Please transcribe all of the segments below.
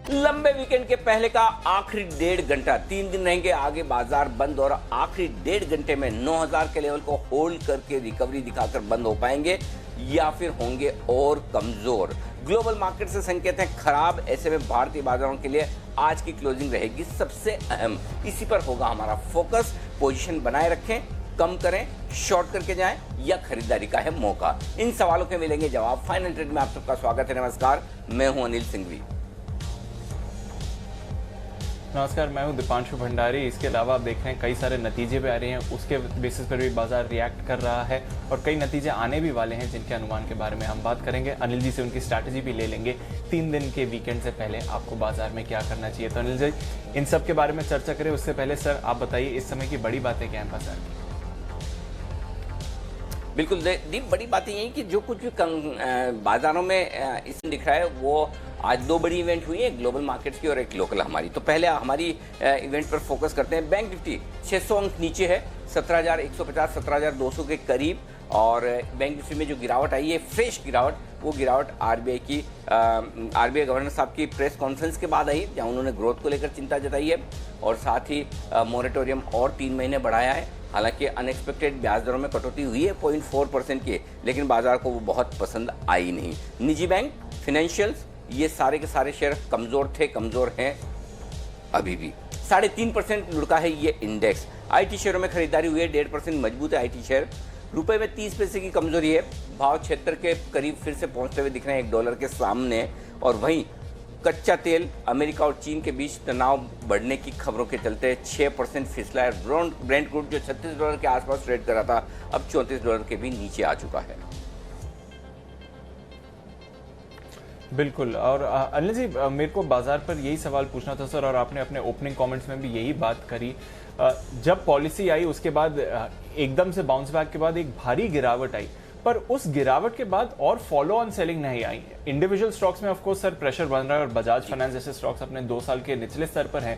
लंबे वीकेंड के पहले का आखिरी 1.5 घंटा, 3 दिन रहेंगे आगे बाजार बंद और आखिरी 1.5 घंटे में 9000 के लेवल को होल्ड करके रिकवरी दिखाकर बंद हो पाएंगे या फिर होंगे और कमजोर। ग्लोबल मार्केट से संकेत हैं खराब, ऐसे में भारतीय बाजारों के लिए आज की क्लोजिंग रहेगी सबसे अहम। इसी पर होगा हमारा फोकस। पोजीशन बनाए रखें, कम करें, शॉर्ट करके जाएं या खरीदारी का है मौका, इन सवालों के मिलेंगे जवाब। फाइनल ट्रेड में आप सबका स्वागत है। नमस्कार, मैं हूं अनिल सिंघवी। नमस्कार, मैं हूं दीपांशु भंडारी। इसके अलावा आप देख रहे हैं कई सारे नतीजे भी आ रहे हैं, उसके बेसिस पर भी बाजार रिएक्ट कर रहा है और कई नतीजे आने भी वाले हैं जिनके अनुमान के बारे में हम बात करेंगे। अनिल जी से उनकी स्ट्रैटेजी भी ले लेंगे। 3 दिन के वीकेंड से पहले आपको बाजार में क्या करना चाहिए। तो अनिल जी, इन सब के बारे में चर्चा करें उससे पहले सर आप बताइए इस समय की बड़ी बातें क्या हैं बाजार की। बिल्कुल दीप, बड़ी बात यही कि जो कुछ भी बाजारों में इसमें दिख रहा है वो आज 2 बड़ी इवेंट हुई है, ग्लोबल मार्केट्स की और एक लोकल हमारी। तो पहले हमारी इवेंट पर फोकस करते हैं। बैंक निफ्टी 600 अंक नीचे है, 17,150 17,200 के करीब। और बैंक निफ्टी में जो गिरावट आई है, फ्रेश गिरावट, वो गिरावट आरबीआई गवर्नर साहब की प्रेस कॉन्फ्रेंस के बाद आई, जहां उन्होंने ग्रोथ को लेकर चिंता जताई है और साथ ही मोरेटोरियम और 3 महीने बढ़ाया है। हालांकि अनएक्सपेक्टेड ब्याज दरों में कटौती हुई है 0.4% की, लेकिन बाजार को वो बहुत पसंद आई नहीं। निजी बैंक, फाइनेंशियल्स, ये सारे के सारे शेयर कमजोर थे, कमजोर हैं अभी भी। 3.5% लुढ़का है ये इंडेक्स। आईटी शेयरों में खरीदारी हुई है, 1.5% मजबूत है आईटी शेयर। रुपए में 30 पैसे की कमजोरी है, भाव 76 के करीब फिर से पहुंचते हुए दिख रहे हैं $1 के सामने। और वहीं कच्चा तेल, अमेरिका और चीन के बीच तनाव बढ़ने की खबरों के चलते 6% फिसला है। ब्रेंट क्रूड जो $36 के आसपास ट्रेड कर रहा था, अब $34 के भी नीचे आ चुका है। बिल्कुल। और अनिल जी, मेरे को बाजार पर यही सवाल पूछना था सर, और आपने अपने ओपनिंग कमेंट्स में भी यही बात करी। जब पॉलिसी आई उसके बाद एकदम से बाउंस बैक के बाद एक भारी गिरावट आई, पर उस गिरावट के बाद और फॉलो ऑन सेलिंग नहीं आई। इंडिविजुअल स्टॉक्स में ऑफ कोर्स सर प्रेशर बन रहा है और बजाज फाइनेंस जैसे स्टॉक्स अपने 2 साल के निचले स्तर पर हैं,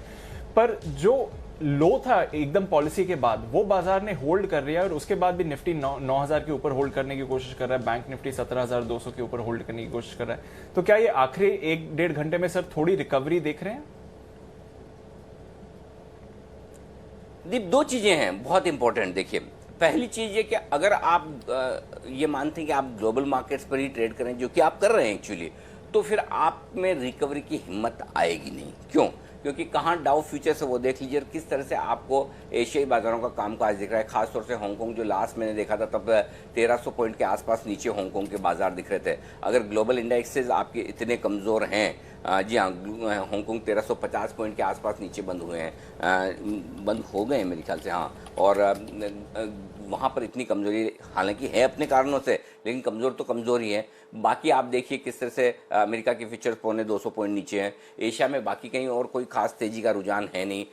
पर जो लो था एकदम पॉलिसी के बाद वो बाजार ने होल्ड कर लिया और उसके बाद भी निफ्टी 9,000 के ऊपर होल्ड करने की कोशिश कर रहा है। बैंक निफ्टी 17,200 के ऊपर होल्ड करने की कोशिश कर रहा है। तो क्या ये आखिरी 1-1.5 घंटे में सर थोड़ी रिकवरी देख रहे हैं? दीप, 2 चीजें हैं बहुत इंपॉर्टेंट। देखिए, पहली चीज ये कि अगर आप ये मानते हैं कि आप ग्लोबल मार्केट्स पर ही ट्रेड करें, जो कि आप कर रहे हैं एक्चुअली, तो फिर आप में रिकवरी की हिम्मत आएगी नहीं। क्यों? क्योंकि कहाँ डाउ फ्यूचर्स है वो देख लीजिए, किस तरह से आपको एशियाई बाजारों का कामकाज दिख रहा है। खासतौर से हांगकांग, जो लास्ट मैंने देखा था तब 1300 पॉइंट के आसपास नीचे हांगकांग के बाजार दिख रहे थे। अगर ग्लोबल इंडेक्सेस आपके इतने कमज़ोर हैं, जी हाँ, हांगकांग 1350 पॉइंट के आसपास नीचे बंद हुए हैं, बंद हो गए हैं मेरे ख्याल से, हाँ। और वहाँ पर इतनी कमजोरी हालांकि है अपने कारणों से, लेकिन कमज़ोर तो कमज़ोर ही है। बाकी आप देखिए किस तरह से अमेरिका के फ्यूचर्स 200 पॉइंट नीचे हैं। एशिया में बाकी कहीं और कोई खास तेज़ी का रुझान है नहीं।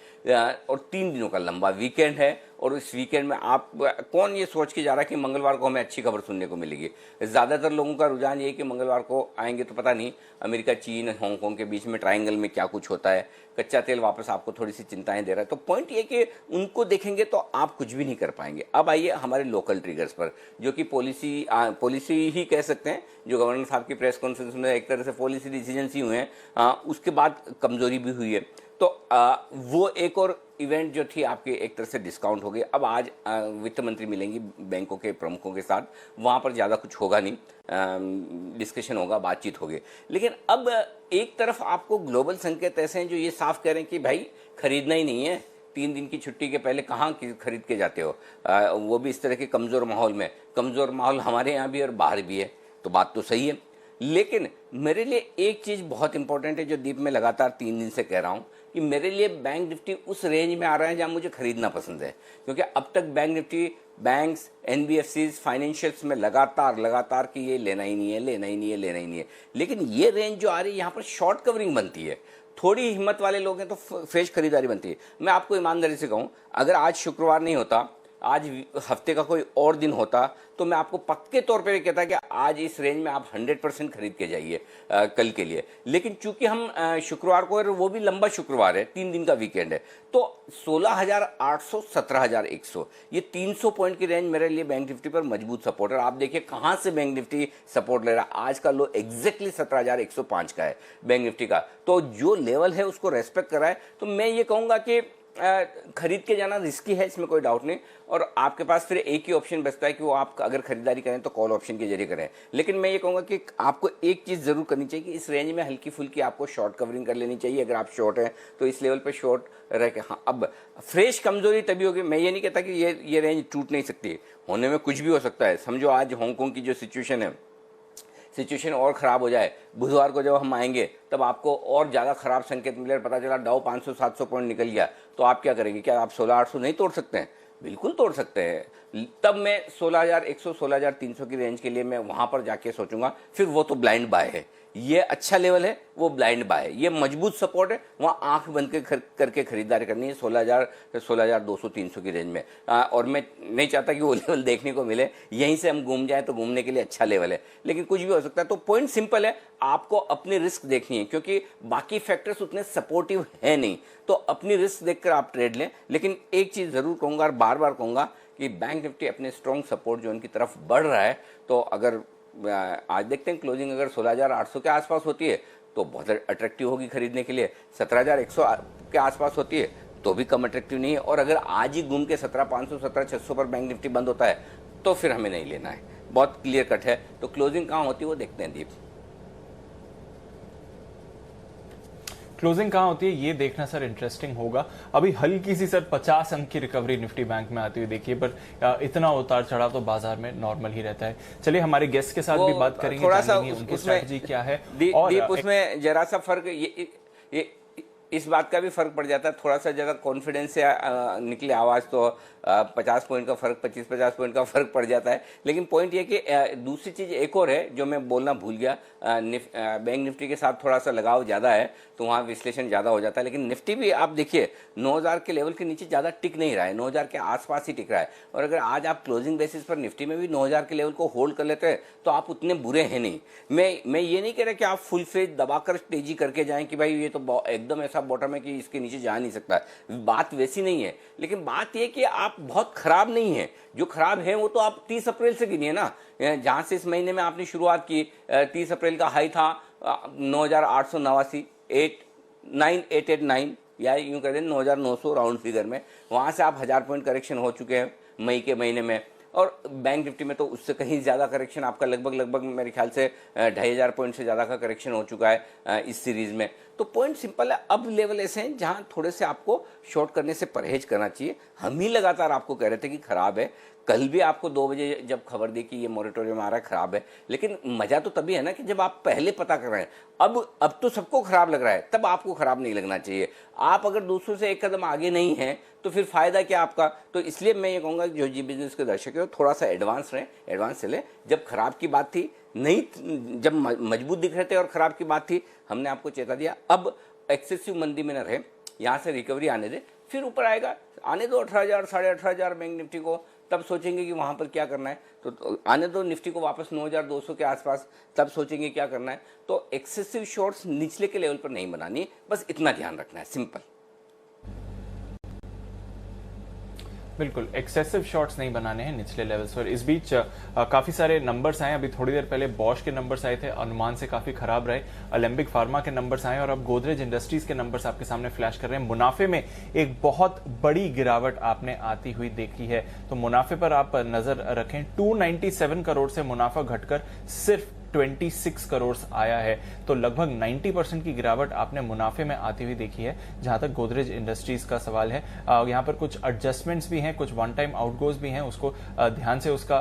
और 3 दिनों का लंबा वीकेंड है और इस वीकेंड में आप कौन ये सोच के जा रहा है कि मंगलवार को हमें अच्छी खबर सुनने को मिलेगी। ज़्यादातर लोगों का रुझान ये है कि मंगलवार को आएंगे तो पता नहीं अमेरिका, चीन, हांगकांग के बीच में ट्रायंगल में क्या कुछ होता है। कच्चा तेल वापस आपको थोड़ी सी चिंताएं दे रहा है। तो पॉइंट ये कि उनको देखेंगे तो आप कुछ भी नहीं कर पाएंगे। अब आइए हमारे लोकल ट्रिगर्स पर, जो कि पॉलिसी ही कह सकते हैं। जो गवर्नर साहब की प्रेस कॉन्फ्रेंस में एक तरह से पॉलिसी डिसीजन ही हुए हैं, उसके बाद कमजोरी भी हुई है। तो वो एक और इवेंट जो थी आपकी एक तरह से डिस्काउंट हो गई। अब आज वित्त मंत्री मिलेंगी बैंकों के प्रमुखों के साथ, वहाँ पर ज़्यादा कुछ होगा नहीं, डिस्कशन होगा, बातचीत होगी। लेकिन अब एक तरफ आपको ग्लोबल संकेत ऐसे हैं जो ये साफ कह रहे हैं कि भाई खरीदना ही नहीं है। 3 दिन की छुट्टी के पहले कहाँ खरीद के जाते हो, वो भी इस तरह के कमज़ोर माहौल में। कमज़ोर माहौल हमारे यहाँ भी और बाहर भी है, तो बात तो सही है। लेकिन मेरे लिए एक चीज़ बहुत इंपॉर्टेंट है, जो दीप में लगातार 3 दिन से कह रहा हूँ, कि मेरे लिए बैंक निफ्टी उस रेंज में आ रहा है जहां मुझे खरीदना पसंद है। क्योंकि अब तक bank Nifty banks, NBFCs, financials में लगातार कि ये लेना ही नहीं है, लेना ही नहीं है, लेना ही नहीं है। लेकिन ये रेंज जो आ रही है, यहाँ पर शॉर्ट कवरिंग बनती है। थोड़ी हिम्मत वाले लोग हैं तो फ्रेश खरीदारी बनती है। मैं आपको ईमानदारी से कहूँ, अगर आज शुक्रवार नहीं होता, आज हफ्ते का कोई और दिन होता तो मैं आपको पक्के तौर पे कहता कि आज इस रेंज में आप 100% खरीद के जाइए कल के लिए। लेकिन चूंकि हम शुक्रवार को, और वो भी लंबा शुक्रवार है, 3 दिन का वीकेंड है, तो 16,800 17,100 ये 300 पॉइंट की रेंज मेरे लिए बैंक निफ्टी पर मजबूत सपोर्ट है। आप देखिए कहां से बैंक निफ्टी सपोर्ट ले रहा है। आज का लो एग्जैक्टली 17,105 का है बैंक निफ्टी का, तो जो लेवल है उसको रेस्पेक्ट कर रहा है। तो मैं ये कहूंगा कि खरीद के जाना रिस्की है, इसमें कोई डाउट नहीं। और आपके पास फिर एक ही ऑप्शन बचता है कि वो आप अगर खरीदारी करें तो कॉल ऑप्शन के जरिए करें। लेकिन मैं ये कहूंगा कि आपको एक चीज जरूर करनी चाहिए कि इस रेंज में हल्की फुल्की आपको शॉर्ट कवरिंग कर लेनी चाहिए। अगर आप शॉर्ट हैं तो इस लेवल पे शॉर्ट रह के, हाँ अब फ्रेश कमजोरी तभी होगी। मैं ये नहीं कहता कि ये रेंज टूट नहीं सकती, होने में कुछ भी हो सकता है। समझो आज हांगकांग की जो सिचुएशन और खराब हो जाए, बुधवार को जब हम आएंगे तब आपको और ज्यादा खराब संकेत मिले, पता चला डाउ 500-700 पॉइंट निकल गया, तो आप क्या करेंगे? क्या आप 16,800 नहीं तोड़ सकते हैं? बिल्कुल तोड़ सकते हैं। तब मैं 16,100 16,300 की रेंज के लिए मैं वहां पर जाके सोचूंगा। फिर वो तो ब्लाइंड बाय है, ये अच्छा लेवल है, वो ब्लाइंड बाय है, ये मजबूत सपोर्ट है, वहां आंख बंद करके खरीदारी करनी है 16,200 300 की रेंज में। और मैं नहीं चाहता कि वो लेवल देखने को मिले, यहीं से हम घूम जाए तो घूमने के लिए अच्छा लेवल है, लेकिन कुछ भी हो सकता है। तो पॉइंट सिंपल है, आपको अपनी रिस्क देखनी है क्योंकि बाकी फैक्टर्स उतने सपोर्टिव है नहीं, तो अपनी रिस्क देखकर आप ट्रेड लें। लेकिन एक चीज जरूर कहूंगा और बार बार कहूंगा कि बैंक निफ्टी अपने स्ट्रॉन्ग सपोर्ट जोन की तरफ बढ़ रहा है। तो अगर आज देखते हैं क्लोजिंग अगर 16,800 के आसपास होती है तो बहुत अट्रैक्टिव होगी खरीदने के लिए। 17,100 के आसपास होती है तो भी कम अट्रैक्टिव नहीं है। और अगर आज ही घूम के 17,500 17,600 पर बैंक निफ्टी बंद होता है तो फिर हमें नहीं लेना है, बहुत क्लियर कट है। तो क्लोजिंग कहाँ होती है वो देखते हैं दीप। क्लोजिंग कहाँ होती है ये देखना सर इंटरेस्टिंग होगा। अभी हल्की सी सर 50 अंक की रिकवरी निफ्टी बैंक में आती हुई देखिए, पर इतना उतार चढ़ाव तो बाजार में नॉर्मल ही रहता है। चलिए हमारे गेस्ट के साथ भी बात करेंगे, थोड़ा सा उनकी स्ट्रेटजी क्या है। और दीप उसमें जरा सा फर्क ये इस बात का भी फर्क पड़ जाता है, थोड़ा सा ज़्यादा कॉन्फिडेंस से निकले आवाज़ तो 50 पॉइंट का फर्क, 25-50 पॉइंट का फर्क पड़ जाता है। लेकिन पॉइंट ये कि दूसरी चीज़ एक और है जो मैं बोलना भूल गया, बैंक निफ्टी के साथ थोड़ा सा लगाव ज़्यादा है तो वहाँ विश्लेषण ज़्यादा हो जाता है। लेकिन निफ्टी भी आप देखिए 9,000 के लेवल के नीचे ज़्यादा टिक नहीं रहा है, 9,000 के आसपास ही टिक रहा है। और अगर आज आप क्लोजिंग बेसिस पर निफ्टी में भी 9,000 के लेवल को होल्ड कर लेते हैं तो आप उतने बुरे हैं नहीं। मैं ये नहीं कह रहा कि आप फुल फेज दबाकर तेजी करके जाएं कि भाई ये तो एकदम ऐसा बॉटम है कि इसके नीचे जा नहीं सकता, बात वैसी नहीं है। लेकिन बात यह कि आप बहुत खराब नहीं है, जो खराब है वो तो आप 30 अप्रैल से गिनिए ना, जहां से इस महीने में आपने शुरुआत की। 30 अप्रैल का हाई था 9,889, 9,889 या यूं कह दें 9,900 राउंड फिगर में, वहां से आप 1000 पॉइंट करेक्शन हो चुके हैं मई के महीने में। और बैंक निफ्टी में तो उससे कहीं ज़्यादा करेक्शन आपका लगभग मेरे ख्याल से 2,500 पॉइंट से ज़्यादा का करेक्शन हो चुका है इस सीरीज़ में। तो पॉइंट सिंपल है, अब लेवल ऐसे हैं जहां थोड़े से आपको शॉर्ट करने से परहेज करना चाहिए। हम ही लगातार आपको कह रहे थे कि खराब है, कल भी आपको 2 बजे जब खबर दी कि ये मॉरेटोरियम आ रहा है, खराब है। लेकिन मजा तो तभी है ना कि जब आप पहले पता कर रहे हैं। अब तो सबको खराब लग रहा है, तब आपको खराब नहीं लगना चाहिए। आप अगर दूसरों से एक कदम आगे नहीं हैं तो फिर फायदा क्या आपका। तो इसलिए मैं ये कहूँगा कि जो जी बिजनेस के दर्शक है थोड़ा सा एडवांस रहें, एडवांस चले। जब खराब की बात थी नहीं, जब मजबूत दिख रहे थे और खराब की बात थी, हमने आपको चेता दिया। अब एक्सेसिव मंदी में न रहे, यहाँ से रिकवरी आने दे, फिर ऊपर आएगा। आने दो 18,000 18,500 बैंक निफ्टी को, तब सोचेंगे कि वहां पर क्या करना है। तो आने दो निफ्टी को वापस 9,200 के आसपास, तब सोचेंगे क्या करना है। तो एक्सेसिव शॉर्ट्स निचले के लेवल पर नहीं बनानी, बस इतना ध्यान रखना है, सिंपल। बिल्कुल एक्सेसिव शॉट्स नहीं बनाने हैं निचले लेवल्स पर। इस बीच काफी सारे नंबर्स आए, अभी थोड़ी देर पहले बॉश के नंबर्स आए थे, अनुमान से काफी खराब रहे। अलेम्बिक फार्मा के नंबर्स आए और अब गोदरेज इंडस्ट्रीज के नंबर्स आपके सामने फ्लैश कर रहे हैं। मुनाफे में एक बहुत बड़ी गिरावट आपने आती हुई देखी है, तो मुनाफे पर आप नजर रखें। 297 करोड़ से मुनाफा घटकर सिर्फ 26 करोड़ आया है, तो लगभग 90% की गिरावट आपने मुनाफे में आती हुई देखी है। जहां तक गोदरेज इंडस्ट्रीज का सवाल है, यहां पर कुछ एडजस्टमेंट्स भी हैं, कुछ वन टाइम आउटगोज भी हैं, उसको ध्यान से उसका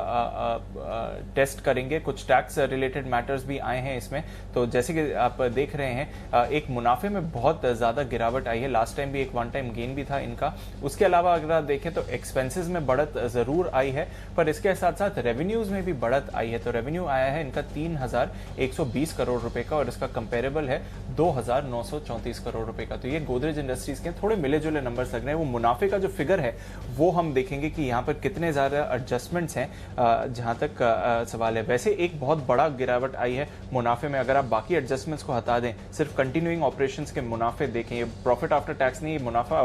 टेस्ट करेंगे। कुछ टैक्स रिलेटेड मैटर्स भी आए हैं इसमें। तो जैसे कि आप देख रहे हैं, एक मुनाफे में बहुत ज्यादा गिरावट आई है। लास्ट टाइम भी एक वन टाइम गेन भी था इनका। उसके अलावा अगर आप देखें तो एक्सपेंसेस में बढ़त जरूर आई है, पर इसके साथ साथ रेवेन्यूज में भी बढ़त आई है। तो रेवेन्यू आया है इनका 3,120 करोड़ रुपए का और इसका कंपेरेबल है 2,934 करोड़ रुपए का। तो ये गोदरेज इंडस्ट्रीज के थोड़े मिले जुले नंबर्स लग रहे हैं। वो मुनाफे का जो फिगर है वो हम देखेंगे कि यहाँ पर कितने ज़्यादा एडजस्टमेंट्स हैं जहाँ तक सवाल है। वैसे एक बहुत बड़ा गिरावट आई है मुनाफे में, अगर आप बाकी एडजस्टमेंट्स को हटा दें, सिर्फ कंटिन्यूइंग ऑपरेशंस के मुनाफे देखें, ये प्रॉफिट आफ्टर टैक्स नहीं, ये मुनाफा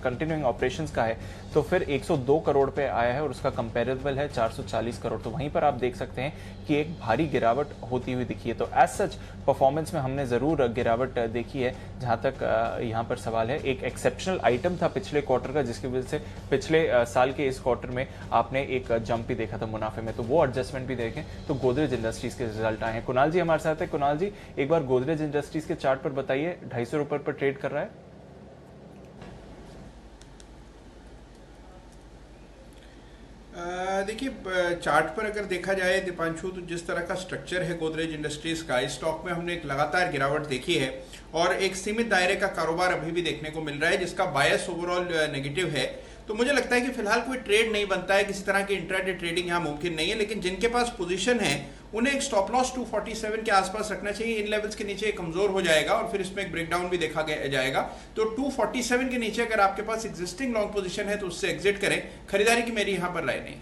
कंटिन्यूइंग ऑपरेशंस का है, तो फिर 102 करोड़ पे आया है और उसका कंपेरेबल है 440 करोड़। तो वहीं पर आप देख सकते हैं कि एक भारी गिरावट होती हुई दिखी है। तो एज सच परफॉर्मेंस में हमने ज़रूर गिरावट देखी है। जहां तक यहाँ पर सवाल है, एक एक्सेप्शनल आइटम था पिछले क्वार्टर का जिसकी वजह से पिछले साल के इस क्वार्टर में आपने एक जंप भी देखा था मुनाफे में, तो वो एडजस्टमेंट भी देखें तो गोदरेज इंडस्ट्रीज के रिजल्ट आए हैं। कुणाल जी हमारे साथ है। कुणाल जी, एक बार गोदरेज इंडस्ट्रीज के चार्ट पर बताइए, 250 रुपए पर ट्रेड कर रहा है। देखिए, चार्ट पर अगर देखा जाए दीपांशु, तो जिस तरह का स्ट्रक्चर है गोदरेज इंडस्ट्रीज का, इस स्टॉक में हमने एक लगातार गिरावट देखी है और एक सीमित दायरे का कारोबार अभी भी देखने को मिल रहा है जिसका बायस ओवरऑल नेगेटिव है। तो मुझे लगता है कि फिलहाल कोई ट्रेड नहीं बनता है, किसी तरह की इंट्राडे ट्रेडिंग यहाँ मुमकिन नहीं है, लेकिन जिनके पास पोजीशन है उन्हें एक स्टॉप लॉस 247 के आसपास रखना चाहिए। इन लेवल्स के नीचे कमजोर हो जाएगा और फिर इसमें एक ब्रेकडाउन भी देखा जाएगा। तो 247 के नीचे अगर आपके पास एग्जिस्टिंग लॉन्ग पोजीशन है तो उससे एग्जिट करें। खरीदारी की मेरी यहाँ पर राय नहीं।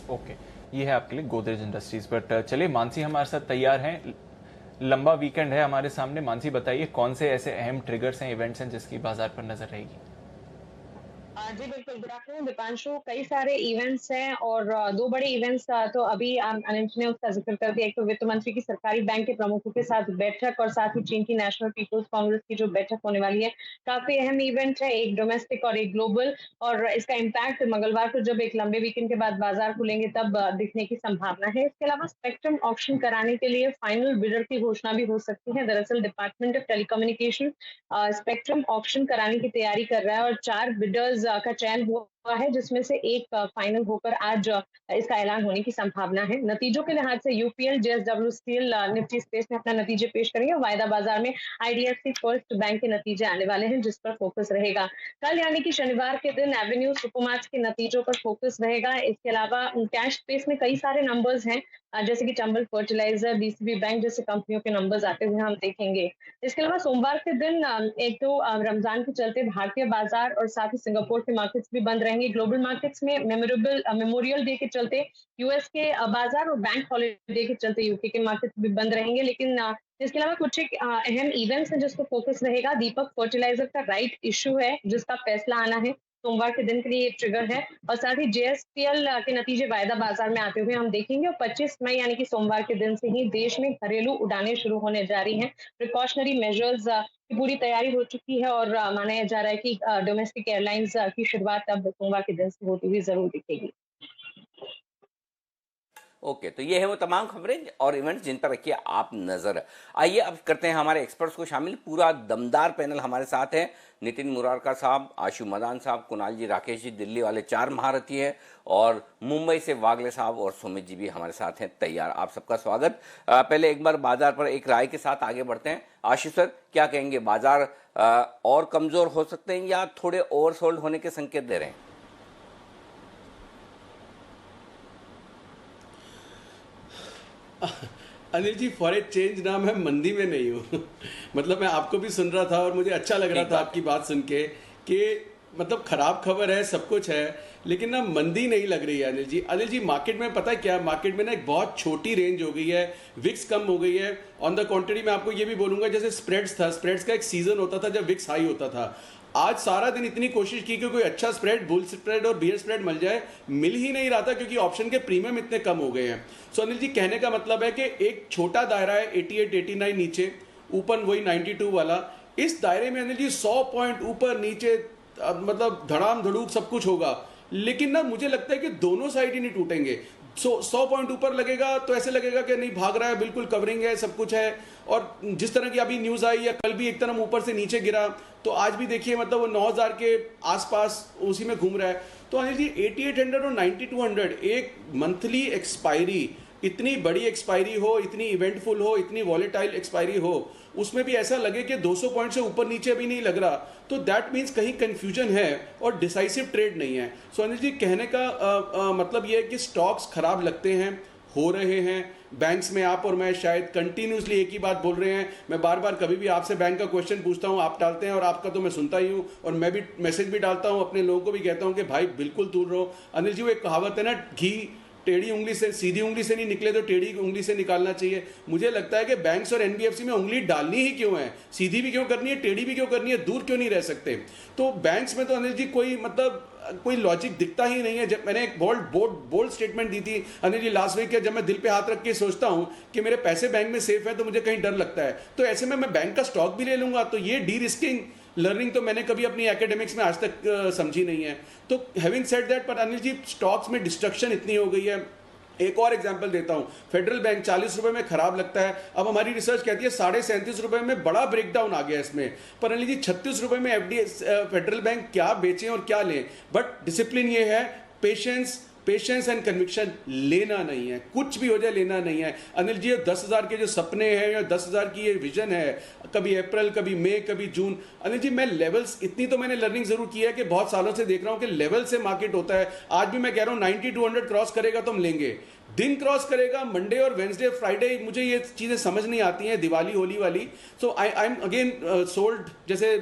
ओके, ये है आपके लिए गोदरेज इंडस्ट्रीज। बट चलिए, मानसी हमारे साथ तैयार हैं। लंबा वीकेंड है हमारे सामने। मानसी बताइए, कौन से ऐसे अहम ट्रिगर्स हैं, इवेंट्स हैं जिसकी बाजार पर नजर रहेगी? जी बिल्कुल, गुड आफ्टरनून दीपांशु। कई सारे इवेंट्स हैं और दो बड़े इवेंट्स तो अभी अनिल ने उसका जिक्र कर दिया। एक तो वित्त मंत्री की सरकारी बैंक के प्रमुखों के साथ बैठक और साथ ही चीन की नेशनल पीपुल्स कांग्रेस की जो बैठक होने वाली है, काफी अहम इवेंट है, एक डोमेस्टिक और एक ग्लोबल। और इसका इम्पैक्ट मंगलवार को जब एक लंबे वीकेंड के बाद बाजार खुलेंगे तब दिखने की संभावना है। इसके अलावा स्पेक्ट्रम ऑक्शन कराने के लिए फाइनल बिडर की घोषणा भी हो सकती है। दरअसल department of telecommunication spectrum auction कराने की तैयारी कर रहा है और 4 बिडर्स का चयन हुआ है, जिसमें से एक फाइनल होकर आज इसका ऐलान होने की संभावना है। नतीजों के लिहाज से UPL, JSW steel Nifty space में अपना नतीजे पेश करेंगे। वायदा बाजार में आईडीएफसी फर्स्ट बैंक के नतीजे आने वाले हैं जिस पर फोकस रहेगा। कल यानी कि शनिवार के दिन एवेन्यू सुपरमार्ट्स के नतीजों पर फोकस रहेगा। इसके अलावा कैश स्पेस में कई सारे नंबर्स हैं, जैसे कि चंबल फर्टिलाइजर, डीसीबी बैंक जैसे कंपनियों के नंबर्स आते हुए हम देखेंगे। इसके अलावा सोमवार के दिन एक तो रमजान के चलते भारतीय बाजार और साथ ही सिंगापुर के मार्केट्स भी बंद रहेंगे। ग्लोबल मार्केट्स में मेमोरियल डे के चलते यूएस के बाजार और बैंक हॉलीडे के चलते यूके के मार्केट्स भी बंद रहेंगे। लेकिन इसके अलावा कुछ एक अहम इवेंट्स हैं जिस पर फोकस रहेगा। दीपक फर्टिलाइजर का राइट इश्यू है जिसका फैसला आना है, सोमवार के दिन के लिए एक ट्रिगर है। और साथ ही जेएसपीएल के नतीजे वायदा बाजार में आते हुए हम देखेंगे। और 25 मई यानी कि सोमवार के दिन से ही देश में घरेलू उड़ानें शुरू होने जा रही हैं। प्रिकॉशनरी मेजर्स की पूरी तैयारी हो चुकी है और माना जा रहा है कि डोमेस्टिक एयरलाइंस की शुरुआत अब सोमवार के दिन से होती हुई जरूर दिखेगी। ओके, तो ये है वो तमाम खबरें और इवेंट्स जिन पर रखिए आप नजर। आइए अब करते हैं हमारे एक्सपर्ट्स को शामिल। पूरा दमदार पैनल हमारे साथ है। नितिन मुरारका साहब, आशु मदान साहब, कुणाल जी, राकेश जी, दिल्ली वाले 4 महारथी हैं और मुंबई से वागले साहब और सुमित जी भी हमारे साथ हैं तैयार। आप सबका स्वागत। पहले एक बार बाजार पर एक राय के साथ आगे बढ़ते हैं। आशु सर, क्या कहेंगे, बाजार और कमजोर हो सकते हैं या थोड़े ओवरसोल्ड होने के संकेत दे रहे हैं? Anil ji, for a change ना मैं मंदी में नहीं हूँ। मतलब मैं आपको भी सुन रहा था और मुझे अच्छा लग रहा था आपकी बात सुन के कि मतलब खराब खबर है, सब कुछ है, लेकिन ना मंदी नहीं लग रही है अनिल जी। अनिल जी, मार्केट में पता है क्या, मार्केट में ना एक बहुत छोटी रेंज हो गई है, विक्स कम हो गई है। ऑन द कॉन्ट्री मैं आपको ये भी बोलूंगा, जैसे स्प्रेड्स था, स्प्रेड्स का एक सीजन होता था जब विक्स हाई होता था। आज सारा दिन इतनी कोशिश की कि कोई अच्छा स्प्रेड, बुल स्प्रेड और बियर स्प्रेड मिल जाए, मिल ही नहीं रहा था क्योंकि ऑप्शन के प्रीमियम इतने कम हो गए हैं। सो अनिल जी, कहने का मतलब है कि एक छोटा दायरा है 88, 89 नीचे, ऊपर वही 92 वाला। इस दायरे में अनिल जी 100 पॉइंट ऊपर नीचे मतलब धड़ाम धड़ूक सब कुछ होगा, लेकिन ना मुझे लगता है कि दोनों साइड ही नहीं टूटेंगे। 100 पॉइंट ऊपर लगेगा तो ऐसे लगेगा कि नहीं भाग रहा है, बिल्कुल कवरिंग है, सब कुछ है। और जिस तरह की अभी न्यूज आई या कल भी एक तरफ ऊपर से नीचे गिरा, तो आज भी देखिए मतलब वो 9000 के आसपास उसी में घूम रहा है। तो अनिल जी 8800 और 9200 एक मंथली एक्सपायरी इतनी बड़ी एक्सपायरी हो, इतनी इवेंटफुल हो, इतनी वॉलेटाइल एक्सपायरी हो, उसमें भी ऐसा लगे कि 200 पॉइंट से ऊपर नीचे भी नहीं लग रहा, तो दैट मीन्स कहीं कंफ्यूजन है और डिसाइसिव ट्रेड नहीं है। सो अनिल जी, कहने का मतलब ये है कि स्टॉक्स खराब लगते हैं, हो रहे हैं। बैंक्स में आप और मैं शायद कंटिन्यूसली एक ही बात बोल रहे हैं। मैं बार बार कभी भी आपसे बैंक का क्वेश्चन पूछता हूं, आप डालते हैं और आपका तो मैं सुनता ही हूं, और मैं भी मैसेज भी डालता हूं, अपने लोगों को भी कहता हूं कि भाई बिल्कुल दूर रहो। अनिल जी, वो एक कहावत है ना, घी टेढ़ी उंगली से, सीधी उंगली से नहीं निकले तो टेढ़ी उंगली से निकालना चाहिए। मुझे लगता है कि बैंक्स और एनबीएफसी में उंगली डालनी ही क्यों है, सीधी भी क्यों करनी है, टेढ़ी भी क्यों करनी है, दूर क्यों नहीं रह सकते। तो बैंक्स में तो अनिल जी कोई मतलब कोई लॉजिक दिखता ही नहीं है। जब मैंने एक बोल्ड स्टेटमेंट दी थी अनिल जी लास्ट वीक, जब मैं दिल पे हाथ रख के सोचता हूं कि मेरे पैसे बैंक में सेफ है तो मुझे कहीं डर लगता है, तो ऐसे में मैं बैंक का स्टॉक भी ले लूंगा। तो ये डी रिस्किंग लर्निंग तो मैंने कभी अपनी एकेडमिक्स में आज तक समझी नहीं है। तो हैविंग सेड दैट, पर अनिल जी स्टॉक्स में डिस्ट्रक्शन इतनी हो गई है। एक और एग्जांपल देता हूं, फेडरल बैंक 40 रुपए में खराब लगता है, अब हमारी रिसर्च कहती है 37.5 रुपए में बड़ा ब्रेकडाउन आ गया इसमें। पर अनिल जी 36 रुपए में फेडरल बैंक क्या बेचें और क्या लें। बट डिसिप्लिन ये है, पेशेंस एंड कन्विक्शन, लेना नहीं है, कुछ भी हो जाए लेना नहीं है। अनिल जी, 10,000 के जो सपने हैं या 10,000 की ये विजन है, कभी अप्रैल, कभी मई, कभी जून, अनिल जी मैं लेवल्स, इतनी तो मैंने लर्निंग जरूर की है कि बहुत सालों से देख रहा हूं कि लेवल से मार्केट होता है। आज भी मैं कह रहा हूं 90-200 क्रॉस करेगा तो हम लेंगे, दिन क्रॉस करेगा, मंडे और वेंसडे फ्राइडे, मुझे ये चीजें समझ नहीं आती हैं, दिवाली होली वाली। So I am again sold, जैसे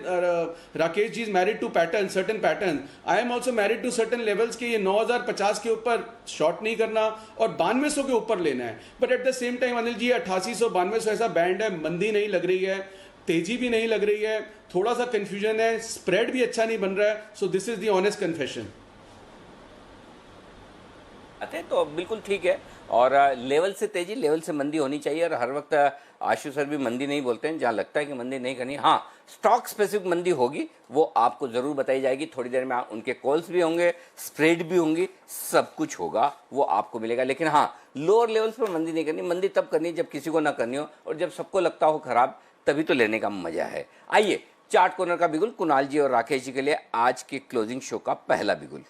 Rakesh ji is married to pattern, certain pattern, I am also married to certain levels के ये 9,050 के ऊपर शॉर्ट नहीं करना और 9200 के ऊपर लेना है। But at the same time Anil ji 8800-9200 ऐसा बैंड है, मंदी नहीं लग रही है, तेजी भी नहीं लग रही है, थोड़ा सा कंफ्यूजन है, स्प्रेड भी अच्छा नहीं बन रहा है। So this is the honest confession. तो बिल्कुल ठीक है, और लेवल से तेजी, लेवल से मंदी होनी चाहिए। और हर वक्त आशु सर भी मंदी नहीं बोलते हैं, जहां लगता है कि मंदी नहीं करनी। हाँ, स्टॉक स्पेसिफिक मंदी होगी, वो आपको जरूर बताई जाएगी। थोड़ी देर में उनके कॉल्स भी होंगे, स्प्रेड भी होंगी, सब कुछ होगा, वो आपको मिलेगा। लेकिन हाँ, लोअर लेवल्स पर मंदी नहीं करनी। मंदी तब करनी जब किसी को ना करनी हो, और जब सबको लगता हो खराब, तभी तो लेने का मजा है। आइए, चार्ट कॉर्नर का बिगुल कुणाल जी और राकेश जी के लिए आज के क्लोजिंग शो का पहला बिगुल।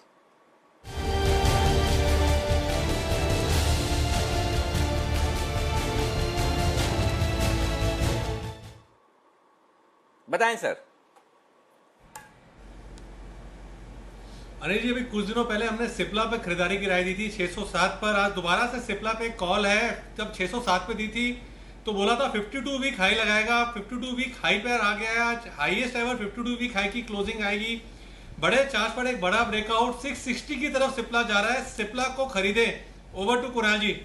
बताएं सर। अनिल जी, अभी कुछ दिनों पहले हमने सिप्ला पे खरीदारी की राय दी थी 607 पर। आज दोबारा से सिप्ला पे कॉल है। जब 607 पे दी थी तो बोला था 52 वीक हाई लगाएगा, 52 वीक हाई पर आ गया है। आज हाईएस्ट एवर 52 वीक हाई की क्लोजिंग आएगी। बड़े चार्ज पर एक बड़ा ब्रेकआउट 660 की तरफ सिप्ला जा रहा है। सिप्ला को खरीदे। ओवर टू कुणाल जी।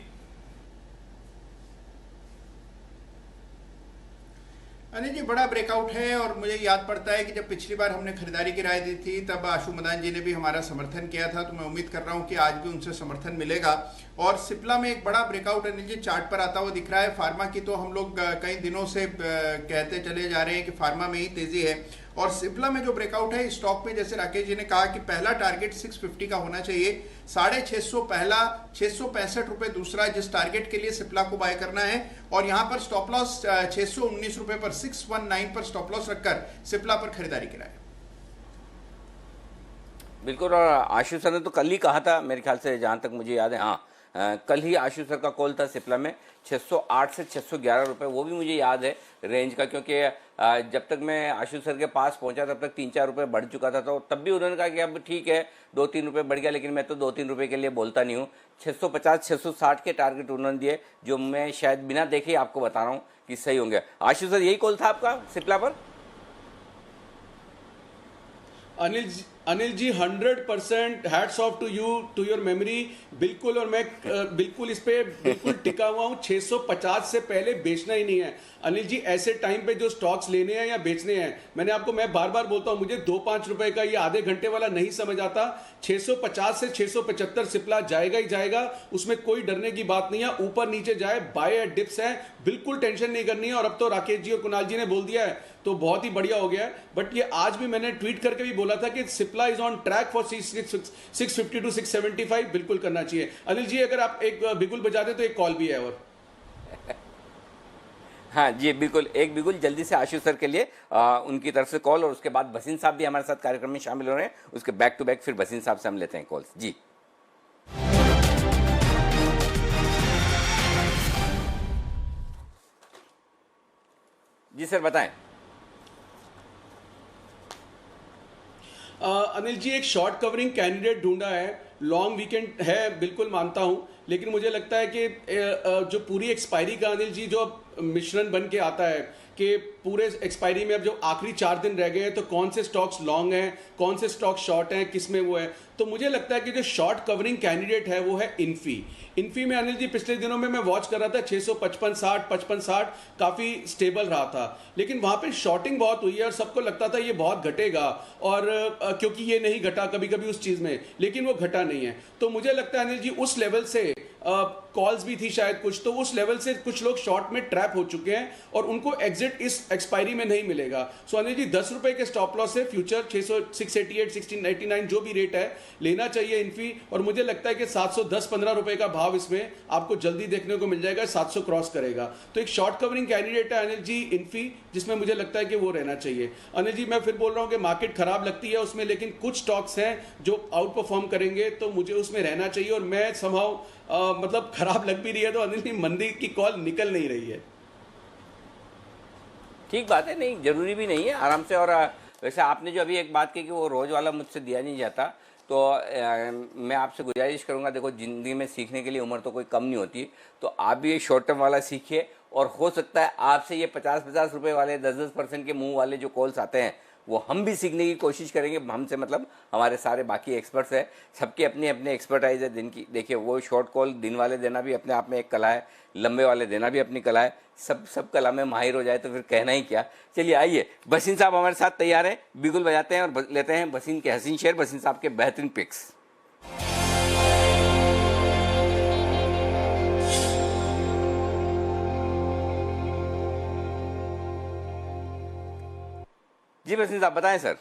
अनिल जी, बड़ा ब्रेकआउट है, और मुझे याद पड़ता है कि जब पिछली बार हमने खरीदारी की राय दी थी तब आशु मदान जी ने भी हमारा समर्थन किया था। तो मैं उम्मीद कर रहा हूं कि आज भी उनसे समर्थन मिलेगा। और सिप्ला में एक बड़ा ब्रेकआउट अनिल जी चार्ट पर आता हुआ दिख रहा है। फार्मा की तो हम लोग कई दिनों से कहते चले जा रहे हैं कि फार्मा में ही तेजी है, और सिप्ला में जो ब्रेकआउट है स्टॉक में, जैसे राकेश जी ने कहा कि पहला टारगेट 650 का होना चाहिए, 650 पहला, 665 रुपए दूसरा, जिस टारगेट के लिए सिप्ला को बाय करना है। और यहां पर स्टॉप लॉस 619 रुपए पर, 619 पर स्टॉप लॉस रखकर सिप्ला पर खरीदारी की राय। बिल्कुल, और आशु सर ने तो कल ही कहा था, मेरे ख्याल से जहां तक मुझे याद है, हाँ कल ही आशु सर का कॉल था सिप्ला में 608 से 611 रुपए, वो भी मुझे याद है रेंज का, क्योंकि जब तक मैं आशु सर के पास पहुंचा तब तक 3-4 रुपए बढ़ चुका था। तो तब भी उन्होंने कहा कि अब ठीक है 2-3 रुपए बढ़ गया, लेकिन मैं तो 2-3 रुपए के लिए बोलता नहीं हूँ। 650-660 के टारगेट उन्होंने दिए, जो मैं शायद बिना देखे आपको बता रहा हूँ कि सही होंगे। आशु सर, यही कॉल था आपका सिप्ला पर? Anil ji 100% hats off to you, to your memory. बिल्कुल, और मैं बिल्कुल इस पे बिल्कुल टिका हुआ हूं। 650 से पहले बेचना ही नहीं है अनिल जी। ऐसे टाइम पे जो स्टॉक्स लेने हैं या बेचने हैं, मैं बार बार बोलता हूं, मुझे 2-5 रुपए का ये आधे घंटे वाला नहीं समझ आता। 650 से 675 सिप्ला जाएगा ही जाएगा, उसमें कोई डरने की बात नहीं है। ऊपर नीचे जाए, बाय एट डिप्स है, बिल्कुल टेंशन नहीं करनी है। और अब तो राकेश जी और कुणाल जी ने बोल दिया है तो बहुत ही बढ़िया हो गया है। बट ये आज भी मैंने ट्वीट करके भी बोला था कि Cipla is on track for 650 to 675, बिल्कुल करना चाहिए। अनिल जी, अगर आप एक बिगुल बजा दें तो एक कॉल भी है। और हाँ जी, बिल्कुल, एक बिगुल जल्दी से आशु सर के लिए, उनकी तरफ से कॉल, और उसके बाद भसीन साहब भी हमारे साथ कार्यक्रम में शामिल हो रहे हैं। उसके बैक टू बैक फिर भसीन साहब से हम लेते हैं कॉल्स जी। जी सर बताएं। अनिल जी, एक शॉर्ट कवरिंग कैंडिडेट ढूंढा है, लॉन्ग वीकेंड है, बिल्कुल मानता हूं, लेकिन मुझे लगता है कि जो पूरी एक्सपायरी का अनिल जी जो मिश्रण बन के आता है कि पूरे एक्सपायरी में अब जो आखिरी 4 दिन रह गए हैं तो कौन से स्टॉक्स लॉन्ग हैं, कौन से स्टॉक शॉर्ट हैं, किस में वो है, तो मुझे लगता है कि जो शॉर्ट कवरिंग कैंडिडेट है वो है इन्फी में अनिल जी पिछले दिनों में मैं वॉच कर रहा था 655 60 55 60 काफी स्टेबल रहा था, लेकिन वहां पे शॉर्टिंग बहुत हुई है और सबको लगता था ये बहुत घटेगा और क्योंकि ये नहीं घटा कभी कभी उस चीज में, लेकिन वो घटा नहीं है। तो मुझे लगता है अनिल जी उस लेवल से कॉल्स भी थी शायद कुछ, तो उस लेवल से कुछ लोग शॉर्ट में ट्रैप हो चुके हैं और उनको एग्जिट इस एक्सपायरी में नहीं मिलेगा। सो अनिल जी 10 रुपए के स्टॉप लॉस से फ्यूचर 688 1699 जो भी रेट है लेना चाहिए इन्फी, और मुझे लगता है कि 710-15 रुपए का भाव इसमें आपको जल्दी देखने को मिल जाएगा, 700 क्रॉस करेगा। तो एक शॉर्ट कवरिंग कैंडिडेट है अनिल जी इन्फी, जिसमें मुझे लगता है कि वो रहना चाहिए। अनिल जी मैं फिर बोल रहा हूं कि मार्केट खराब लगती है उसमें, लेकिन कुछ स्टॉक्स हैं जो आउट परफॉर्म करेंगे तो मुझे उसमें रहना चाहिए, और मैं समहाउ मतलब खराब लग भी रही है तो अनिल जी मंदी की कॉल निकल नहीं रही है। ठीक बात है, नहीं जरूरी भी नहीं है, आराम से। और वैसे आपने जो अभी एक बात की कि वो रोज वाला मुझसे दिया नहीं जाता, तो मैं आपसे गुजारिश करूंगा, देखो जिंदगी में सीखने के लिए उम्र तो कोई कम नहीं होती, तो आप भी ये शॉर्ट टर्म वाला सीखिए, और हो सकता है आपसे ये 50-50 रुपए वाले 10-10% के मुंह वाले जो कॉल्स आते हैं वो हम भी सीखने की कोशिश करेंगे। हमसे मतलब हमारे सारे बाकी एक्सपर्ट्स हैं, सबके अपने अपने एक्सपर्टाइज है दिन की। देखिए वो शॉर्ट कॉल दिन वाले देना भी अपने आप में एक कला है, लंबे वाले देना भी अपनी कला है। सब कला में माहिर हो जाए तो फिर कहना ही क्या। चलिए आइए, बसीन साहब हमारे साथ तैयार हैं, बिगुल बजाते हैं और लेते हैं बसीन के हसीन शेर, बसीन साहब के बेहतरीन पिक्स। जी बसीन साहब बताएं सर।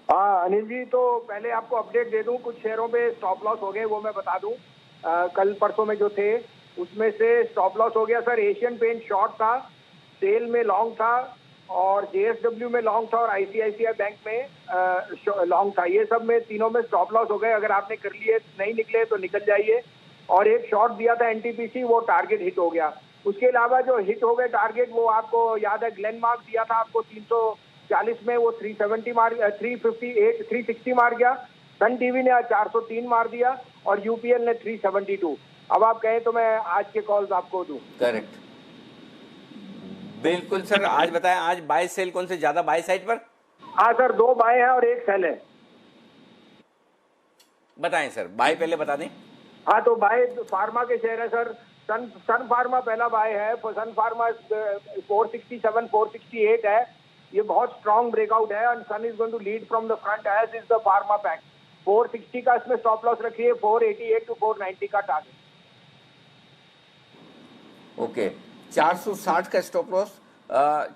हाँ अनिल जी, तो पहले आपको अपडेट दे दूं, कुछ शेयरों पे स्टॉप लॉस हो गए वो मैं बता दूं। कल परसों में जो थे उसमें से स्टॉप लॉस हो गया सर। एशियन पेंट शॉर्ट था, सेल में लॉन्ग था, और जेएसडब्ल्यू में लॉन्ग था, और आईसीआईसीआई बैंक में लॉन्ग था। ये सब में तीनों में स्टॉप लॉस हो गए। अगर आपने कर लिए नहीं निकले तो निकल जाइए। और एक शॉर्ट दिया था एनटीपीसी, वो टारगेट हिट हो गया। उसके अलावा जो हिट हो गए टारगेट, वो आपको याद है ग्लेनमार्क दिया था आपको 340 में, वो 370 मार 358 360 मार गया। सन टीवी ने आज 403 मार दिया, और यूपीएल ने 372। अब आप कहें तो मैं आज के कॉल्स आपको दूं। करेक्ट, बिल्कुल सर। आज बताएं, आज बाय सेल कौन से ज्यादा बाय साइड पर? हाँ सर, 2 बाय है और 1 सेल है। बताएं सर, बाय पहले बता दें। हाँ तो बाय फार्मा के शेयर है सर। सन फार्मा पहला बाय है। सन फार्मा 467 468 है। ये बहुत स्ट्रॉन्ग ब्रेकआउट है, and Sun is going to lead from the front as is the pharma pack. 460 का इसमें स्टॉप लॉस रखिए, 488 to 490 का टारगेट। ओके, 460 का स्टॉप लॉस,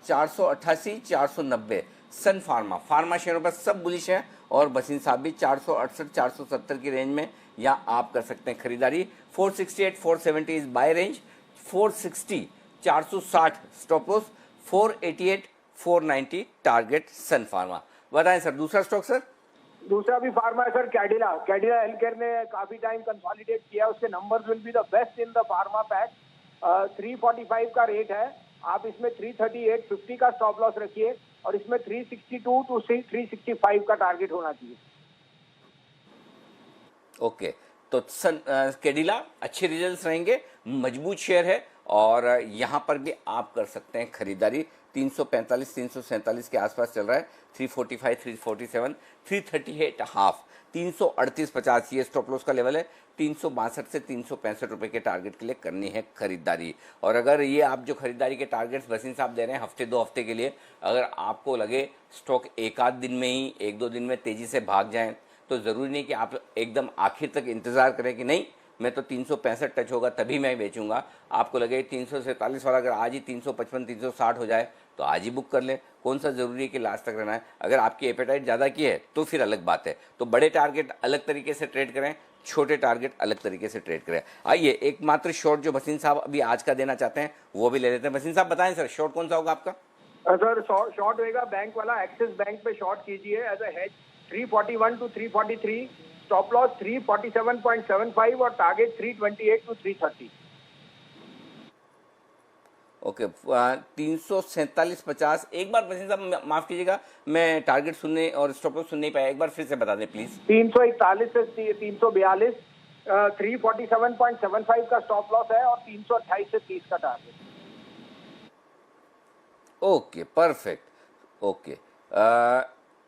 488 490। सन फार्मा शेयरों पर सब बुलिश है, और बसीन साहब भी 468 470 की रेंज में यहाँ आप कर सकते हैं खरीदारी। 468 470 is buy range, 460 460 stop loss, 488 490 target Sun Pharma. बताएं सर दूसरा स्टॉक सर। दूसरा भी फार्मा है सर, कैडिला हेल्थ केयर ने काफी टाइम कंसोलिडेट किया। उसके numbers will be the best in the pharma pack. 345 का रेट है, आप इसमें 338.50 का स्टॉप लॉस रखिए, और इसमें 362 to 365 का टारगेट होना चाहिए। ओके, तो कैडिला अच्छे रिजल्ट्स रहेंगे, मजबूत शेयर है, और यहाँ पर भी आप कर सकते हैं खरीदारी। 345 347 के आसपास चल रहा है, 345 347 338 हाफ, 338.50 ये स्टॉप लॉस का लेवल है। 362 से 365 रुपए के टारगेट के लिए करनी है खरीदारी। और अगर ये आप जो खरीदारी के टारगेट्स वसीम साहब दे रहे हैं हफ्ते 2 हफ्ते के लिए, अगर आपको लगे स्टॉक एक आध दिन में ही 1-2 दिन में तेजी से भाग जाएं, तो ज़रूरी नहीं कि आप एकदम आखिर तक इंतज़ार करें कि नहीं मैं तो 365 टच होगा तभी मैं बेचूंगा। आपको लगे 347 वाला अगर आज ही 355 360 हो जाए तो आज ही बुक कर लें। कौन सा ज़रूरी है कि लास्ट तक रहना है? अगर आपकी एपेटाइट ज़्यादा की है तो फिर अलग बात है। तो बड़े टारगेट अलग तरीके से ट्रेड करें, छोटे टारगेट अलग तरीके से ट्रेड करें। आइए एकमात्र शॉर्ट जो बसीन साहब अभी आज का देना चाहते हैं वो भी ले लेते हैं। बसीन साहब बताएं सर, शॉर्ट कौन सा होगा आपका? सर शॉर्ट होएगा बैंक वाला, एक्सिस बैंक पे शॉर्ट कीजिए as a hedge. 341 to 343, stop loss 347.75 और टारगेट 328 to 330। ओके 347.50। एक बार वसीम साहब माफ कीजिएगा, मैं टारगेट सुनने और स्टॉप लॉस सुन नहीं पाया, एक बार फिर से बता दें प्लीज। 341 से 342, 347.75 का स्टॉप लॉस है और 328 से 30 का टारगेट। Okay perfect. ओके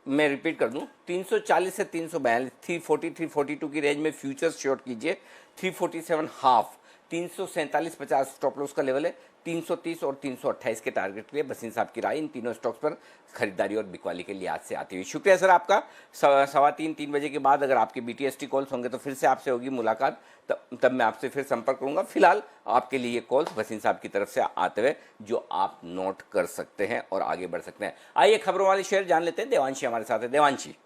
मैं रिपीट कर दूं, 340 से 342, 340 342 की रेंज में फ्यूचर्स शॉर्ट कीजिए, 347 हाफ, 347.50 स्टॉप लॉस का लेवल है, 330 और 328 के टारगेट के लिए वसीम साहब की राय इन तीनों स्टॉक्स पर खरीदारी और बिकवाली के लिए आज से आती हुई। शुक्रिया सर आपका। 3:15 बजे के बाद अगर आपके BTST कॉल्स होंगे तो फिर से आपसे होगी मुलाकात, तब मैं आपसे फिर संपर्क करूंगा। फिलहाल आपके लिए कॉल्स वसीम साहब की तरफ से आते हुए जो आप नोट कर सकते हैं और आगे बढ़ सकते हैं। आइए खबरों वाले शेयर जान लेते हैं। देवांशी हमारे साथ है। देवांशी,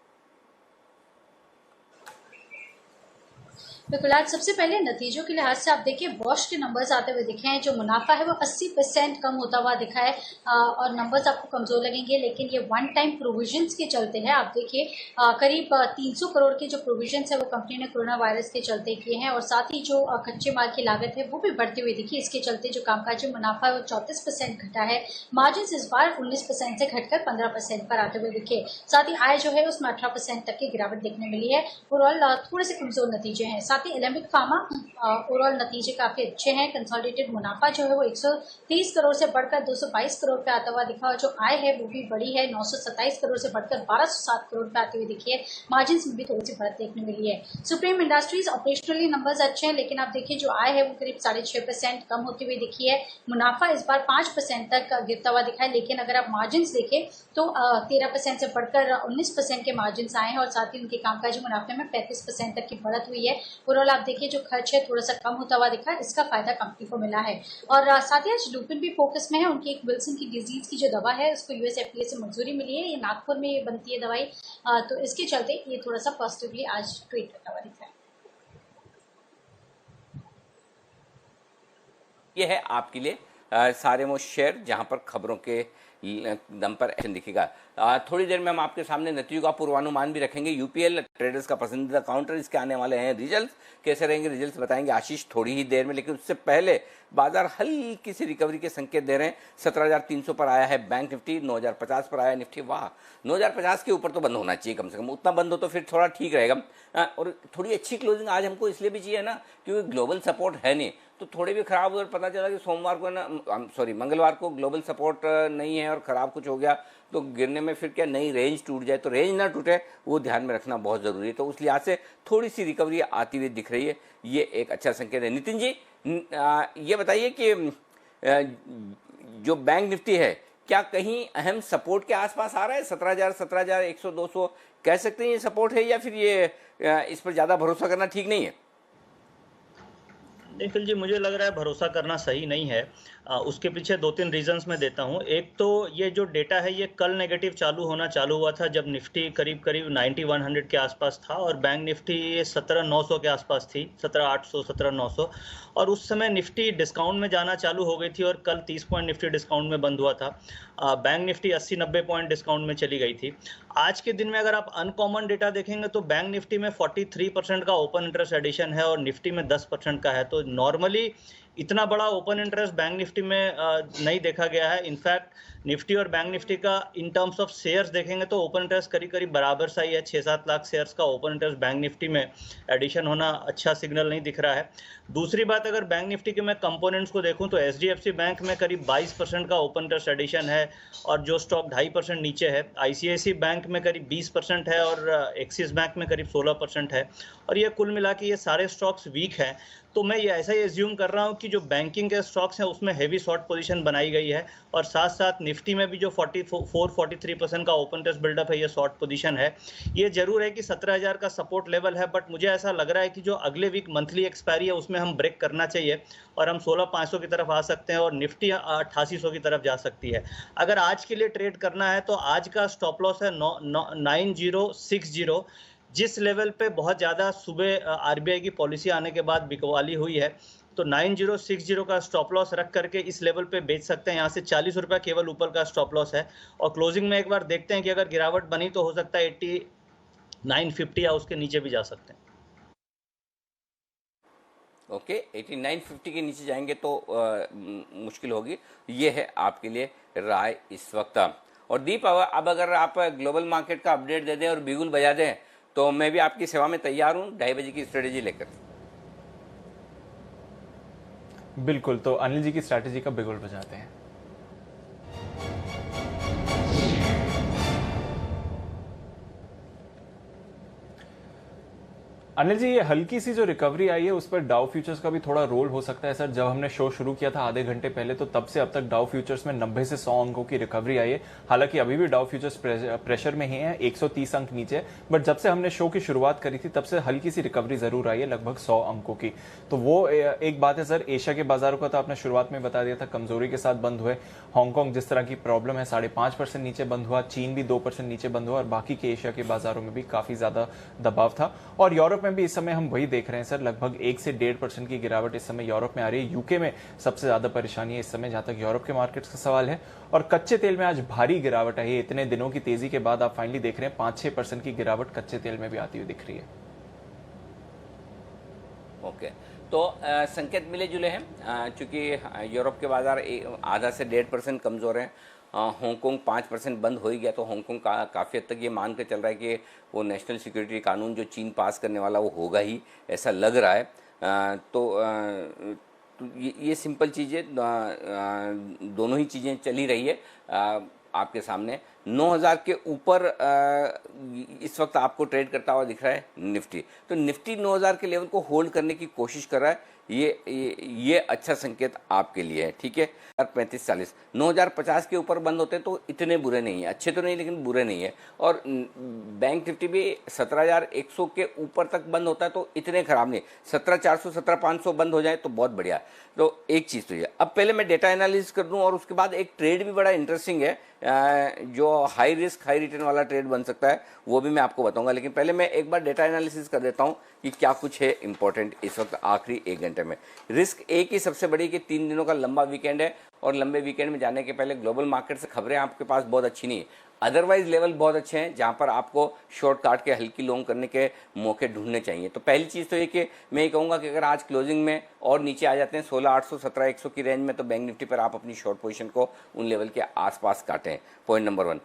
बिल्कुल, आज सबसे पहले नतीजों के लिहाज से आप देखिए बॉश के नंबर्स आते हुए दिखे हैं। जो मुनाफा है वो 80% कम होता हुआ दिखा है और नंबर्स आपको कमजोर लगेंगे, लेकिन ये वन टाइम प्रोविजंस के चलते हैं। आप देखिए करीब 300 करोड़ के जो प्रोविजंस है वो कंपनी ने कोरोना वायरस के चलते किए हैं और साथ ही जो कच्चे माल की लागत है वो भी बढ़ती हुई दिखी। इसके चलते जो कामकाजी मुनाफा है वो 34% घटा है। मार्जिन इस बार 19% से घटकर 15% पर आते हुए दिखे। साथ ही आय जो है उसमें 18% तक की गिरावट देखने मिली है। ओवरऑल थोड़े से कमजोर नतीजे हैं। साथ ही एलेम्बिक फार्मा ओवरऑल नतीजे काफी अच्छे हैं। कंसोलिडेटेड मुनाफा जो है वो 130 करोड़ से बढ़कर 222 करोड़ पे आता हुआ दिखा और जो आय है वो भी बढ़ी है, 927 करोड़ से बढ़कर 1207 करोड़ पे आती हुई दिखी है। मार्जिन में भी थोड़ी सी बढ़त देखने मिली है। सुप्रीम इंडस्ट्रीज ऑपरेशनली नंबर्स अच्छे हैं, लेकिन आप देखिए जो आय है वो करीब 6.5% कम होती हुई दिखी है। मुनाफा इस बार 5% तक गिरता हुआ दिखा है, लेकिन अगर आप मार्जिन देखें तो 13% से बढ़कर 19% के मार्जिन आए हैं और साथ ही उनके कामकाजी मुनाफे में 35% तक की बढ़त हुई है। ओवरऑल आप देखिए जो खर्च है थोड़ा सा कम होता हुआ दिखा है, इसका फायदा कंपनी को मिला है। और साथ ही आज लुपिन भी फोकस में है। उनकी एक विल्सन की डिजीज की जो दवा है उसको US FDA से मंजूरी मिली है। ये नागपुर में बनती है दवाई, तो इसके चलते ये थोड़ा सा पॉजिटिवली आज ट्वीट करता हुआ दिखा है। ये है आपके लिए सारे वो शेयर जहां पर खबरों के दम पर एक्शन दिखेगा। थोड़ी देर में हम आपके सामने नतीजों का पूर्वानुमान भी रखेंगे। UPL ट्रेडर्स का पसंदीदा काउंटर, इसके आने वाले हैं रिजल्ट्स। कैसे रहेंगे रिजल्ट्स बताएंगे आशीष थोड़ी ही देर में, लेकिन उससे पहले बाजार हल्की सी रिकवरी के संकेत दे रहे हैं। 17,300 पर आया है बैंक निफ्टी, 9,050 पर आया निफ्टी। वाह, 9,050 के ऊपर तो बंद होना चाहिए कम से कम, उतना बंद हो तो फिर थोड़ा ठीक रहेगा। और थोड़ी अच्छी क्लोजिंग आज हमको इसलिए भी चाहिए ना, क्योंकि ग्लोबल सपोर्ट है नहीं, तो थोड़े भी खराब अगर पता चला कि सोमवार को मंगलवार को ग्लोबल सपोर्ट नहीं है और खराब कुछ हो गया तो गिरने में फिर क्या नई रेंज टूट जाए, तो रेंज ना टूटे वो ध्यान में रखना बहुत जरूरी है। तो उस लिहाज से थोड़ी सी रिकवरी आती हुई दिख रही है, ये एक अच्छा संकेत है। नितिन जी ये बताइए कि जो बैंक निफ्टी है क्या कहीं अहम सपोर्ट के आसपास आ रहा है? 17,000, 17,100, 200 कह सकते हैं ये सपोर्ट है, या फिर ये इस पर ज्यादा भरोसा करना ठीक नहीं है? निखिल जी, मुझे लग रहा है भरोसा करना सही नहीं है। उसके पीछे 2-3 रीजंस मैं देता हूं। एक तो ये जो डेटा है ये कल नेगेटिव चालू हुआ था जब निफ्टी करीब 9100 के आसपास था और बैंक निफ्टी 17,900 के आसपास थी, 17,800 17,900, और उस समय निफ्टी डिस्काउंट में जाना चालू हो गई थी और कल 30 पॉइंट निफ्टी डिस्काउंट में बंद हुआ था। बैंक निफ्टी 80-90 पॉइंट डिस्काउंट में चली गई थी। आज के दिन में अगर आप अनकॉमन डेटा देखेंगे तो बैंक निफ्टी में 43% का ओपन इंटरेस्ट एडिशन है और निफ्टी में 10% का है। तो नॉर्मली इतना बड़ा ओपन इंटरेस्ट बैंक निफ्टी में नहीं देखा गया है। इनफैक्ट निफ्टी और बैंक निफ्टी का इन टर्म्स ऑफ शेयर्स देखेंगे तो ओपन इंटरेस्ट करीब बराबर सा ही है। 6-7 लाख शेयर्स का ओपन इंटरेस्ट बैंक निफ्टी में एडिशन होना अच्छा सिग्नल नहीं दिख रहा है। दूसरी बात, अगर बैंक निफ्टी के मैं कंपोनेंट्स को देखूं तो HDFC बैंक में करीब 22% का ओपन इंटरेस्ट एडिशन है और जो स्टॉक 2.5% नीचे है। ICICI बैंक में करीब 20% है और एक्सिस बैंक में करीब 16% है। और ये कुल मिला के ये सारे स्टॉक्स वीक हैं। तो मैं ये ऐसा ही एज्यूम कर रहा हूँ कि जो बैंकिंग के स्टॉक्स हैं उसमें हेवी शॉर्ट पोजीशन बनाई गई है और साथ साथ निफ्टी में भी जो 44-43% का ओपन इंटरेस्ट बिल्डअप है, ये शॉर्ट पोजीशन है। ये जरूर है कि 17,000 का सपोर्ट लेवल है, बट मुझे ऐसा लग रहा है कि जो अगले वीक मंथली एक्सपायरी है उसमें हम ब्रेक करना चाहिए और हम 16,500 की तरफ आ सकते हैं और निफ्टी 8800 की तरफ जा सकती है। अगर आज के लिए ट्रेड करना है तो आज का स्टॉप लॉस है 9060, जिस लेवल पे बहुत ज़्यादा सुबह RBI की पॉलिसी आने के बाद बिकवाली हुई है, तो 9060 का स्टॉप लॉस रख करके इस लेवल पे बेच सकते हैं। यहाँ से 40 रुपये केवल ऊपर का स्टॉप लॉस है और क्लोजिंग में एक बार देखते हैं कि अगर गिरावट बनी तो हो सकता है 8950 या उसके नीचे भी जा सकते हैं। ओके 8950 के नीचे जाएंगे तो मुश्किल होगी। ये है आपके लिए राय इस वक्त। और दीप अब अगर आप ग्लोबल मार्केट का अपडेट दे दें और बिगुल बजा दें तो मैं भी आपकी सेवा में तैयार हूं 2:30 बजे की स्ट्रेटेजी लेकर। बिल्कुल, तो अनिल जी की स्ट्रैटेजी का बिगुल बजाते हैं। अनिल जी, ये हल्की सी जो रिकवरी आई है उस पर डाउ फ्यूचर्स का भी थोड़ा रोल हो सकता है सर। जब हमने शो शुरू किया था आधे घंटे पहले तो तब से अब तक डाउ फ्यूचर्स में 90 से 100 अंकों की रिकवरी आई है। हालांकि अभी भी डाउ फ्यूचर्स प्रेशर में ही है, 130 अंक नीचे, बट जब से हमने शो की शुरुआत करी थी तब से हल्की सी रिकवरी जरूर आई है, लगभग 100 अंकों की। तो वो एक बात है सर। एशिया के बाजारों का तो आपने शुरुआत में बता दिया था, कमजोरी के साथ बंद हुए। हांगकांग जिस तरह की प्रॉब्लम है 5.5% नीचे बंद हुआ, चीन भी 2% नीचे बंद हुआ और बाकी के एशिया के बाजारों में भी काफी ज्यादा दबाव था। और यूरोप में भी इस समय हम वही देख रहे हैं सर, लगभग 1 से 1.5% की गिरावट इस समय यूरोप में आ रही है। यूके में सबसे ज्यादा परेशानी है इस समय जहां तक यूरोप के मार्केट्स का सवाल है। और कच्चे तेल में आज भारी गिरावट आई है। इतने दिनों की तेजी के बाद आप फाइनली देख रहे हैं 5-6% की गिरावट कच्चे तेल में भी आती हुई दिख रही है। ओके, तो संकेत मिले जुले हैं चूंकि यूरोप के बाजार आधा से 1.5% कमजोर हैं। हांगकांग 5% बंद हो ही गया तो हांगकांग काफ़ी हद तक ये मान कर चल रहा है कि वो नेशनल सिक्योरिटी कानून जो चीन पास करने वाला वो होगा ही, ऐसा लग रहा है। तो ये सिंपल चीज़ें दोनों ही चीज़ें चली रही है आपके सामने। 9000 के ऊपर इस वक्त आपको ट्रेड करता हुआ दिख रहा है निफ्टी। तो निफ्टी 9000 के लेवल को होल्ड करने की कोशिश कर रहा है। ये अच्छा संकेत आपके लिए है, ठीक है। 35-40 9050 के ऊपर बंद होते हैं तो इतने बुरे नहीं है, अच्छे तो नहीं लेकिन बुरे नहीं है। और बैंक निफ्टी भी 17100 के ऊपर तक बंद होता है तो इतने खराब नहीं। 17400 17500 बंद हो जाए तो बहुत बढ़िया। तो एक चीज़ तो ये। अब पहले मैं डेटा एनालिसिस कर दूं और उसके बाद एक ट्रेड भी बड़ा इंटरेस्टिंग है जो हाई रिस्क हाई रिटर्न वाला ट्रेड बन सकता है, वो भी मैं आपको बताऊंगा। लेकिन पहले मैं एक बार डेटा एनालिसिस कर देता हूं कि क्या कुछ है इंपॉर्टेंट इस वक्त आखिरी 1 घंटे में। रिस्क एक ही सबसे बड़ी कि 3 दिनों का लंबा वीकेंड है और लंबे वीकेंड में जाने के पहले ग्लोबल मार्केट से खबरें आपके पास बहुत अच्छी नहीं है। अदरवाइज लेवल बहुत अच्छे हैं जहां पर आपको शॉर्ट काट के हल्की लॉन्ग करने के मौके ढूंढने चाहिए। तो पहली चीज़ तो ये कि मैं ये कहूँगा कि अगर आज क्लोजिंग में और नीचे आ जाते हैं 16800 17100 की रेंज में तो बैंक निफ्टी पर आप अपनी शॉर्ट पोजीशन को उन लेवल के आसपास काटें। Point number 1।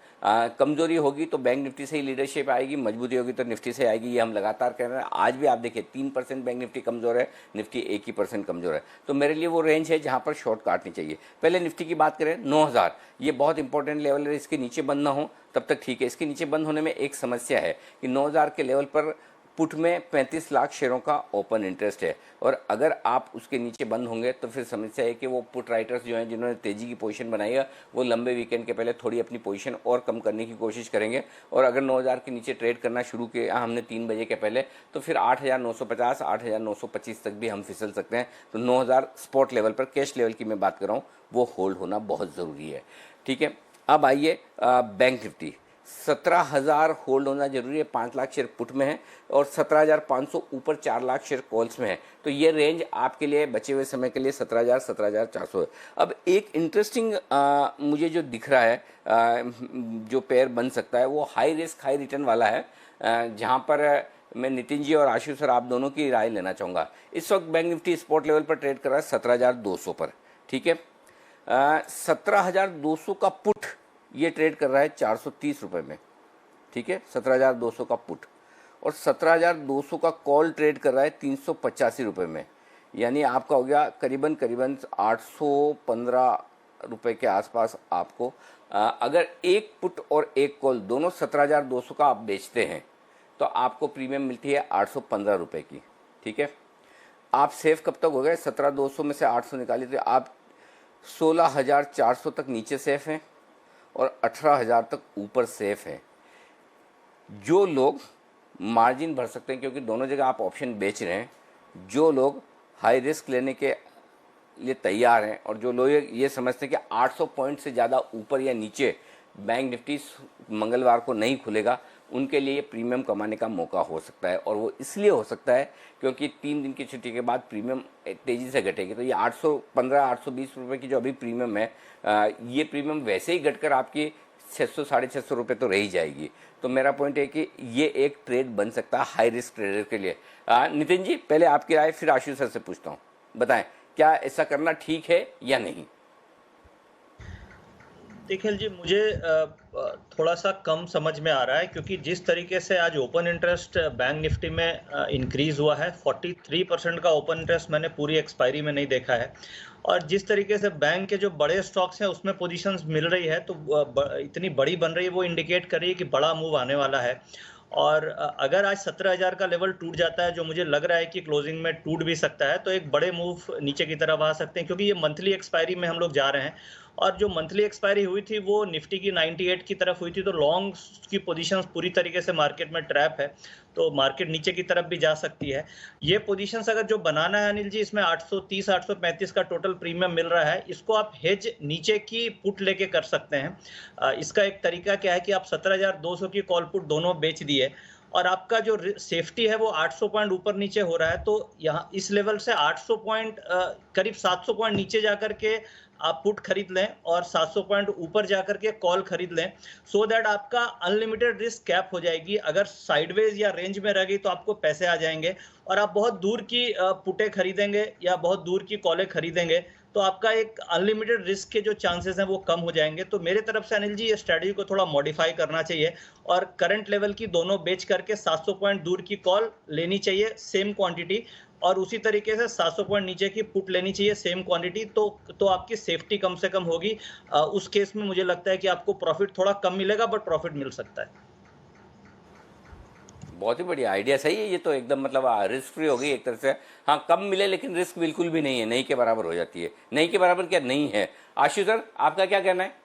कमजोरी होगी तो बैंक निफ्टी से ही लीडरशिप आएगी, मजबूती होगी तो निफ्टी से आएगी, ये हम लगातार कह रहे हैं। आज भी आप देखिए 3% बैंक निफ्टी कमजोर है, निफ्टी 1% कमजोर है। तो मेरे लिए वो रेंज है जहाँ पर शॉर्ट काटनी चाहिए। पहले निफ्टी की बात करें 9000, ये बहुत इंपॉर्टेंट लेवल है। इसके नीचे बंद ना हो तब तक ठीक है। इसके नीचे बंद होने में एक समस्या है कि 9000 के लेवल पर पुट में 35 लाख शेयरों का ओपन इंटरेस्ट है और अगर आप उसके नीचे बंद होंगे तो फिर समस्या है कि वो पुट राइटर्स जो हैं जिन्होंने तेजी की पोजीशन बनाई है वो लंबे वीकेंड के पहले थोड़ी अपनी पोजीशन और कम करने की कोशिश करेंगे। और अगर 9000 के नीचे ट्रेड करना शुरू किया हमने 3 बजे के पहले तो फिर 8950 8925 तक भी हम फिसल सकते हैं। तो 9000 स्पॉट लेवल पर कैश लेवल की मैं बात कर रहा हूँ वो होल्ड होना बहुत ज़रूरी है, ठीक है। अब आइए बैंक निफ्टी 17000 होल्ड होना जरूरी है। 5 लाख शेयर पुट में है और 17500 ऊपर 4 लाख शेयर कॉल्स में है। तो ये रेंज आपके लिए बचे हुए समय के लिए 17000 17400 है। अब एक इंटरेस्टिंग मुझे जो दिख रहा है जो पेयर बन सकता है वो हाई रिस्क हाई रिटर्न वाला है जहाँ पर मैं नितिन जी और आशु सर आप दोनों की राय लेना चाहूँगा। इस वक्त बैंक निफ्टी स्पॉट लेवल पर ट्रेड कर रहा है 17200 पर, ठीक है। 17200 का पुट ये ट्रेड कर रहा है 430 रुपये में, ठीक है। 17200 का पुट और 17200 का कॉल ट्रेड कर रहा है 385 रुपये में, यानी आपका हो गया करीबन 815 रुपये के आसपास आपको। अगर एक पुट और एक कॉल दोनों 17200 का आप बेचते हैं तो आपको प्रीमियम मिलती है 815 रुपये की, ठीक है। आप सेफ कब तक हो गए? 17200 में से 800 निकाली तो आप 16400 तक नीचे सेफ हैं और 18000 तक ऊपर सेफ है। जो लोग मार्जिन भर सकते हैं क्योंकि दोनों जगह आप ऑप्शन बेच रहे हैं, जो लोग हाई रिस्क लेने के लिए तैयार हैं और जो लोग ये समझते हैं कि 800 पॉइंट से ज़्यादा ऊपर या नीचे बैंक निफ्टी मंगलवार को नहीं खुलेगा, उनके लिए प्रीमियम कमाने का मौका हो सकता है। और वो इसलिए हो सकता है क्योंकि 3 दिन की छुट्टी के बाद प्रीमियम तेज़ी से घटेगी। तो ये 815 820 रुपये की जो अभी प्रीमियम है ये प्रीमियम वैसे ही घटकर आपकी 600 650 रुपये तो रह ही जाएगी। तो मेरा पॉइंट है कि ये एक ट्रेड बन सकता है हाई रिस्क ट्रेडर के लिए। नितिन जी, पहले आपकी राय, फिर आशु सर से पूछता हूँ, बताएं क्या ऐसा करना ठीक है या नहीं? देखिए जी, मुझे थोड़ा सा कम समझ में आ रहा है, क्योंकि जिस तरीके से आज ओपन इंटरेस्ट बैंक निफ्टी में इंक्रीज हुआ है, 43% का ओपन इंटरेस्ट मैंने पूरी एक्सपायरी में नहीं देखा है। और जिस तरीके से बैंक के जो बड़े स्टॉक्स हैं उसमें पोजीशंस मिल रही है, तो इतनी बड़ी बन रही है, वो इंडिकेट कर रही है कि बड़ा मूव आने वाला है। और अगर आज 17,000 का लेवल टूट जाता है, जो मुझे लग रहा है कि क्लोजिंग में टूट भी सकता है, तो एक बड़े मूव नीचे की तरफ आ सकते हैं, क्योंकि ये मंथली एक्सपायरी में हम लोग जा रहे हैं। और जो मंथली एक्सपायरी हुई थी वो निफ्टी की 98 की तरफ हुई थी, तो लॉन्ग की पोजीशंस पूरी तरीके से मार्केट में ट्रैप है, तो मार्केट नीचे की तरफ भी जा सकती है। ये पोजीशंस अगर जो बनाना है अनिल जी, इसमें 830 835 का टोटल प्रीमियम मिल रहा है, इसको आप हेज नीचे की पुट लेके कर सकते हैं। इसका एक तरीका क्या है कि आप 17,200 की कॉल पुट दोनों बेच दिए और आपका जो सेफ्टी है वो 800 पॉइंट ऊपर नीचे हो रहा है, तो यहाँ इस लेवल से 800 पॉइंट करीब 700 पॉइंट नीचे जाकर के आप पुट खरीद लें और 700 पॉइंट ऊपर जाकर के कॉल खरीद लें, सो दैट आपका अनलिमिटेड रिस्क कैप हो जाएगी। अगर साइडवेज या रेंज में रह गई तो आपको पैसे आ जाएंगे, और आप बहुत दूर की पुटें खरीदेंगे या बहुत दूर की कॉलें खरीदेंगे तो आपका एक अनलिमिटेड रिस्क के जो चांसेस हैं वो कम हो जाएंगे। तो मेरे तरफ से अनिल जी ये स्ट्रेटजी को थोड़ा मॉडिफाई करना चाहिए और करंट लेवल की दोनों बेच करके 700 पॉइंट दूर की कॉल लेनी चाहिए सेम क्वांटिटी, और उसी तरीके से 700 पॉइंट नीचे की पुट लेनी चाहिए सेम क्वांटिटी, तो आपकी सेफ्टी कम से कम होगी। उस केस में मुझे लगता है कि आपको प्रॉफिट थोड़ा कम मिलेगा, बट प्रॉफिट मिल सकता है। बहुत ही बढ़िया आइडिया, सही है ये तो एकदम, मतलब रिस्क फ्री होगी एक तरह से। हाँ, कम मिले लेकिन रिस्क बिल्कुल भी नहीं है, नहीं के बराबर हो जाती है। नहीं के बराबर क्या नहीं है? आशु सर, आपका क्या कहना है?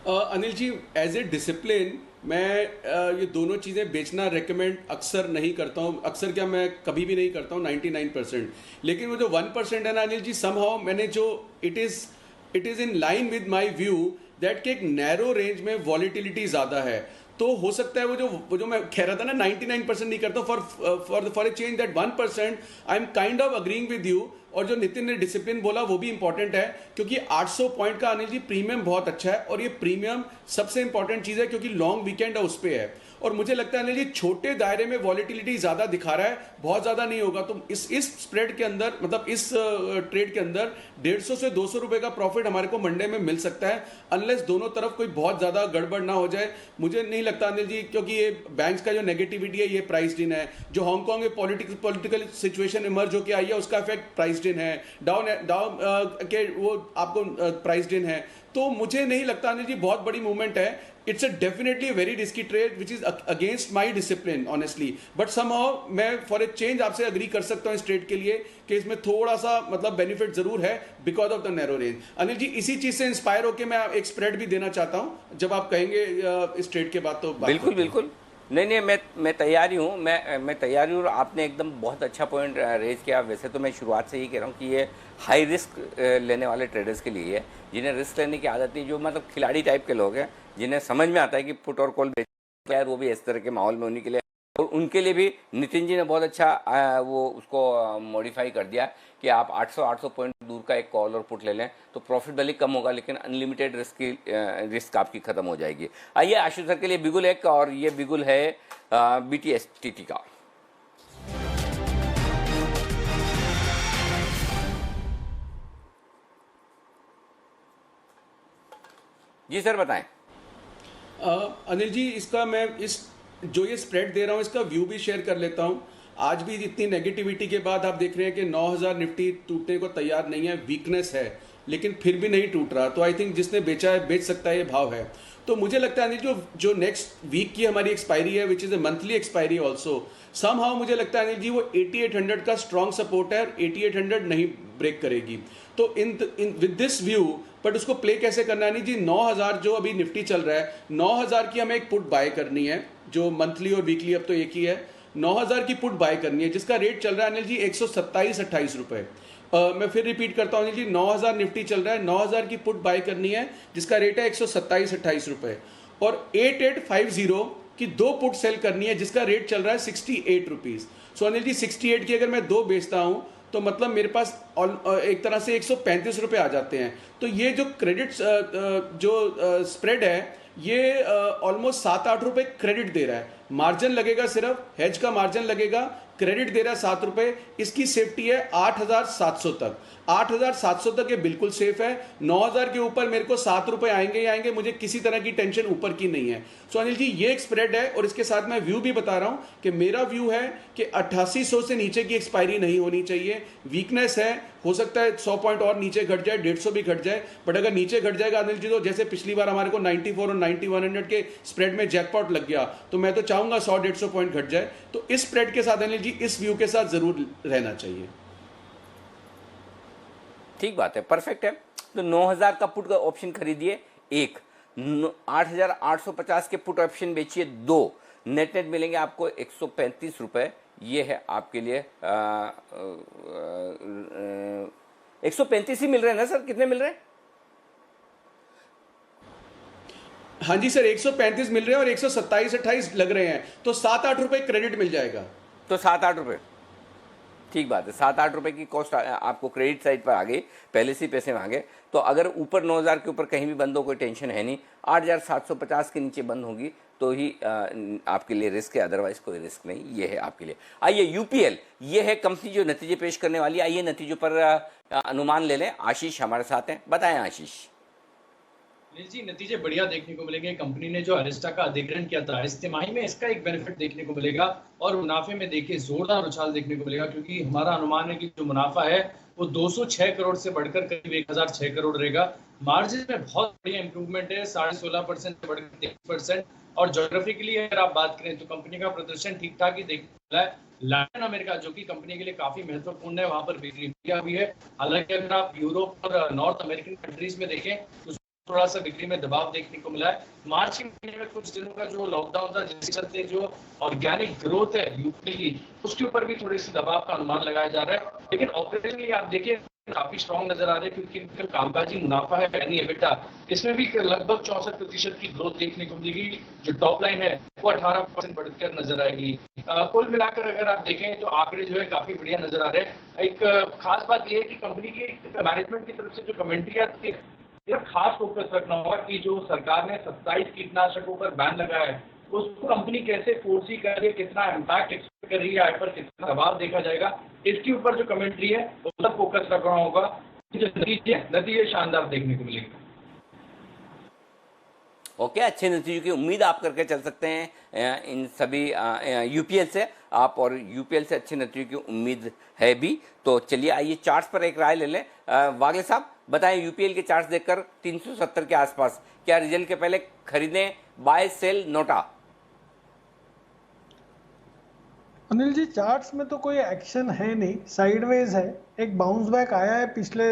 Anil ji, as a discipline मैं ये दोनों चीज़ें बेचना रेकमेंड अक्सर नहीं करता हूँ। अक्सर क्या, मैं कभी भी नहीं करता हूँ 99%। लेकिन वो जो 1% है ना अनिल जी, समहाउ मैंने जो it is in line with my view that कि एक नैरो रेंज में वॉलिटिलिटी ज़्यादा है। तो हो सकता है वो जो मैं कह रहा था ना 99% नहीं करता, for a change that 1% I am kind of agreeing with you. और जो नितिन ने डिसिप्लिन बोला वो भी इंपॉर्टेंट है, क्योंकि 800 पॉइंट का अनिल जी प्रीमियम बहुत अच्छा है, और ये प्रीमियम सबसे इंपॉर्टेंट चीज़ है क्योंकि लॉन्ग वीकेंड है उस पर है। और मुझे लगता है अनिल जी छोटे दायरे में वॉलिटिलिटी ज़्यादा दिखा रहा है, बहुत ज़्यादा नहीं होगा। तो इस स्प्रेड के अंदर, मतलब इस ट्रेड के अंदर 150 से 200 रुपये का प्रॉफिट हमारे को मंडे में मिल सकता है, अनलेस दोनों तरफ कोई बहुत ज़्यादा गड़बड़ ना हो जाए। मुझे नहीं लगता अनिल जी, क्योंकि ये बैंक्स का जो नेगेटिविटी है ये प्राइस्ड इन है, जो हांगकॉन्ग में पॉलिटिकल सिचुएशन इमर्ज होकर आई है उसका इफेक्ट प्राइस्ड इन है, डाउन के वो आपको प्राइस्ड इन है। तो मुझे नहीं लगता अनिल जी बहुत बड़ी मूवमेंट है। It's a definitely very risky trade which is against my discipline honestly, but somehow मैं फॉर ए चेंज आपसे अग्री कर सकता हूँ इस ट्रेड के लिए कि इसमें थोड़ा सा मतलब बेनिफिट जरूर है because of the narrow range. Anil ji, इसी चीज से इंस्पायर होकर मैं एक स्प्रेड भी देना चाहता हूँ, जब आप कहेंगे इस ट्रेड के बाद तो बिल्कुल बिल्कुल, नहीं मैं तैयारी हूँ, मैं तैयारी हूँ। और आपने एकदम बहुत अच्छा पॉइंट रेज किया। वैसे तो मैं शुरुआत से ही कह रहा हूँ कि ये हाई रिस्क लेने वाले ट्रेडर्स के लिए है, जिन्हें रिस्क लेने की आदत नहीं, जो मतलब खिलाड़ी टाइप के लोग हैं, जिन्हें समझ में आता है कि पुट और कॉल बेचना है, वो भी इस तरह के माहौल में उन्हीं के लिए। और उनके लिए भी नितिन जी ने बहुत अच्छा वो उसको मॉडिफाई कर दिया कि आप 800 पॉइंट दूर का एक कॉल और पुट ले लें तो प्रॉफिट भले कम होगा, लेकिन अनलिमिटेड रिस्क आपकी खत्म हो जाएगी। आइए आशु सर के लिए बिगुल एक, और ये बिगुल है BTSTT का। जी सर बताएं। अनिल जी, इसका मैं जो ये स्प्रेड दे रहा हूँ इसका व्यू भी शेयर कर लेता हूँ। आज भी इतनी नेगेटिविटी के बाद आप देख रहे हैं कि 9,000 निफ्टी टूटने को तैयार नहीं है, वीकनेस है, लेकिन फिर भी नहीं टूट रहा। तो आई थिंक जिसने बेचा है बेच सकता है, ये भाव है। तो मुझे लगता है अनिल जो नेक्स्ट वीक की हमारी एक्सपायरी है, which is a monthly expiry also, somehow मुझे लगता है अनिल जी वो 8800 का स्ट्रॉन्ग सपोर्ट है, 8800 नहीं ब्रेक करेगी। तो in with this view, but उसको प्ले कैसे करना है अनिल जी, 9,000 जो अभी निफ्टी चल रहा है, 9,000 की हमें एक पुट बाय करनी है, जो मंथली और वीकली अब तो एक ही है। 9,000 की पुट बाय करनी है जिसका रेट चल रहा है अनिल जी 127-28 रुपये। मैं फिर रिपीट करता हूँ अनिल जी, 9,000 निफ्टी चल रहा है, 9,000 की पुट बाय करनी है जिसका रेट है 127-28 रुपये, और 8850 की 2 पुट सेल करनी है जिसका रेट चल रहा है 68 रुपीज़। सो अनिल जी 68 की अगर मैं 2 बेचता हूँ तो मतलब मेरे पास एक तरह से 135 रुपये आ जाते हैं। तो ये जो क्रेडिट जो स्प्रेड है ये ऑलमोस्ट 7-8 रुपये क्रेडिट दे रहा है। मार्जिन लगेगा, सिर्फ हेज का मार्जिन लगेगा, क्रेडिट दे रहा है 7 रुपये। इसकी सेफ्टी है 8,700 तक, 8,700 तक ये बिल्कुल सेफ है। 9,000 के ऊपर मेरे को 7 रुपये आएंगे ही आएंगे, मुझे किसी तरह की टेंशन ऊपर की नहीं है। सो अनिल जी ये एक स्प्रेड है, और इसके साथ मैं व्यू भी बता रहा हूं कि मेरा व्यू है कि 8800 से नीचे की एक्सपायरी नहीं होनी चाहिए। वीकनेस है, हो सकता है 100 पॉइंट और नीचे घट जाए, 150 भी घट जाए, बट अगर नीचे घट जाएगा अनिल जी तो जैसे पिछली बार हमारे को 94 और 9100 के स्प्रेड में जैकपॉट लग गया, तो मैं तो चाहूंगा 100-150 पॉइंट घट जाए। तो इस स्प्रेड के साथ अनिल जी इस व्यू के साथ जरूर रहना चाहिए। ठीक बात है, परफेक्ट है। तो 9,000 का पुट का ऑप्शन खरीदिए, एक 8,850 के पुट ऑप्शन बेचिए, 2, नेट नेट मिलेंगे आपको 135 रुपये। ये है आपके लिए 135 ही मिल रहे हैं ना सर, कितने मिल रहे हैं? हाँ जी सर, 135 मिल रहे हैं और 127-28 लग रहे हैं, तो 7-8 रुपये क्रेडिट मिल जाएगा। तो 7-8 रुपये, ठीक बात है। 7-8 रुपये की कॉस्ट आपको क्रेडिट साइड पर आ गई, पहले से पैसे में आ गए। तो अगर ऊपर 9,000 के ऊपर कहीं भी बंद हो कोई टेंशन है नहीं, 8,750 के नीचे बंद होगी तो ही आपके लिए रिस्क है, अदरवाइज कोई रिस्क नहीं। ये है आपके लिए। आइए यूपीएल, ये है कंपनी जो नतीजे पेश करने वाली है। आइए नतीजों पर अनुमान ले लें। आशीष हमारे साथ हैं, बताएं आशीष। जी नतीजे बढ़िया देखने को मिलेंगे। कंपनी ने जो अरिस्टा का अधिग्रहण किया था इस तिमाही में, इसका एक बेनिफिट देखने को मिलेगा और मुनाफे में देखिए जोरदार उछाल देखने को मिलेगा, क्योंकि हमारा अनुमान है कि जो मुनाफा है वो 206 करोड़ से बढ़कर करीब 1,006 करोड़ रहेगा। मार्जिन में बहुत बढ़िया इंप्रूवमेंट है, 16.5% से बढ़कर 23%। और ज्योग्राफिकली अगर आप बात करें तो कंपनी का प्रदर्शन ठीक ठाक ही देखने को मिला है। लैटिन अमेरिका जो कि कंपनी के लिए काफी महत्वपूर्ण है, वहां पर बिक्री भी है। हालांकि अगर आप यूरोप और नॉर्थ अमेरिकन कंट्रीज में देखें तो थोड़ा सा बिक्री में दबाव देखने को मिला है। मार्च के महीने में कुछ दिनों का जो लॉकडाउन था, जिसके चलते जो ऑर्गेनिक ग्रोथ है यूपी की, उसके ऊपर भी थोड़ी सी दबाव का अनुमान लगाया जा रहा है। लेकिन ऑपरेशनली आप देखिए काफी स्ट्रॉन्ग नजर आ रहे हैं, क्योंकि इनका कामकाजी मुनाफा है यानी एबिटा, इसमें भी लगभग 64% की ग्रोथ देखने को मिलेगी। जो टॉप लाइन है वो 18% बढ़कर नजर आएगी। कुल मिलाकर अगर आप देखें तो आंकड़े जो है काफी बढ़िया नजर आ रहे हैं। एक खास बात यह है कि कंपनी की मैनेजमेंट की तरफ से जो कमेंट्री आती है, खास फोकस रखना होगा कि जो सरकार ने 27 कीटनाशकों पर बैन लगाया है उसको कंपनी कैसे फोर्सी कर रही है, कितना इम्पैक्ट एक्सपेक्ट कर रही है, पर कितना दबाव देखा जाएगा, इसके ऊपर जो कमेंट्री है उस पर फोकस रखना होगा। जो नतीजे शानदार देखने को मिलेंगे। ओके, अच्छे नतीजों की उम्मीद आप करके चल सकते हैं इन सभी यूपीएल से आप, और यूपीएल से अच्छे नतीजों की उम्मीद है भी। तो चलिए आइए चार्ट्स पर एक राय ले लें। वागले साहब बताएं, यूपीएल के चार्ट्स देखकर 370 के आसपास, क्या रिजल्ट के पहले खरीदें, bye cell NOTA? Anil ji charts में तो कोई एक्शन है नहीं, साइडवेज है। एक बाउंस बैक आया है पिछले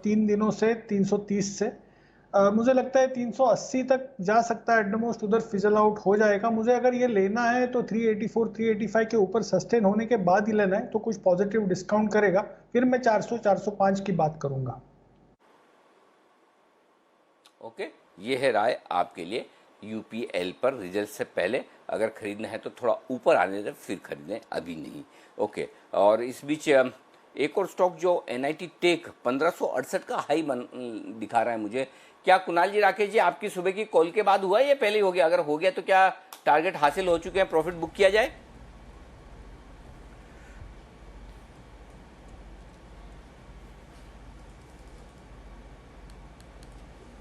3 दिनों से 330 से। मुझे लगता है 380 तक जा सकता है एट द मोस्ट, उधर फिजल आउट हो जाएगा। मुझे अगर ये लेना है तो 384 385 के ऊपर सस्टेन होने के बाद ही लेना है, तो कुछ पॉजिटिव डिस्काउंट करेगा, फिर मैं 400 405 की बात करूंगा। ओके, ये है राय आपके लिए यूपीएल पर। रिजल्ट से पहले अगर खरीदना है तो थोड़ा ऊपर आने दें फिर खरीदें, अभी नहीं। ओके, और इस बीच एक और स्टॉक जो एनआईटी टेक 1568 का हाई दिखा रहा है मुझे। क्या कुणाल जी, राकेश जी, आपकी सुबह की कॉल के बाद हुआ है या पहले हो गया? अगर हो गया तो क्या टारगेट हासिल हो चुके हैं, प्रॉफिट बुक किया जाए?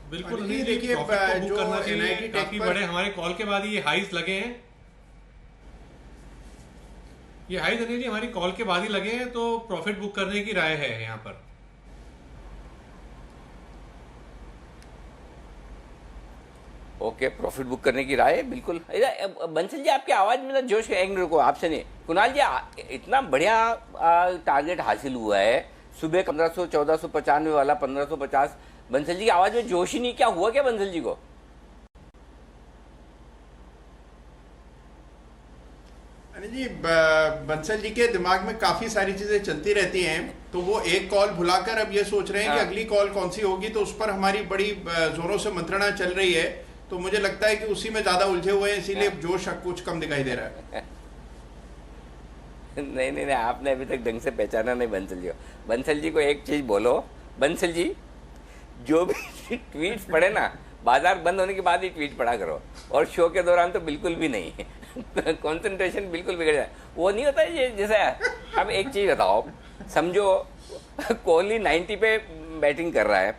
बिल्कुल देखिए जो एनआईटी टेक काफी बड़े हमारे कॉल के बाद ये हाइज लगे हैं। ये हाइज अनिल जी हमारी कॉल के बाद ही लगे हैं, तो प्रॉफिट बुक करने की राय है यहाँ पर। ओके, प्रॉफिट बुक करने की राय है, बिल्कुल। बंसल जी आपकी आवाज में ना जोश एंगल को आपसे नहीं। कुणाल जी, इतना बढ़िया टारगेट हासिल हुआ है सुबह 1500 1495 वाला 1550। बंसल जी की आवाज में जोश ही नहीं, क्या हुआ क्या बंसल जी को? जी बंसल जी के दिमाग में काफी सारी चीजें चलती रहती हैं, तो वो एक कॉल भुलाकर अब ये सोच रहे हैं कि अगली कॉल कौन सी होगी, तो उस पर हमारी बड़ी जोरों से मंत्रणा चल रही है। तो मुझे लगता है कि उसी में ज्यादा उलझे हुए हैं, इसीलिए जोश कुछ कम दिखाई दे रहा है। नहीं नहीं नहीं, आपने अभी तक ढंग से पहचाना नहीं बंसल जी को। बंसल जी को एक चीज बोलो, बंसल जी जो भी ट्वीट पढ़े ना, बाजार बंद होने के बाद ही ट्वीट पढ़ा करो, और शो के दौरान तो बिल्कुल भी नहीं। कंसंट्रेशन बिल्कुल बिगड़ जाए। वो नहीं होता ये जैसे, अब एक चीज बताओ, समझो कोहली 90 पे बैटिंग कर रहा है,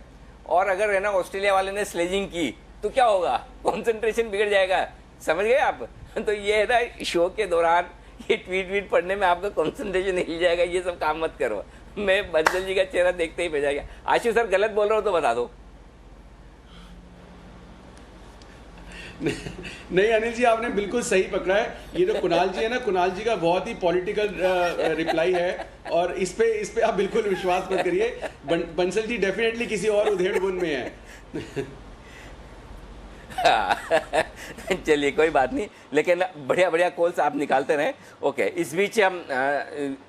और अगर है ना ऑस्ट्रेलिया वाले ने स्लेजिंग की तो क्या होगा? कंसंट्रेशन बिगड़ जाएगा, समझ गए आप? तो ये है ना, शो के दौरान ये ट्वीट पढ़ने में आपका कंसंट्रेशन हिल जाएगा, ये सब काम मत करो। मैं बंसल जी का चेहरा देखते ही बह गया। आशीष सर गलत बोल रहा हो तो बता दो। नहीं अनिल जी, आपने बिल्कुल सही पकड़ा है। ये जो कुणाल जी है ना, कुणाल जी का बहुत ही पॉलिटिकल रिप्लाई है, और इस पे आप बिल्कुल विश्वास मत करिए। बंसल जी डेफिनेटली किसी और उधेड़ बुन में है। चलिए कोई बात नहीं, लेकिन बढ़िया बढ़िया कॉल्स आप निकालते रहे। ओके, इस बीच हम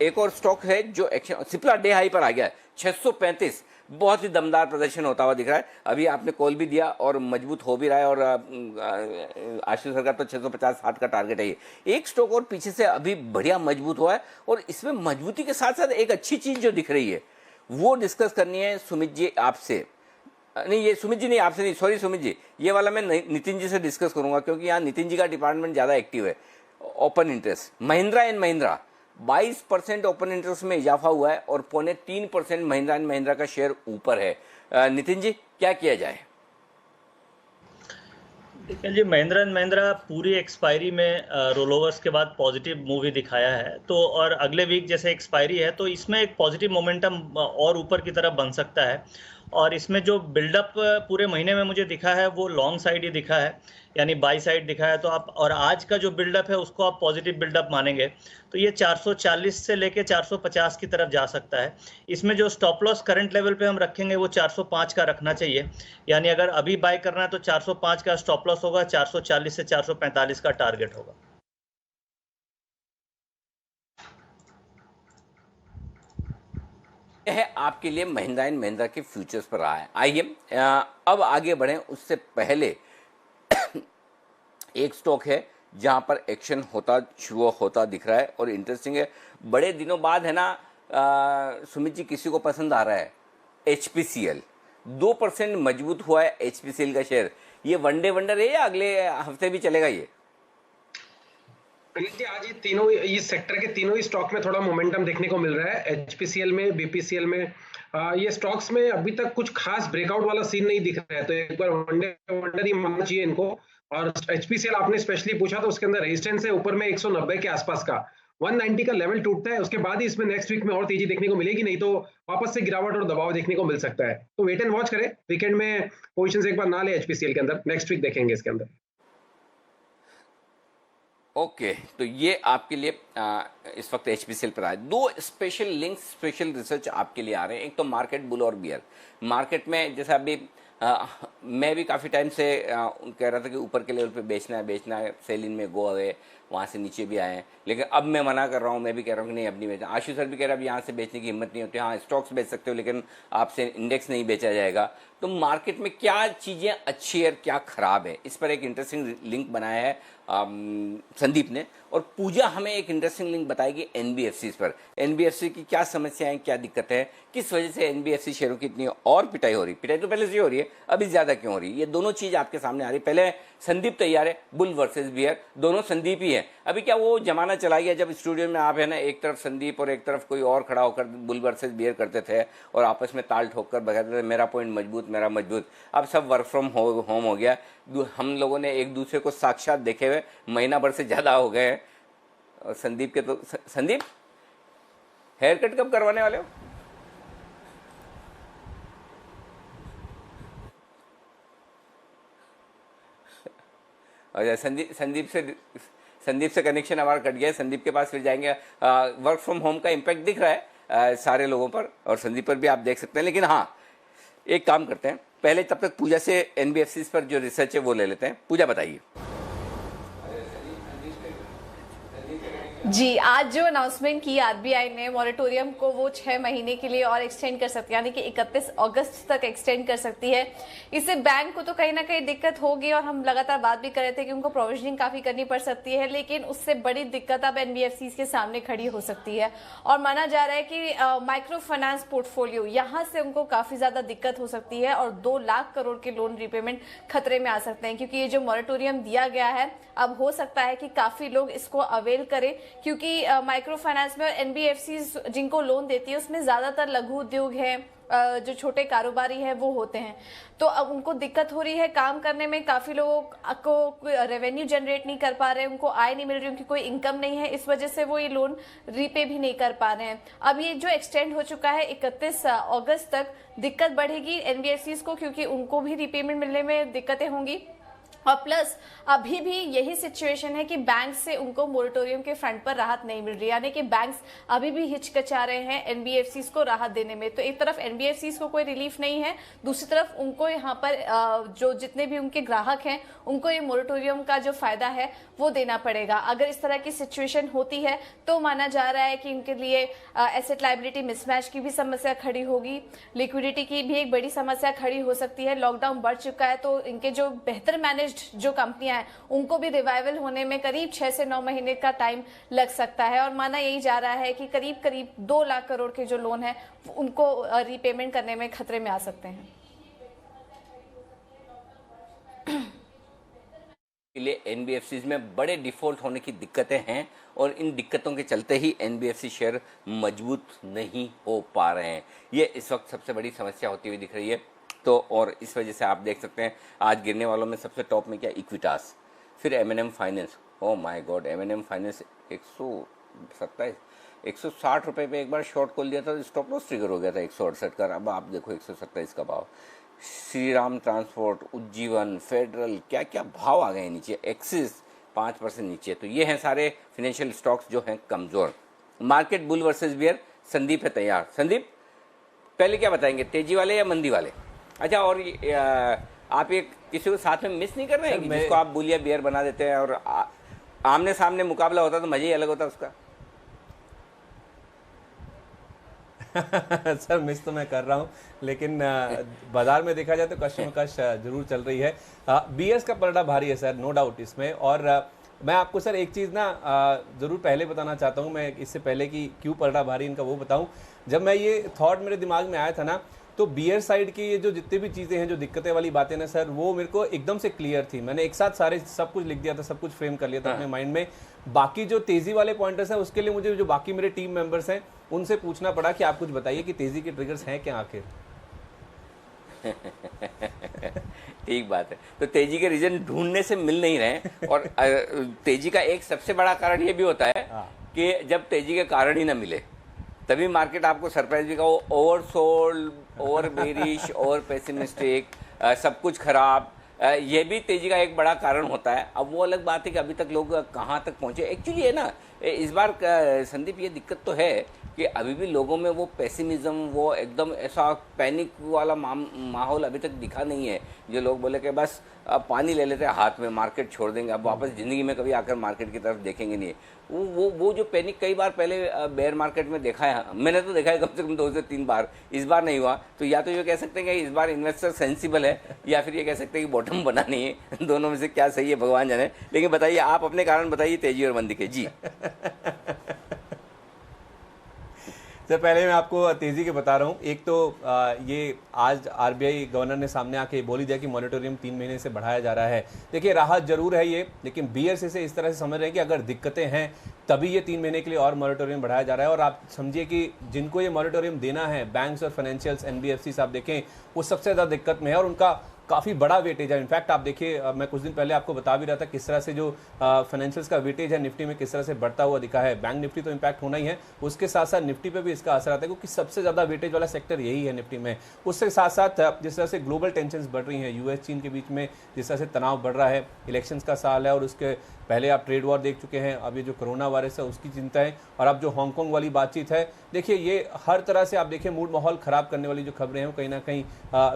एक और स्टॉक है जो एक्शन, सिप्ला डे हाई पर आ गया है 635, बहुत ही दमदार प्रदर्शन होता हुआ दिख रहा है। अभी आपने कॉल भी दिया और मजबूत हो भी रहा है, और आशीष सर का तो 650-60 का टारगेट है। एक स्टॉक और पीछे से अभी बढ़िया मजबूत हुआ है, और इसमें मजबूती के साथ साथ एक अच्छी चीज जो दिख रही है वो डिस्कस करनी है सुमित जी आपसे। नहीं, ये सुमित जी नहीं, आपसे नहीं, सॉरी सुमित जी, ये वाला मैं नितिन जी से डिस्कस करूंगा, क्योंकि यहाँ नितिन जी का डिपार्टमेंट ज़्यादा एक्टिव है। Open interest, Mahindra and Mahindra 22% open interest में इजाफा हुआ है, और 3.25% महिंद्रा एंड महिंद्रा का शेयर ऊपर है। नितिन जी क्या किया जाए? देखिए जी, महिंद्रा एंड महिंद्रा पूरी एक्सपायरी में रोलोवर्स के बाद पॉजिटिव मूवी दिखाया है, तो और अगले वीक जैसे एक्सपायरी है तो इसमें एक पॉजिटिव मोमेंटम और ऊपर की तरफ बन सकता है। और इसमें जो बिल्डअप पूरे महीने में मुझे दिखा है वो लॉन्ग साइड ही दिखा है, यानी बाई साइड दिखा है। तो आप, और आज का जो बिल्डअप है उसको आप पॉजिटिव बिल्डअप मानेंगे तो ये 440 से लेके 450 की तरफ जा सकता है। इसमें जो स्टॉप लॉस करंट लेवल पे हम रखेंगे वो 405 का रखना चाहिए, यानी अगर अभी बाय करना है तो 405 का स्टॉप लॉस होगा, 440 से 445 का टारगेट होगा। है आपके लिए महिंद्रा एंड महिंद्रा के फ्यूचर्स पर रहा है। आइए अब आगे बढ़ें, उससे पहले एक स्टॉक है जहां पर एक्शन होता शुरू होता दिख रहा है, और इंटरेस्टिंग है, बड़े दिनों बाद है ना सुमित जी किसी को पसंद आ रहा है। HPCL 2% मजबूत हुआ है HPCL का शेयर। ये वनडे वंडर है या अगले हफ्ते भी चलेगा ये? आज ये तीनों, इस सेक्टर के तीनों ही स्टॉक में थोड़ा मोमेंटम देखने को मिल रहा है। HPCL में, BPCL में, ये स्टॉक्स में अभी तक कुछ खास ब्रेकआउट वाला सीन नहीं दिख रहा है, तो एक बार वंडर ही मानना चाहिए इनको। और HPCL आपने स्पेशली पूछा तो उसके अंदर रेजिस्टेंस है ऊपर में 190 के आसपास का, 190 का लेवल टूटता है उसके बाद ही इसमें नेक्स्ट वीक में और तेजी देखने को मिलेगी, नहीं तो वापस से गिरावट और दबाव देखने को मिल सकता है। तो वेट एंड वॉच करें, वीकेंड में पोजीशंस एक बार ना ले HPCL के अंदर, नेक्स्ट वीक देखेंगे इसके अंदर। ओके, तो ये आपके लिए इस वक्त HPCL पर आए। दो स्पेशल लिंक्स, स्पेशल रिसर्च आपके लिए आ रहे हैं। एक तो मार्केट बुल और बियर। मार्केट में जैसा अभी मैं भी काफ़ी टाइम से कह रहा था कि ऊपर के लेवल पे बेचना है, सेल इन में गो अवे, वहाँ से नीचे भी आए हैं, लेकिन अब मैं मना कर रहा हूँ। मैं भी कह रहा हूँ कि नहीं, अब नहीं बेचना। आशीष सर भी कह रहा है अब यहाँ से बेचने की हिम्मत नहीं होती। हाँ, स्टॉक्स बेच सकते हो, लेकिन आपसे इंडेक्स नहीं बेचा जाएगा। तो मार्केट में क्या चीज़ें अच्छी है, क्या खराब है, इस पर एक इंटरेस्टिंग लिंक बनाया है संदीप ने, और पूजा हमें एक इंटरेस्टिंग लिंक बताएगी NBFCs पर। NBFC की क्या समस्याएं, क्या दिक्कत है, किस वजह से NBFC शेयरों की इतनी और पिटाई हो रही। पिटाई तो पहले से हो रही है, अभी ज़्यादा क्यों हो रही है, ये दोनों चीज़ आपके सामने आ रही है। पहले संदीप तैयार है, बुल वर्सेस बियर, दोनों संदीप ही है। अभी क्या वो जमाना चला गया जब स्टूडियो में आप है ना, एक तरफ संदीप और एक तरफ कोई और खड़ा होकर बुल वर्सेस बियर करते थे और आपस में ताल ठोक कर बगाते थे, मेरा पॉइंट मजबूत, मेरा मजबूत। अब सब वर्क फ्रॉम होम हो गया। हम लोगों ने एक दूसरे को साक्षात देखे हुए महीना भर से ज़्यादा हो गए हैं। और संदीप के तो संदीप हेयर कट कब करवाने वाले हो? और संदीप से कनेक्शन हमारा कट गया है। संदीप के पास फिर जाएंगे। वर्क फ्रॉम होम का इम्पैक्ट दिख रहा है सारे लोगों पर, और संदीप पर भी आप देख सकते हैं। लेकिन हाँ, एक काम करते हैं, पहले तब तक पूजा से NBFCs पर जो रिसर्च है वो ले लेते हैं। पूजा बताइए। जी, आज जो अनाउंसमेंट की आरबीआई ने मॉरेटोरियम को वो 6 महीने के लिए और एक्सटेंड कर सकती है, यानी कि 31 अगस्त तक एक्सटेंड कर सकती है। इससे बैंक को तो कहीं ना कहीं दिक्कत होगी और हम लगातार बात भी कर रहे थे कि उनको प्रोविजनिंग काफी करनी पड़ सकती है, लेकिन उससे बड़ी दिक्कत अब एनबीएफसी के सामने खड़ी हो सकती है। और माना जा रहा है कि माइक्रो फाइनेंस पोर्टफोलियो यहाँ से उनको काफी ज्यादा दिक्कत हो सकती है और 2 लाख करोड़ के लोन रीपेमेंट खतरे में आ सकते हैं, क्योंकि ये जो मॉरेटोरियम दिया गया है अब हो सकता है कि काफी लोग इसको अवेल करें, क्योंकि माइक्रो फाइनेंस में और जिनको लोन देती है उसमें ज्यादातर लघु उद्योग है, जो छोटे कारोबारी है वो होते हैं। तो अब उनको दिक्कत हो रही है काम करने में, काफी लोगों को रेवेन्यू जनरेट नहीं कर पा रहे हैं, उनको आय नहीं मिल रही, उनकी कोई इनकम नहीं है, इस वजह से वो ये लोन रीपे भी नहीं कर पा रहे हैं। अब ये जो एक्सटेंड हो चुका है 31 अगस्त तक, दिक्कत बढ़ेगी एनबीएफसी को, क्योंकि उनको भी रीपेमेंट मिलने में दिक्कतें होंगी। और प्लस अभी भी यही सिचुएशन है कि बैंक से उनको मोरेटोरियम के फ्रंट पर राहत नहीं मिल रही, यानी कि बैंक्स अभी भी हिचकिचा रहे हैं एनबीएफसीज को राहत देने में। तो एक तरफ एनबीएफसीज को कोई रिलीफ नहीं है, दूसरी तरफ उनको यहाँ पर जो जितने भी उनके ग्राहक हैं उनको ये मोरेटोरियम का जो फायदा है वो देना पड़ेगा। अगर इस तरह की सिचुएशन होती है तो माना जा रहा है कि उनके लिए एसेट लायबिलिटी मिसमैच की भी समस्या खड़ी होगी, लिक्विडिटी की भी एक बड़ी समस्या खड़ी हो सकती है। लॉकडाउन बढ़ चुका है तो इनके जो बेहतर मैनेज जो कंपनियां हैं उनको भी रिवाइवल होने में करीब 6 से 9 महीने का टाइम लग सकता है। और माना यही जा रहा है कि करीब करीब 2 लाख करोड़ के जो लोन है उनको रीपेमेंट करने में खतरे में आ सकते हैं। लिए एनबीएफसी में बड़े डिफॉल्ट होने की दिक्कतें हैं और इन दिक्कतों के चलते ही एनबीएफसी शेयर मजबूत नहीं हो पा रहे हैं। ये इस वक्त सबसे बड़ी समस्या होती हुई दिख रही है। तो और इस वजह से आप देख सकते हैं आज गिरने वालों में सबसे टॉप में क्या इक्विटास, फिर MNM finance. Oh my god, MNM finance 160 रुपये पे एक बार शॉर्ट खोल दिया था, स्टॉप लॉस ट्रिगर हो गया था 168 का। अब आप देखो 127 का भाव। श्री राम ट्रांसपोर्ट, उज्जीवन, फेडरल, क्या क्या भाव आ गए नीचे। एक्सिस 5% नीचे। तो ये हैं सारे फाइनेंशियल स्टॉक्स जो हैं कमज़ोर। Market bull versus bear. Sandeep है तैयार। संदीप, पहले क्या बताएंगे, तेजी वाले या मंदी वाले? अच्छा, और आप एक किसी को साथ में मिस नहीं कर रहे हैं कि जिसको आप बुल या बियर बना देते हैं और आमने सामने मुकाबला होता तो मजा ही अलग होता उसका? सर मिस तो मैं कर रहा हूँ, लेकिन बाजार में देखा जाए तो कशमकश जरूर चल रही है। बीएस का पलड़ा भारी है सर, नो डाउट इसमें। और मैं आपको सर एक चीज़ ना ज़रूर पहले बताना चाहता हूँ, मैं इससे पहले कि क्यों पलड़ा भारी इनका वो बताऊँ। जब मैं ये थॉट मेरे दिमाग में आया था ना, तो बियर साइड की ये जो जितनी भी चीज़ें हैं, जो दिक्कतें वाली बातें ना सर, वो मेरे को एकदम से क्लियर थी। मैंने एक साथ सारे सब कुछ लिख दिया था, सब कुछ फ्रेम कर लिया था अपने माइंड में। बाकी जो तेज़ी वाले पॉइंटर्स हैं उसके लिए मुझे जो बाकी मेरे टीम मेंबर्स हैं उनसे पूछना पड़ा कि आप कुछ बताइए कि तेज़ी के ट्रिगर्स हैं क्या आखिर। ठीक बात है। तो तेजी के रीजन ढूंढने से मिल नहीं रहे। और तेजी का एक सबसे बड़ा कारण ये भी होता है कि जब तेजी के कारण ही ना मिले तभी मार्केट आपको सरप्राइज भी, over sold, over bearish, over pessimistic, सब कुछ खराब, ये भी तेजी का एक बड़ा कारण होता है। अब वो अलग बात है कि अभी तक लोग कहाँ तक पहुँचे। एक्चुअली है ना, इस बार संदीप ये दिक्कत तो है कि अभी भी लोगों में वो पेसिमिज्म, वो एकदम ऐसा पैनिक वाला माहौल अभी तक दिखा नहीं है। जो लोग बोले कि बस अब पानी ले लेते हैं हाथ में, मार्केट छोड़ देंगे, अब वापस ज़िंदगी में कभी आकर मार्केट की तरफ देखेंगे नहीं। वो जो पैनिक कई बार पहले बेयर मार्केट में देखा है, मैंने तो देखा है कम से कम 2 से 3 बार, इस बार नहीं हुआ। तो या तो ये कह सकते हैं कि इस बार इन्वेस्टर सेंसिबल है, या फिर ये कह सकते हैं कि बॉटम बना नहीं है। दोनों में से क्या सही है भगवान जाने। लेकिन बताइए, आप अपने कारण बताइए तेजी और मंदी के। जी सर पहले मैं आपको तेज़ी के बता रहा हूँ। एक तो ये आज आरबीआई गवर्नर ने सामने आके बोल ही दिया कि मॉनिटोरियम 3 महीने से बढ़ाया जा रहा है। देखिए राहत जरूर है ये, लेकिन बीयर से इस तरह से समझ रहे हैं कि अगर दिक्कतें हैं तभी ये 3 महीने के लिए और मॉनिटोरियम बढ़ाया जा रहा है। और आप समझिए कि जिनको ये मॉनिटोरियम देना है, बैंक्स और फाइनेंशियल्स, एनबीएफसी आप देखें वो सबसे ज़्यादा दिक्कत में है और उनका काफ़ी बड़ा वेटेज है। इनफैक्ट आप देखिए, मैं कुछ दिन पहले आपको बता भी रहा था किस तरह से जो फाइनेंशियल्स का वेटेज है निफ्टी में किस तरह से बढ़ता हुआ दिखा है। बैंक निफ्टी तो इम्पैक्ट होना ही है, उसके साथ साथ निफ्टी पे भी इसका असर आता है, क्योंकि सबसे ज़्यादा वेटेज वाला सेक्टर यही है निफ्टी में। उसके साथ साथ जिस तरह से ग्लोबल टेंशन्स बढ़ रही हैं, यूएस चीन के बीच में जिस तरह से तनाव बढ़ रहा है, इलेक्शंस का साल है और उसके पहले आप ट्रेड वॉर देख चुके हैं, अब ये जो कोरोना वायरस है उसकी चिंता है, और अब जो हांगकांग वाली बातचीत है। देखिए ये हर तरह से आप देखिए मूड माहौल ख़राब करने वाली जो खबरें हैं वो कहीं ना कहीं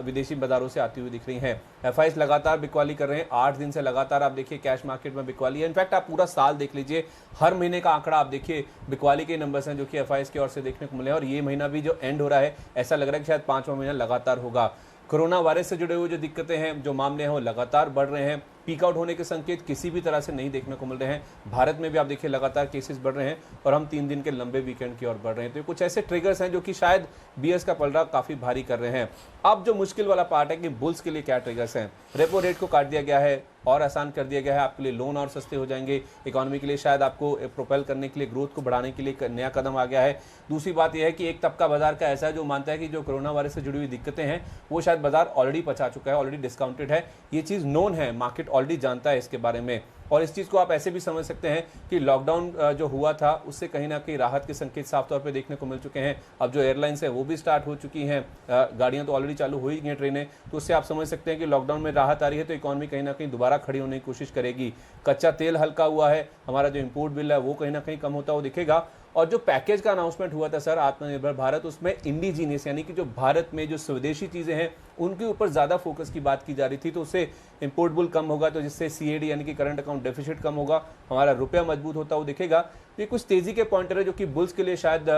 विदेशी बाजारों से आती हुई दिख रही हैं। हैं। एफआईएस लगातार बिकवाली कर रहे हैं, 8 दिन से लगातार आप देखिए कैश मार्केट में बिकवाली है। इनफैक्ट आप पूरा साल देख लीजिए, हर महीने का आंकड़ा आप देखिए बिकवाली के नंबर्स हैं जो कि एफआईएस की ओर से देखने को मिले हैं। और ये महीना भी जो एंड हो रहा है, ऐसा लग रहा है कि शायद 5वां महीना लगातार होगा। कोरोना वायरस से जुड़े हुए जो दिक्कतें हैं, जो मामले हैं, वो लगातार बढ़ रहे हैं। पीक आउट होने के संकेत किसी भी तरह से नहीं देखने को मिल रहे हैं। भारत में भी आप देखिए लगातार केसेस बढ़ रहे हैं और हम 3 दिन के लंबे वीकेंड की ओर बढ़ रहे हैं। तो ये कुछ ऐसे ट्रिगर्स हैं जो कि शायद बीयर्स का पलड़ा काफ़ी भारी कर रहे हैं। अब जो मुश्किल वाला पार्ट है कि बुल्स के लिए क्या ट्रिगर्स हैं। रेपो रेट को काट दिया गया है और आसान कर दिया गया है, आपके लिए लोन और सस्ते हो जाएंगे। इकोनॉमी के लिए शायद आपको प्रोपेल करने के लिए, ग्रोथ को बढ़ाने के लिए एक नया कदम आ गया है। दूसरी बात यह है कि एक तबका बाजार का ऐसा है जो मानता है कि जो कोरोना वायरस से जुड़ी हुई दिक्कतें हैं वो शायद बाजार ऑलरेडी पचा चुका है, ऑलरेडी डिस्काउंटेड है। ये चीज़ नोन है, मार्केट ऑलरेडी जानता है इसके बारे में। और इस चीज़ को आप ऐसे भी समझ सकते हैं कि लॉकडाउन जो हुआ था उससे कहीं ना कहीं राहत के संकेत साफ तौर पे देखने को मिल चुके हैं। अब जो एयरलाइंस है वो भी स्टार्ट हो चुकी हैं, गाड़ियां तो ऑलरेडी चालू हो ही गई हैं, ट्रेनें, तो उससे आप समझ सकते हैं कि लॉकडाउन में राहत आ रही है तो इकॉनमी कहीं ना कहीं दोबारा खड़ी होने की कोशिश करेगी। कच्चा तेल हल्का हुआ है, हमारा जो इम्पोर्ट बिल है वो कहीं ना कहीं कम होता हुआ दिखेगा। और जो पैकेज का अनाउंसमेंट हुआ था सर, आत्मनिर्भर भारत, उसमें इंडिजीनियस यानी कि जो भारत में जो स्वदेशी चीज़ें हैं उनके ऊपर ज़्यादा फोकस की बात की जा रही थी। तो उससे इम्पोर्ट बिल कम होगा, तो जिससे सीएडी यानी कि करंट अकाउंट डेफिसिट कम होगा, हमारा रुपया मजबूत होता हुआ दिखेगा। ये कुछ तेज़ी के पॉइंटर है जो कि बुल्स के लिए शायद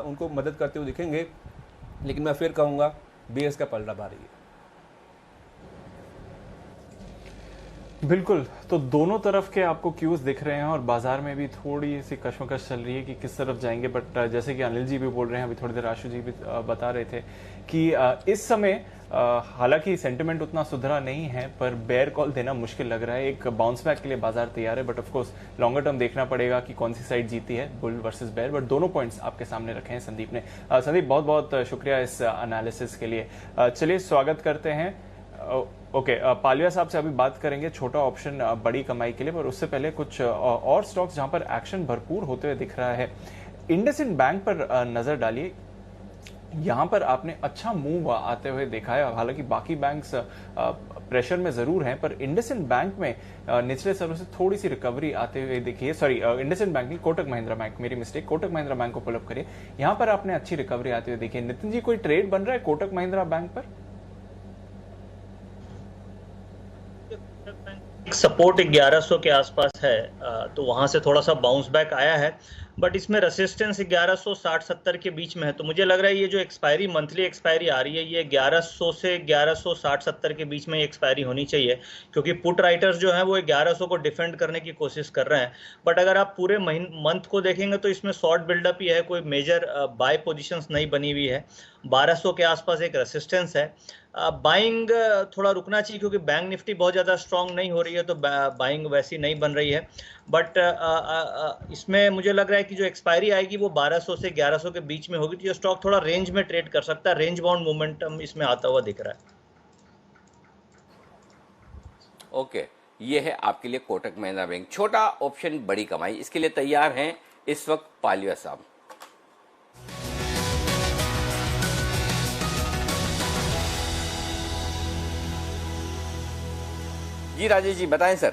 उनको मदद करते हुए दिखेंगे। लेकिन मैं फिर कहूँगा बीएस का पलड़ा भारी है। बिल्कुल, तो दोनों तरफ के आपको क्यूज दिख रहे हैं और बाजार में भी थोड़ी सी कश्मकश चल रही है कि किस तरफ जाएंगे। बट जैसे कि अनिल जी भी बोल रहे हैं, अभी थोड़ी देर आशु जी भी बता रहे थे कि इस समय हालांकि सेंटिमेंट उतना सुधरा नहीं है, पर बेयर कॉल देना मुश्किल लग रहा है। एक बाउंस बैक के लिए बाजार तैयार है, but of course longer term देखना पड़ेगा कि कौन सी साइड जीती है, बुल वर्सेस बेयर। बट दोनों पॉइंट्स आपके सामने रखे हैं संदीप ने। संदीप, बहुत बहुत शुक्रिया इस एनालिसिस के लिए। चलिए स्वागत करते हैं। ओके, पालिया साहब से अभी बात करेंगे छोटा ऑप्शन बड़ी कमाई के लिए, पर उससे पहले कुछ और स्टॉक्स जहां पर एक्शन भरपूर होते हुए दिख रहा है। इंडसइंड बैंक पर नजर डालिए, यहां पर आपने अच्छा मूव आते हुए देखा है। हालांकि बाकी बैंक्स प्रेशर में जरूर हैं, पर इंडसइंड बैंक में निचले स्तरों से थोड़ी सी रिकवरी आते हुए देखिए। सॉरी, इंडसइंड बैंक नहीं, कोटक महिंद्रा बैंक, मेरी मिस्टेक। कोटक महिंद्रा बैंक को पुल अप करिए, यहां पर आपने अच्छी रिकवरी आते हुए देखिए। नितिन जी, कोई ट्रेड बन रहा है कोटक महिंद्रा बैंक पर? सपोर्ट 1100 के आसपास है, तो वहां से थोड़ा सा बाउंस बैक आया है, बट इसमें रेसिस्टेंस 1160-70 के बीच में है। तो मुझे लग रहा है ये जो एक्सपायरी, मंथली एक्सपायरी आ रही है, ये 1100 से 1160-70 के बीच में एक्सपायरी होनी चाहिए, क्योंकि पुट राइटर्स जो हैं वो 1100 को डिफेंड करने की कोशिश कर रहे हैं। बट अगर आप पूरे मंथ को देखेंगे तो इसमें शॉर्ट बिल्डअप ही है, कोई मेजर बाय पोजीशंस नहीं बनी हुई है। 1200 के आसपास एक रेसिस्टेंस है। बाइंग थोड़ा रुकना चाहिए, क्योंकि बैंक निफ्टी बहुत ज़्यादा स्ट्रांग नहीं हो रही है, तो बाइंग वैसी नहीं बन रही है। बट इसमें मुझे लग रहा है कि जो एक्सपायरी आएगी वो 1200 से 1100 के बीच में होगी, तो ये स्टॉक थोड़ा रेंज में ट्रेड कर सकता है। रेंज बाउंड मोमेंटम इसमें आता हुआ दिख रहा है। ओके, ये है आपके लिए कोटक महिंद्रा बैंक, छोटा ऑप्शन बड़ी कमाई। इसके लिए तैयार हैं इस वक्त पालिया साहब। जी राजेश जी, बताएं सर।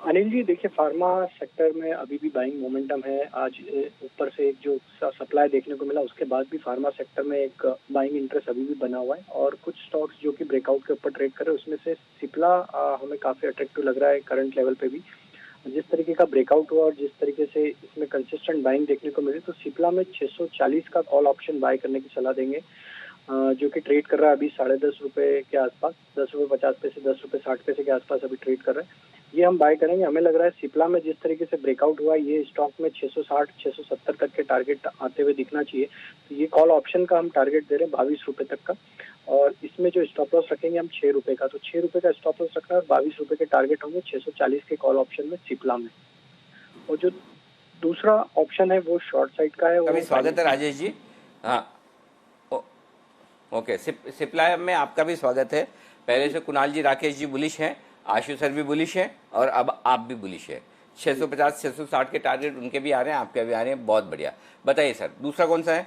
अनिल जी, देखिए फार्मा सेक्टर में अभी भी बाइंग मोमेंटम है। आज ऊपर से एक जो सप्लाई देखने को मिला, उसके बाद भी फार्मा सेक्टर में एक बाइंग इंटरेस्ट अभी भी बना हुआ है। और कुछ स्टॉक्स जो कि ब्रेकआउट के ऊपर ट्रेड कर रहे हैं, उसमें से सिप्ला हमें काफी अट्रैक्टिव लग रहा है करंट लेवल पे भी। जिस तरीके का ब्रेकआउट हुआ और जिस तरीके से इसमें कंसिस्टेंट बाइंग देखने को मिली, तो सिप्ला में 640 का कॉल ऑप्शन बाय करने की सलाह देंगे, जो कि ट्रेड कर रहा है अभी 10.5 रुपए के आसपास, 10 रुपये 50 पैसे, 10 रुपये 60 पैसे के आसपास अभी ट्रेड कर रहे हैं। ये हम बाय करेंगे। हमें लग रहा है सिप्ला में जिस तरीके से ब्रेकआउट हुआ, ये स्टॉक में 660-670 तक के टारगेट आते हुए दिखना चाहिए। तो ये कॉल ऑप्शन का हम टारगेट दे रहे हैं 22 रुपये तक का, और इसमें जो स्टॉप लॉस रखेंगे हम 6 रुपये का। तो 6 रुपये का स्टॉप लॉस रखना है और 22 रुपये के टारगेट होंगे 640 के कॉल ऑप्शन में सिप्ला में। और जो दूसरा ऑप्शन है वो शॉर्ट साइड का है। कभी स्वागत है राजेश जी। हाँ, ओके, सिप्ला में आपका भी स्वागत है। पहले से कुणाल जी, राकेश जी बुलिश हैं, आशु सर भी बुलिश हैं, और अब आप भी बुलिश हैं। 650-660 के टारगेट उनके भी आ रहे हैं, आपके भी आ रहे हैं। बहुत बढ़िया। बताइए सर, दूसरा कौन सा है?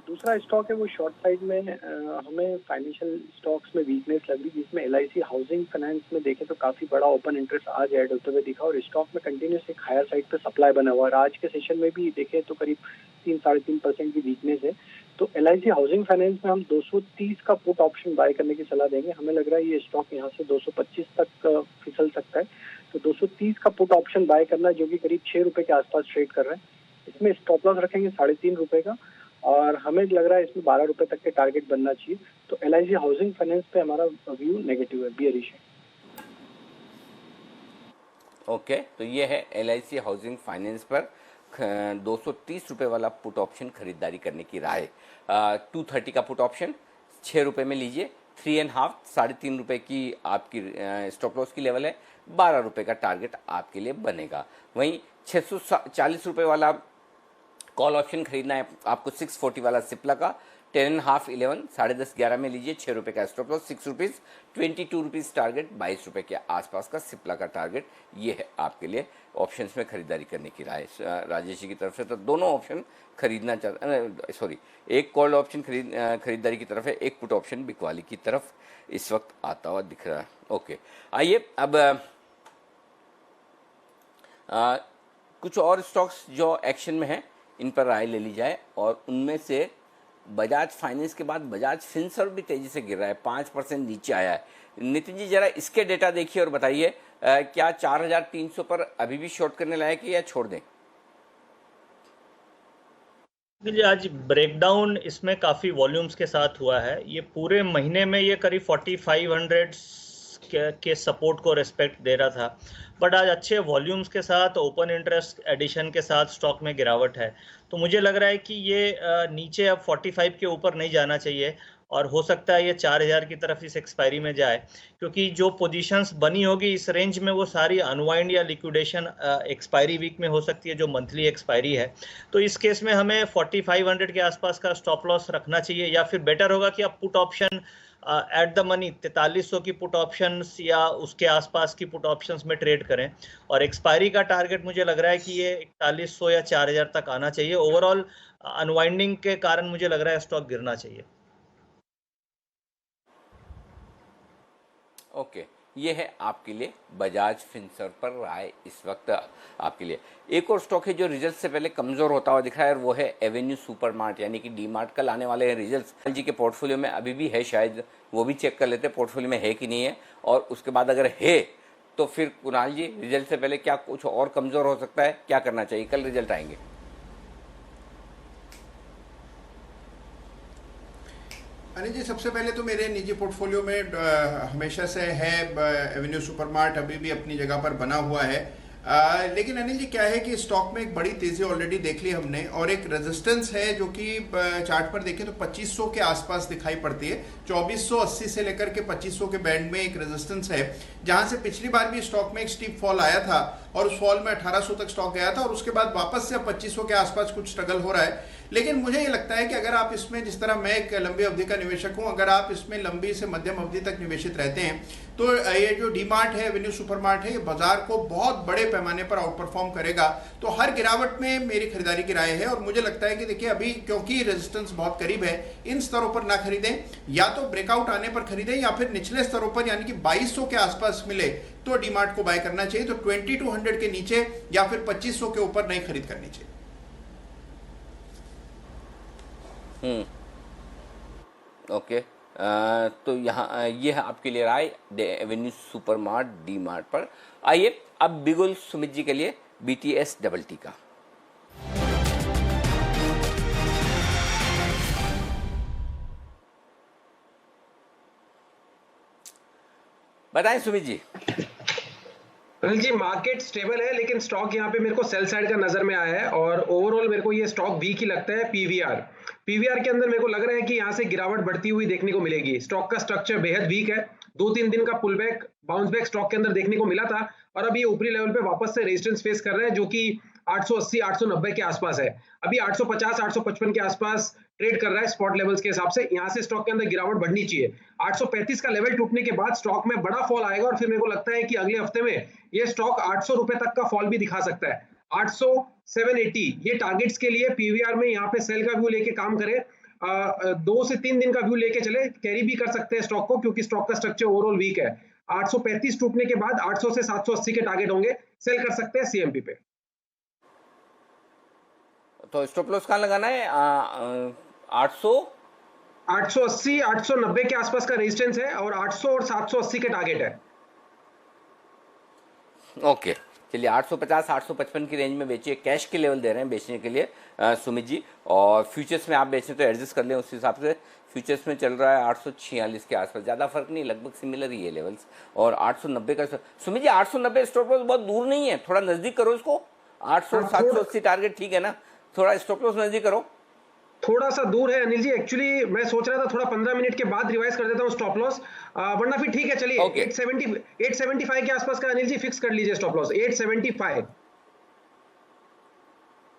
दूसरा स्टॉक है वो शॉर्ट साइड में हमें फाइनेंशियल स्टॉक्स में वीकनेस लगी, जिसमें LIC हाउसिंग फाइनेंस में देखें तो काफी बड़ा ओपन इंटरेस्ट आज ऐड होते हुए दिखा, और स्टॉक में कंटिन्यूस एक हायर साइड पे सप्लाई बना हुआ है। आज के सेशन में भी देखें तो करीब 3-3.5% की वीकनेस है। तो LIC हाउसिंग फाइनेंस में हम 230 का पुट ऑप्शन बाय करने की सलाह देंगे। हमें लग रहा है ये स्टॉक यहाँ से 225 तक फिसल सकता है, तो 230 का पुट ऑप्शन बाय करना, जो कि करीब 6 रुपए के आसपास ट्रेड कर रहा है। इसमें स्टॉप लॉस रखेंगे 3.5 रुपए का, और हमें लग रहा है इसमें 12 रुपए तक के टारगेट बनना चाहिए। तो LIC हाउसिंग फाइनेंस पे हमारा व्यू नेगेटिव है, बियरिश है। ओके, तो ये है LIC हाउसिंग फाइनेंस पर 230 रुपये वाला पुट ऑप्शन खरीदारी करने की राय। 230 का पुट ऑप्शन 6 रुपये में लीजिए। 3.5 3.5 रुपये की आपकी स्टॉप लॉस की लेवल है, 12 रुपये का टारगेट आपके लिए बनेगा। वहीं 640 रुपये वाला कॉल ऑप्शन खरीदना है आपको 640 वाला सिप्ला का 10.5 11 10.5 11 में लीजिए। 6 रुपये का stop loss, 6 rupees 22 rupees target, 22 रुपये के आसपास का सिप्ला का टारगेट। ये है आपके लिए ऑप्शंस में खरीदारी करने की राय राजेश जी की तरफ से। तो दोनों ऑप्शन खरीदना सॉरी, एक कॉल ऑप्शन खरीदारी की तरफ है, एक पुट ऑप्शन बिकवाली की तरफ इस वक्त आता हुआ दिख रहा है। ओके, आइए अब कुछ और स्टॉक्स जो एक्शन में हैं इन पर राय ले ली जाए, और उनमें से बजाज फाइनेंस के बाद बजाज फिनसर्व भी तेजी से गिर रहा है, 5% नीचे आया है। नितिन जी, जरा इसके डेटा देखिए और बताइए क्या 4,300 पर अभी भी शॉर्ट करने लायक है या छोड़ दें? आज ब्रेकडाउन इसमें काफ़ी वॉल्यूम्स के साथ हुआ है। ये पूरे महीने में ये करीब 4500 के सपोर्ट को रिस्पेक्ट दे रहा था, बट आज अच्छे वॉल्यूम्स के साथ ओपन इंटरेस्ट एडिशन के साथ स्टॉक में गिरावट है। तो मुझे लग रहा है कि ये नीचे अब 45 के ऊपर नहीं जाना चाहिए, और हो सकता है ये 4000 की तरफ इस एक्सपायरी में जाए, क्योंकि जो पोजीशंस बनी होगी इस रेंज में वो सारी अनवाइंड या लिक्विडेशन एक्सपायरी वीक में हो सकती है, जो मंथली एक्सपायरी है। तो इस केस में हमें 4500 के आसपास का स्टॉप लॉस रखना चाहिए, या फिर बेटर होगा कि आप put option at the money 4300 की पुट ऑप्शंस या उसके आसपास की पुट ऑप्शंस में ट्रेड करें। और एक्सपायरी का टारगेट मुझे लग रहा है कि ये 4100 या 4000 तक आना चाहिए। ओवरऑल अनवाइंडिंग के कारण मुझे लग रहा है स्टॉक गिरना चाहिए। ओके, ये है आपके लिए बजाज फिनसर्व पर राय इस वक्त आपके लिए। एक और स्टॉक है जो रिजल्ट से पहले कमज़ोर होता हुआ दिख रहा है, और वो है एवेन्यू सुपरमार्ट यानी कि डी मार्ट। कल आने वाले हैं रिजल्ट्स। जी के पोर्टफोलियो में अभी भी है, शायद वो भी चेक कर लेते हैं पोर्टफोलियो में है कि नहीं है, और उसके बाद अगर है तो फिर कुणाल जी रिजल्ट से पहले क्या कुछ और कमज़ोर हो सकता है, क्या करना चाहिए? कल रिजल्ट आएंगे। अनिल जी, सबसे पहले तो मेरे निजी पोर्टफोलियो में हमेशा से है एवेन्यू सुपरमार्ट, अभी भी अपनी जगह पर बना हुआ है। लेकिन अनिल जी क्या है कि स्टॉक में एक बड़ी तेजी ऑलरेडी देख ली हमने, और एक रेजिस्टेंस है जो कि चार्ट पर देखें तो 2500 के आसपास दिखाई पड़ती है। 2480 से लेकर के 2500 के बैंड में एक रेजिस्टेंस है, जहां से पिछली बार भी स्टॉक में एक स्टीप फॉल आया था, और उस फॉल में 1800 तक स्टॉक गया था, और उसके बाद वापस से अब 2500 के आसपास कुछ स्ट्रगल हो रहा है। लेकिन मुझे ये लगता है कि अगर आप इसमें, जिस तरह मैं एक लंबी अवधि का निवेशक हूं, अगर आप इसमें लंबी से मध्यम अवधि तक निवेशित रहते हैं, तो ये जो डी मार्ट है, एवेन्यू सुपरमार्ट है, ये बाजार को बहुत बड़े पैमाने पर आउट परफॉर्म करेगा। तो हर गिरावट में मेरी खरीदारी की राय है, और मुझे लगता है कि देखिए अभी क्योंकि रेजिस्टेंस बहुत करीब है, इन स्तरों पर ना खरीदें, या तो ब्रेकआउट आने पर खरीदें, या फिर निचले स्तरों पर यानी कि 2200 के आसपास मिले तो डी मार्ट को बाय करना चाहिए। तो 2200 के नीचे या फिर 2500 के ऊपर नहीं खरीद करनी चाहिए। ओके, तो यहाँ ये है आपके लिए राय एवेन्यू सुपरमार्ट डी मार्ट पर। आइए अब बिगुल सुमित जी के लिए BTS डबल टी का। बताएं सुमित जी। अनिल जी, मार्केट स्टेबल है, लेकिन स्टॉक यहाँ पे मेरे को सेल साइड का नजर में आया है, और ओवरऑल मेरे को ये स्टॉक वीक ही लगता है। पीवीआर के अंदर मेरे को लग रहा है कि यहाँ से गिरावट बढ़ती हुई देखने को मिलेगी। स्टॉक का स्ट्रक्चर बेहद वीक है। 2-3 दिन का pull back, bounce back stock के अंदर देखने को मिला था, और अभी ऊपरी लेवल पे वापस से रेजिस्टेंस फेस कर रहा है, जो कि 880-890 के आसपास है। अभी 850-855 के आसपास ट्रेड कर रहा है स्पॉट लेवल्स के हिसाब से। यहाँ से स्टॉक के अंदर गिरावट बढ़नी चाहिए। 835 का लेवल टूटने के बाद स्टॉक में बड़ा फॉल आएगा, और फिर मेरे को लगता है कि अगले हफ्ते में ये स्टॉक 800 रुपए तक का फॉल भी दिखा सकता है। 800, 780 ये टारगेट्स के लिए पीवीआर में यहाँ पे सेल का व्यू लेके काम करें। 2 से 3 दिन का व्यू लेके चले, कैरी भी कर सकते हैं स्टॉक को, क्योंकि स्टॉक का स्ट्रक्चर ओवरऑल वीक है। 835 टूटने के बाद 800 से 780 के टारगेट होंगे, सेल कर सकते हैं सीएमपी पे। तो स्टॉप लॉस कहाँ लगाना है? 800 880 890 के आसपास का रेजिस्टेंस है और 800 और 780 के टारगेट है। ओके, चलिए 850 855 की रेंज में बेचिए। कैश के लेवल दे रहे हैं बेचने के लिए सुमित जी, और फ्यूचर्स में आप बेचने तो एडजस्ट कर लें उस हिसाब से। फ्यूचर्स में चल रहा है 846 के आसपास, ज़्यादा फर्क नहीं, लगभग सिमिलर ही है लेवल्स। और 890 का सुमित जी 890 स्टॉप लॉस बहुत दूर नहीं है, थोड़ा नज़दीक करो इसको। 800 780 टारगेट ठीक है ना, थोड़ा स्टॉप लॉस नज़दीक करो। थोड़ा सा दूर है अनिल जी, एक्चुअली मैं सोच रहा था थोड़ा 15 मिनट के बाद रिवाइज कर देता हूँ स्टॉप लॉस, वरना फिर ठीक है चलिए। 875 के आसपास का अनिल जी फिक्स कर लीजिए स्टॉप लॉस 875।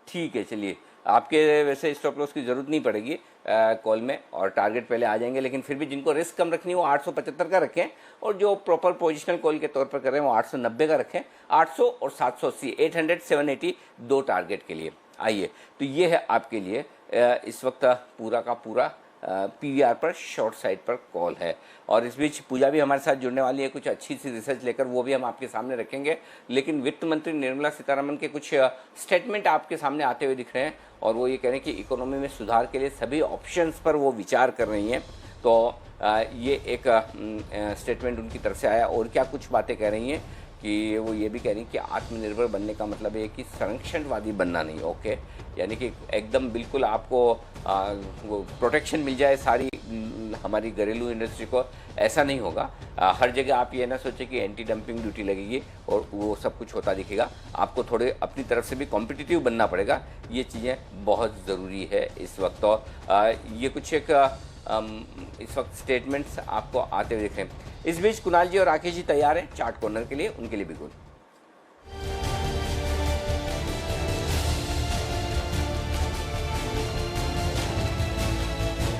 ठीक है, चलिए आपके वैसे स्टॉप लॉस की जरूरत नहीं पड़ेगी कॉल में, और टारगेट पहले आ जाएंगे, लेकिन फिर भी जिनको रिस्क कम रखनी है वो 875 का रखें, और जो प्रॉपर पोजिशनल कॉल के तौर पर कर रहे हैं वो 890 का रखें। 800 और 780 800 780 दो टारगेट के लिए। आइए, तो ये है आपके लिए इस वक्त पूरा का पूरा पीवीआर पर शॉर्ट साइड पर कॉल है। और इस बीच पूजा भी हमारे साथ जुड़ने वाली है कुछ अच्छी सी रिसर्च लेकर, वो भी हम आपके सामने रखेंगे। लेकिन वित्त मंत्री निर्मला सीतारमण के कुछ स्टेटमेंट आपके सामने आते हुए दिख रहे हैं, और वो ये कह रहे हैं कि इकोनॉमी में सुधार के लिए सभी ऑप्शंस पर वो विचार कर रही हैं। तो ये एक स्टेटमेंट उनकी तरफ से आया। और क्या कुछ बातें कह रही हैं कि वो ये भी कह रही हैं कि आत्मनिर्भर बनने का मतलब है कि संरक्षणवादी बनना नहीं। ओके, यानी कि एकदम बिल्कुल आपको वो प्रोटेक्शन मिल जाए सारी हमारी घरेलू इंडस्ट्री को, ऐसा नहीं होगा। हर जगह आप ये ना सोचें कि एंटी डंपिंग ड्यूटी लगेगी और वो सब कुछ होता दिखेगा। आपको थोड़े अपनी तरफ से भी कॉम्पिटिटिव बनना पड़ेगा, ये चीज़ें बहुत ज़रूरी है इस वक्त। और ये कुछ एक इस वक्त स्टेटमेंट्स आपको आते हुए दिख रहे हैं। इस बीच कुणाल जी और राकेश जी तैयार हैं चार्ट कॉर्नर के लिए, उनके लिए भी गुड।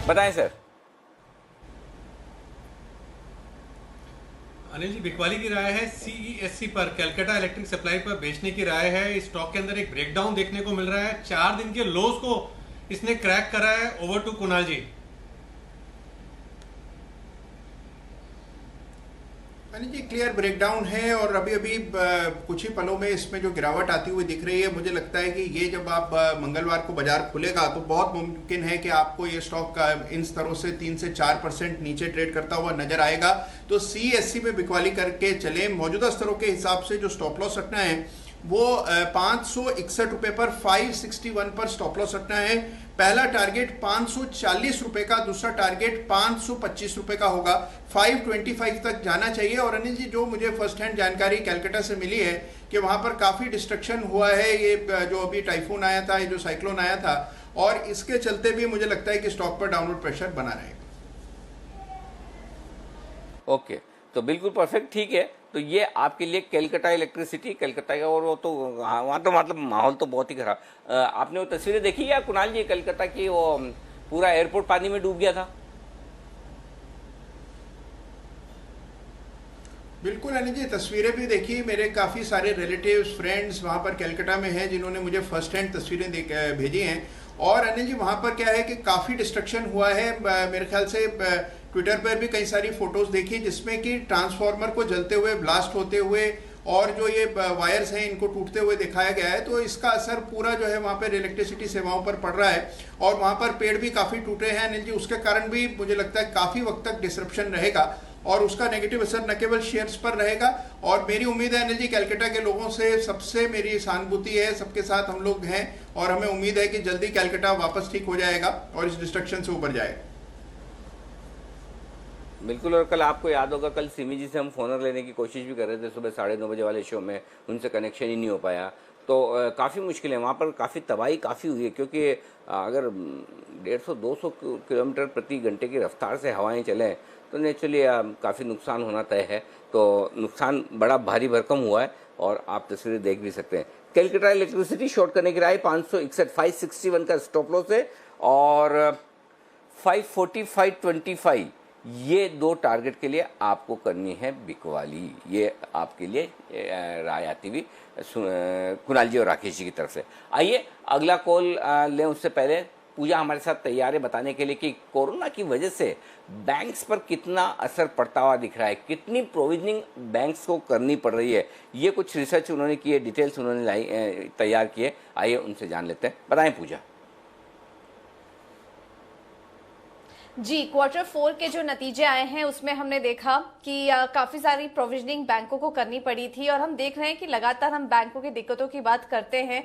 बताएं सर। अनिल जी, बिकवाली की राय है सीईएससी पर, कैलकाटा इलेक्ट्रिक सप्लाई पर बेचने की राय है। इस स्टॉक के अंदर एक ब्रेकडाउन देखने को मिल रहा है, 4 दिन के लोस को इसने क्रैक करा है। Over to Kunal ji. जी क्लियर ब्रेकडाउन है, और अभी अभी कुछ ही पलों में इसमें जो गिरावट आती हुई दिख रही है, मुझे लगता है कि ये जब आप मंगलवार को बाजार खुलेगा तो बहुत मुमकिन है कि आपको ये स्टॉक इन स्तरों से 3 से 4% नीचे ट्रेड करता हुआ नजर आएगा। तो सीएससी में बिकवाली करके चले। मौजूदा स्तरों के हिसाब से जो स्टॉप लॉस रखना है वो 561 रुपए पर 561 पर स्टॉप लॉस रखना है। पहला टारगेट 540 रुपए का, दूसरा टारगेट 525 रुपए का होगा। 525 तक जाना चाहिए। और अनिल जी, जो मुझे फर्स्ट हैंड जानकारी कैलकाटा से मिली है कि वहां पर काफी डिस्ट्रक्शन हुआ है, ये जो अभी टाइफून आया था, ये जो साइक्लोन आया था, और इसके चलते भी मुझे लगता है कि स्टॉक पर डाउनवर्ड प्रेशर बना रहेगा। ओके, तो बिल्कुल परफेक्ट, ठीक है। तो ये आपके लिए कैलकाटा इलेक्ट्रिसिटी, कैलकाटा का, और वो तो वहाँ तो मतलब माहौल तो बहुत ही खराब। आपने वो तस्वीरें देखी या कुणाल जी कैलकाटा की, वो पूरा एयरपोर्ट पानी में डूब गया था? बिल्कुल अनिल जी, तस्वीरें भी देखी। मेरे काफ़ी सारे रिलेटिव्स फ्रेंड्स वहाँ पर कैलकाटा में हैं जिन्होंने मुझे फर्स्ट हैंड तस्वीरें भेजी हैं। और अनिल जी वहाँ पर क्या है कि काफ़ी डिस्ट्रक्शन हुआ है। मेरे ख्याल से ट्विटर पर भी कई सारी फोटोज देखी जिसमें कि ट्रांसफार्मर को जलते हुए, ब्लास्ट होते हुए, और जो ये वायर्स हैं इनको टूटते हुए दिखाया गया है। तो इसका असर पूरा जो है वहाँ पर इलेक्ट्रिसिटी सेवाओं पर पड़ रहा है। और वहाँ पर पेड़ भी काफ़ी टूटे हैं अनिल जी, उसके कारण भी मुझे लगता है काफ़ी वक्त तक डिसरप्शन रहेगा, और उसका नेगेटिव असर न केवल शेयर्स पर रहेगा। और मेरी उम्मीद है अनिल जी, कैलकाटा के लोगों से सबसे मेरी सहानुभूति है, सबके साथ हम लोग हैं, और हमें उम्मीद है कि जल्दी कैलकाटा वापस ठीक हो जाएगा और इस डिस्ट्रक्शन से उबर जाएगा। बिल्कुल। और कल आपको याद होगा, कल सिमी जी से हम फोनर लेने की कोशिश भी कर रहे थे सुबह 9:30 बजे वाले शो में, उनसे कनेक्शन ही नहीं हो पाया। तो काफ़ी मुश्किल है वहाँ पर, काफ़ी तबाही काफ़ी हुई है, क्योंकि अगर 150-200 किलोमीटर प्रति घंटे की रफ्तार से हवाएं चलें तो नेचुरली काफ़ी नुकसान होना तय है। तो नुकसान बड़ा भारी भरकम हुआ है, और आप तस्वीरें देख भी सकते हैं। कैलकाटा इलेक्ट्रिसिटी शॉर्ट करने की राय 561 561 का स्टॉप लॉस है, और 545.25 ये दो टारगेट के लिए आपको करनी है बिकवाली। ये आपके लिए राय आती हुई कुणाल जी और राकेश जी की तरफ से। आइए अगला कॉल लें, उससे पहले पूजा हमारे साथ तैयार है बताने के लिए कि कोरोना की वजह से बैंक्स पर कितना असर पड़ता हुआ दिख रहा है, कितनी प्रोविजनिंग बैंक्स को करनी पड़ रही है। ये कुछ रिसर्च उन्होंने की है, डिटेल्स उन्होंने तैयार किए, आइए उनसे जान लेते हैं। बताएं पूजा। जी, क्वार्टर 4 के जो नतीजे आए हैं उसमें हमने देखा कि काफ़ी सारी प्रोविजनिंग बैंकों को करनी पड़ी थी और हम देख रहे हैं कि लगातार हम बैंकों की दिक्कतों की बात करते हैं।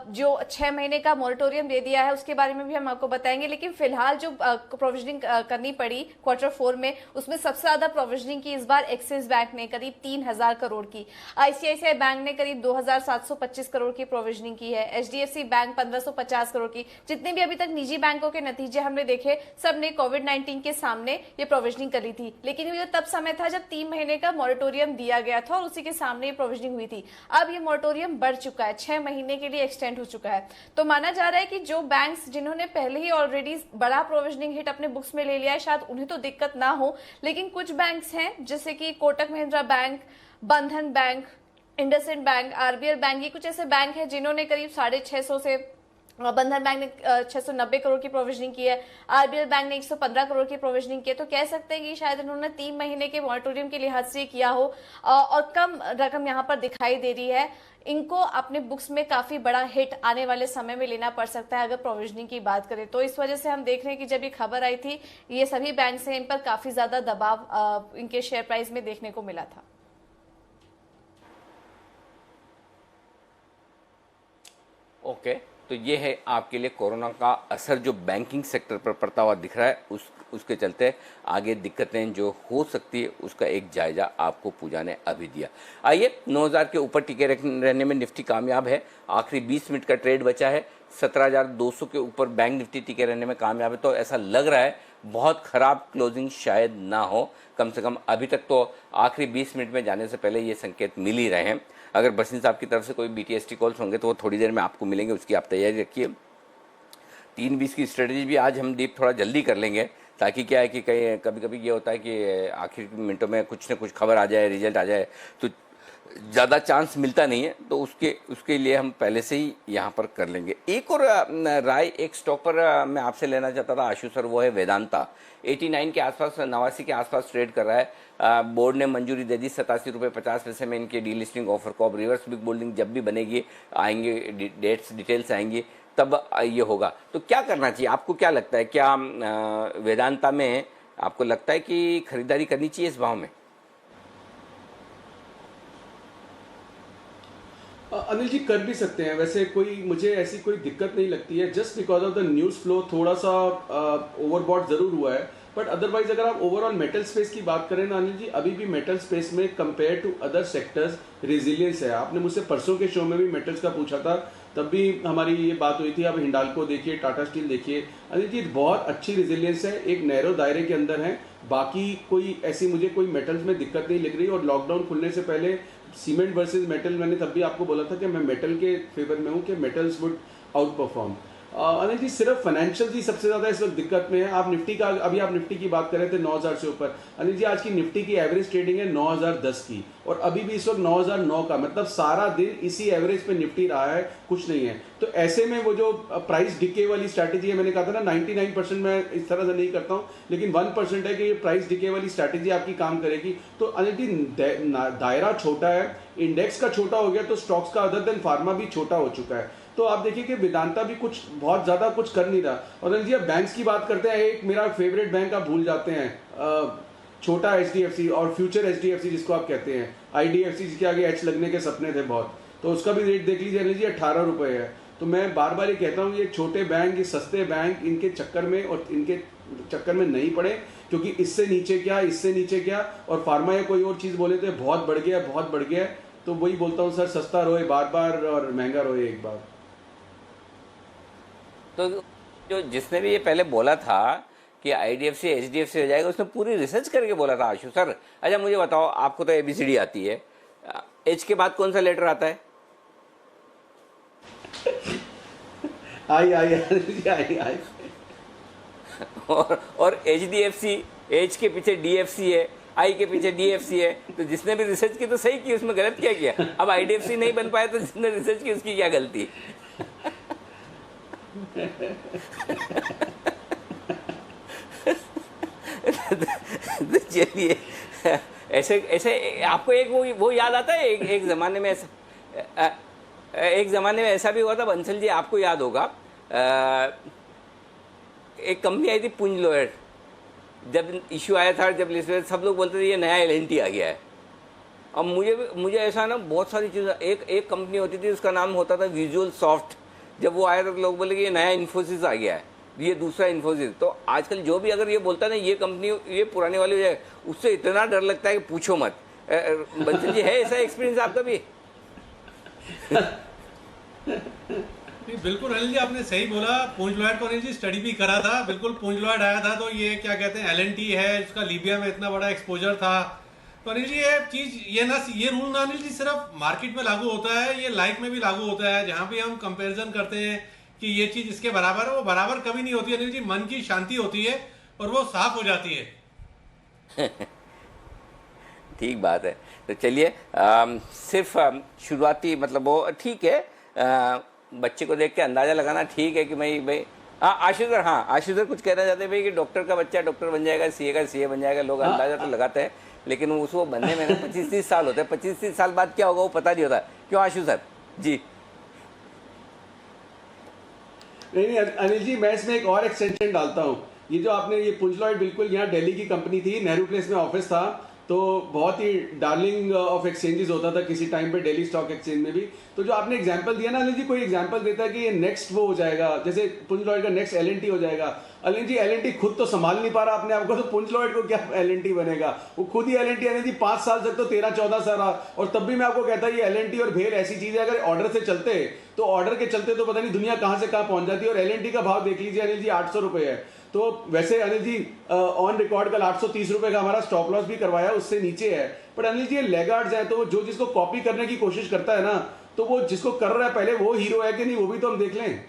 जो 6 महीने का मोरेटोरियम दे दिया है उसके बारे में भी हम आपको बताएंगे, लेकिन फिलहाल जो प्रोविजनिंग करनी पड़ी क्वार्टर 4 में, उसमें सबसे ज़्यादा प्रोविजनिंग की इस बार एक्सिस बैंक ने करीब 3000 करोड़ की, ICICI बैंक ने करीब 2725 करोड़ की प्रोविजनिंग की है, HDFC बैंक 1550 करोड़ की। जितने भी अभी तक निजी बैंकों के नतीजे हमने देखे, सब ने कोविड-19 के सामने ये प्रोविजनिंग करी थी, लेकिन ये तब समय था जब 3 महीने का मोरेटोरियम दिया गया था और उसी के सामने ये प्रोविजनिंग हुई थी। अब ये मोरेटोरियम बढ़ चुका है, 6 महीने के लिए एक्सटेंड हो चुका है। तो माना जा रहा है कि जो बैंक्स जिन्होंने पहले ही ऑलरेडी बड़ा प्रोविजनिंग हिट अपने बुक्स में ले लिया है, शायद उन्हें तो दिक्कत ना हो, लेकिन कुछ बैंक्स हैं जैसे कि कोटक महिंद्रा बैंक, बंधन bank, IndusInd bank, RBL bank, ये कुछ ऐसे बैंक हैं जिन्होंने करीब 650 से, बंधन बैंक ने 690 करोड़ की प्रोविजनिंग की है, RBL बैंक ने 115 करोड़ की प्रोविजनिंग की है। तो कह सकते हैं कि शायद इन्होंने 3 महीने के मॉरेटोरियम के लिहाज से किया हो और कम रकम यहाँ पर दिखाई दे रही है। इनको अपने बुक्स में काफी बड़ा हिट आने वाले समय में लेना पड़ सकता है अगर प्रोविजनिंग की बात करें तो। इस वजह से हम देख रहे हैं कि जब ये खबर आई थी, ये सभी बैंक से इन पर काफी ज्यादा दबाव इनके शेयर प्राइस में देखने को मिला था। ओके, तो ये है आपके लिए कोरोना का असर जो बैंकिंग सेक्टर पर पड़ता हुआ दिख रहा है। उसके चलते आगे दिक्कतें जो हो सकती है उसका एक जायजा आपको पूजा ने अभी दिया। आइए, 9000 के ऊपर टिके रहने में निफ्टी कामयाब है। आखिरी 20 मिनट का ट्रेड बचा है, 17200 के ऊपर बैंक निफ्टी टिके रहने में कामयाब है। तो ऐसा लग रहा है बहुत खराब क्लोजिंग शायद ना हो, कम से कम अभी तक तो आखिरी 20 मिनट में जाने से पहले ये संकेत मिल ही रहे हैं। अगर बसिन साहब की तरफ से कोई BTST कॉल्स होंगे तो वो थोड़ी देर में आपको मिलेंगे, उसकी आप तैयारी रखिए। 3-20 की स्ट्रेटजी भी आज हम डीप थोड़ा जल्दी कर लेंगे, ताकि क्या है कि कभी कभी ये होता है कि आखिर मिनटों में कुछ न कुछ खबर आ जाए, रिजल्ट आ जाए, तो ज़्यादा चांस मिलता नहीं है। तो उसके लिए हम पहले से ही यहाँ पर कर लेंगे। एक और राय एक स्टॉक पर मैं आपसे लेना चाहता था आशु सर, वो है वेदांता। 89 के आसपास, 89 के आसपास ट्रेड कर रहा है। बोर्ड ने मंजूरी दे दी 87 रुपये 50 पैसे में इनके डीलिस्टिंग ऑफर को। अब रिवर्स बिग बोल्डिंग जब भी बनेगी, आएंगे डिटेल्स आएंगी तब ये होगा। तो क्या करना चाहिए, आपको क्या लगता है? क्या वेदांता में आपको लगता है कि खरीदारी करनी चाहिए इस भाव में? अनिल जी, कर भी सकते हैं वैसे, मुझे ऐसी कोई दिक्कत नहीं लगती है। Just because of the news flow थोड़ा सा ओवरबॉट ज़रूर हुआ है, बट अदरवाइज अगर आप ओवरऑल मेटल स्पेस की बात करें ना अनिल जी, अभी भी मेटल स्पेस में compare to other sectors resilience है। आपने मुझसे परसों के शो में भी मेटल्स का पूछा था, तब भी हमारी ये बात हुई थी। अब हिंडाल्को देखिए, टाटा स्टील देखिए, अनिल जी बहुत अच्छी रेजिलियंस है, एक नैरो दायरे के अंदर है। बाकी कोई ऐसी मुझे कोई मेटल्स में दिक्कत नहीं लग रही। और लॉकडाउन खुलने से पहले सीमेंट वर्सेस मेटल, मैंने तब भी आपको बोला था कि मैं मेटल के फेवर में हूँ कि metals would outperform. Anil ji सिर्फ फाइनेंशियल जी सबसे ज़्यादा इस वक्त दिक्कत में है। आप निफ्टी का, अभी आप निफ्टी की बात कर रहे थे 9000 से ऊपर। अनिल जी आज की निफ्टी की एवरेज ट्रेडिंग है 9010 की, और अभी भी इस वक्त 9009 का, मतलब सारा दिन इसी एवरेज पे निफ्टी रहा है, कुछ नहीं है। तो ऐसे में वो जो प्राइस डिके वाली स्ट्रैटेजी है, मैंने कहा था ना 99% मैं इस तरह से नहीं करता हूँ, लेकिन 1% है कि ये प्राइस डिके वाली स्ट्रैटेजी आपकी काम करेगी। तो अनिल जी दायरा छोटा है, इंडेक्स का छोटा हो गया, तो स्टॉक्स का अदर देन फार्मा भी छोटा हो चुका है। तो आप देखिए कि वेदांता भी कुछ बहुत ज़्यादा कुछ कर नहीं रहा। और अनिल जी अब बैंक्स की बात करते हैं, एक मेरा फेवरेट बैंक आप भूल जाते हैं, छोटा HDFC और फ्यूचर HDFC जिसको आप कहते हैं, IDFC जिसके आगे H लगने के सपने थे बहुत, तो उसका भी रेट देख लीजिए अनिल जी 18 रुपये है। तो मैं बार बार ये कहता हूँ, ये छोटे बैंक, ये सस्ते बैंक, इनके चक्कर में और इनके चक्कर में नहीं पड़े, क्योंकि इससे नीचे क्या, इससे नीचे क्या, और फार्मा या कोई और चीज़ बोले तो बहुत बढ़ गया, बहुत बढ़ गया। तो वही बोलता हूँ सर, सस्ता रोए बार बार और महंगा रोए एक बार। तो जो जिसने भी ये पहले बोला था कि IDFC HDFC हो जाएगा, उसने पूरी रिसर्च करके बोला था आशु सर। अच्छा मुझे बताओ, आपको तो ABCD आती है, H के बाद कौन सा लेटर आता है? आई। और HDFC, H के पीछे DFC है, I के पीछे DFC है। तो जिसने भी रिसर्च की तो सही की, उसमें गलत क्या किया? अब IDFC नहीं बन पाया तो जिसने रिसर्च की उसकी क्या गलती? चलिए, ऐसे ऐसे आपको एक वो याद आता है, एक ज़माने में ऐसा भी हुआ था बंसल जी, आपको याद होगा, एक कंपनी आई थी पुंज लॉयर, जब इश्यू आया था, जब सब लोग बोलते थे ये नया LNT आ गया है। और मुझे ऐसा ना बहुत सारी चीज़ें, एक कंपनी होती थी उसका नाम होता था विजुअल सॉफ्ट, जब वो आया तो लोग बोले कि ये नया इन्फोसिस आ गया है, ये दूसरा इन्फोसिस। तो आजकल जो भी अगर ये बोलता है ना ये कंपनी ये पुरानी वाली है, उससे इतना डर लगता है कि पूछो मत। बंसल जी, है ऐसा एक्सपीरियंस आपका भी? बिल्कुल अनिल जी, आपने सही बोला। पुंज लॉयड को अनिल जी स्टडी भी करा था, बिल्कुल पुंज लॉयड आया था तो ये क्या कहते हैं LNT है, इसका लीबिया में इतना बड़ा एक्सपोजर था। तो अनिल जी ये चीज ये रूल ना अनिल जी सिर्फ मार्केट में लागू होता है, ये लाइफ में भी लागू होता है। जहां भी हम कंपैरिजन करते हैं कि ये चीज इसके बराबर है, वो बराबर कभी नहीं होती अनिल जी। मन की शांति होती है और वो साफ हो जाती है। ठीक बात है। तो चलिए, सिर्फ शुरुआती मतलब वो ठीक है, बच्चे को देख के अंदाजा लगाना ठीक है कि भाई आशु सर कुछ कहना चाहते हैं भाई कि डॉक्टर का बच्चा डॉक्टर बन जाएगा, सीए का सीए बन जाएगा। लोग अंदाजा तो लगाते हैं, लेकिन उसको बनने में ना 25-30 साल होते हैं। 25-30 साल बाद क्या होगा वो पता नहीं होता। क्यों आशु सर जी? नहीं अनिल जी, मैं इसमें एक और एक्सटेंशन डालता हूँ। ये जो आपने ये पुंज लॉयड, बिल्कुल यहाँ दिल्ली की कंपनी थी, नेहरू प्लेस में ऑफिस था, तो बहुत ही डार्लिंग ऑफ एक्सचेंजेस होता था किसी टाइम पे दिल्ली स्टॉक एक्सचेंज में भी। तो जो आपने एग्जांपल दिया ना अनिल जी, कोई एग्जांपल देता है कि ये नेक्स्ट वो हो जाएगा, जैसे पुंज लॉयड का नेक्स्ट LNT हो जाएगा। अनिल जी LNT खुद तो संभाल नहीं पा रहा अपने आप को, तो पुंज लॉयड को क्या LNT बनेगा? वो खुद ही LNT अनिल जी 5 साल तक तो 13-14 साल रहा, और तब भी मैं आपको कहता ये LNT और भेल ऐसी चीज है, अगर ऑर्डर से चलते तो ऑर्डर के चलते तो पता नहीं दुनिया कहां से कहां पहुंच जाती है। और LNT का भाव देख लीजिए अनिल जी, 800 रुपए है। तो वैसे अनिल जी ऑन रिकॉर्ड कल 830 रुपए का हमारा स्टॉप लॉस भी करवाया, उससे नीचे है। पर अनिल जी ये लैगार्ड्स है, तो जो जिसको कॉपी करने की कोशिश करता है ना, तो वो जिसको कर रहा है पहले वो हीरो है कि नहीं, वो भी तो हम देख लें।